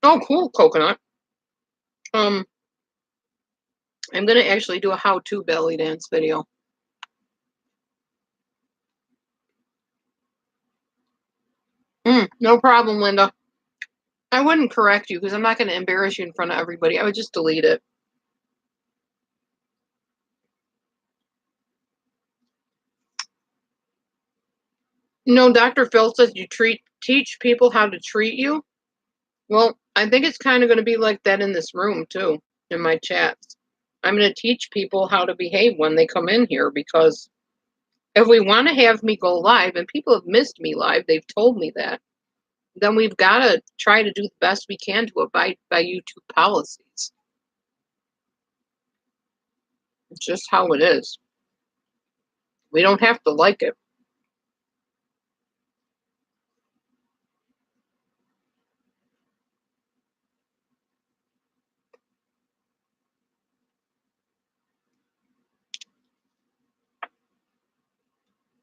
Oh, cool, coconut. I'm going to actually do a how-to belly dance video. No problem, Linda. I wouldn't correct you because I'm not going to embarrass you in front of everybody. I would just delete it. Dr. Phil says you teach people how to treat you. Well, I think it's kind of going to be like that in this room too, in my chats. I'm going to teach people how to behave when they come in here because if we want to have me go live, and people have missed me live, they've told me that, then we've got to try to do the best we can to abide by YouTube policies. It's just how it is. We don't have to like it.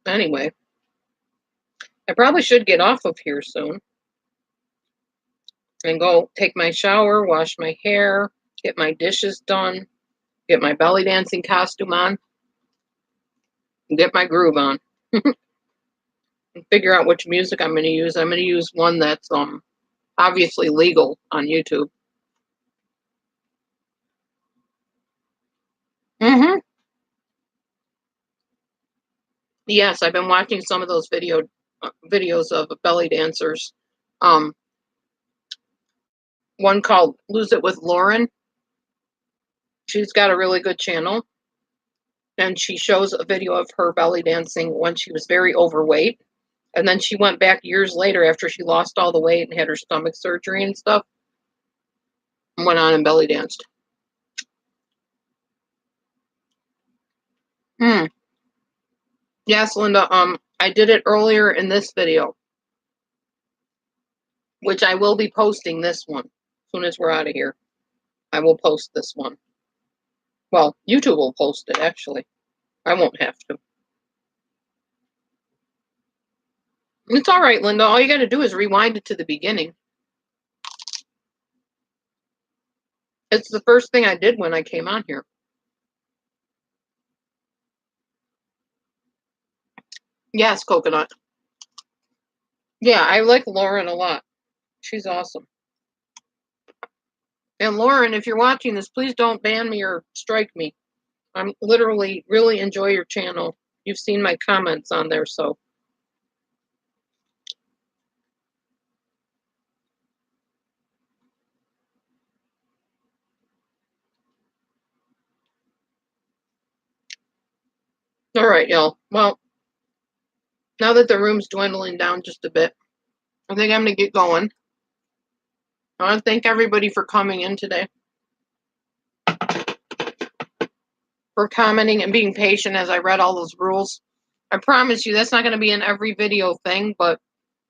Anyway, I probably should get off of here soon and go take my shower, wash my hair, get my dishes done, get my belly dancing costume on, and get my groove on. And figure out which music I'm going to use. I'm going to use one that's obviously legal on YouTube. Mm-hmm. Yes, I've been watching some of those videos of belly dancers. Um, one called "Lose It with Lauren." She's got a really good channel, and she shows a video of her belly dancing when she was very overweight. And then she went back years later after she lost all the weight and had her stomach surgery and stuff, and went on and belly danced. Yes, Linda, I did it earlier in this video, which I will be posting this one as soon as we're out of here. I will post this one. Well, YouTube will post it, actually. I won't have to. It's all right, Linda. All you got to do is rewind it to the beginning. It's the first thing I did when I came on here. Yes, Coconut. Yeah, I like Lauren a lot. She's awesome. And Lauren, if you're watching this, please don't ban me or strike me. I'm literally really enjoy your channel. You've seen my comments on there, so. All right, y'all. Well, now that the room's dwindling down just a bit, I think I'm going to get going. I want to thank everybody for coming in today, for commenting and being patient as I read all those rules. I promise you that's not going to be in every video thing, but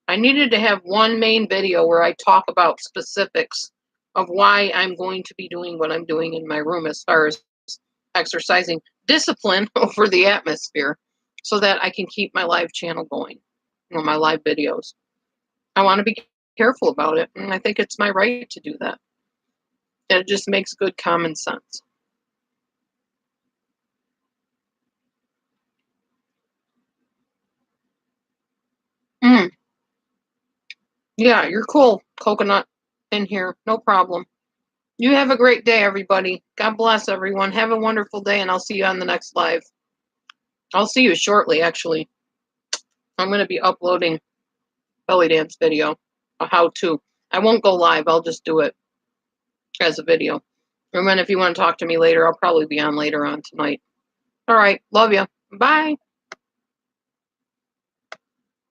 I needed to have one main video where I talk about specifics of why I'm going to be doing what I'm doing in my room as far as exercising discipline over the atmosphere so that I can keep my live channel going, my live videos. I want to be careful about it, and I think it's my right to do that. And it just makes good common sense. Yeah, you're cool, Coconut, in here. No problem. You have a great day, everybody. God bless everyone. Have a wonderful day, and I'll see you on the next live. I'll see you shortly, actually. I'm going to be uploading belly dance video, a how-to. I won't go live. I'll just do it as a video. And then if you want to talk to me later, I'll probably be on later on tonight. All right. Love you. Bye.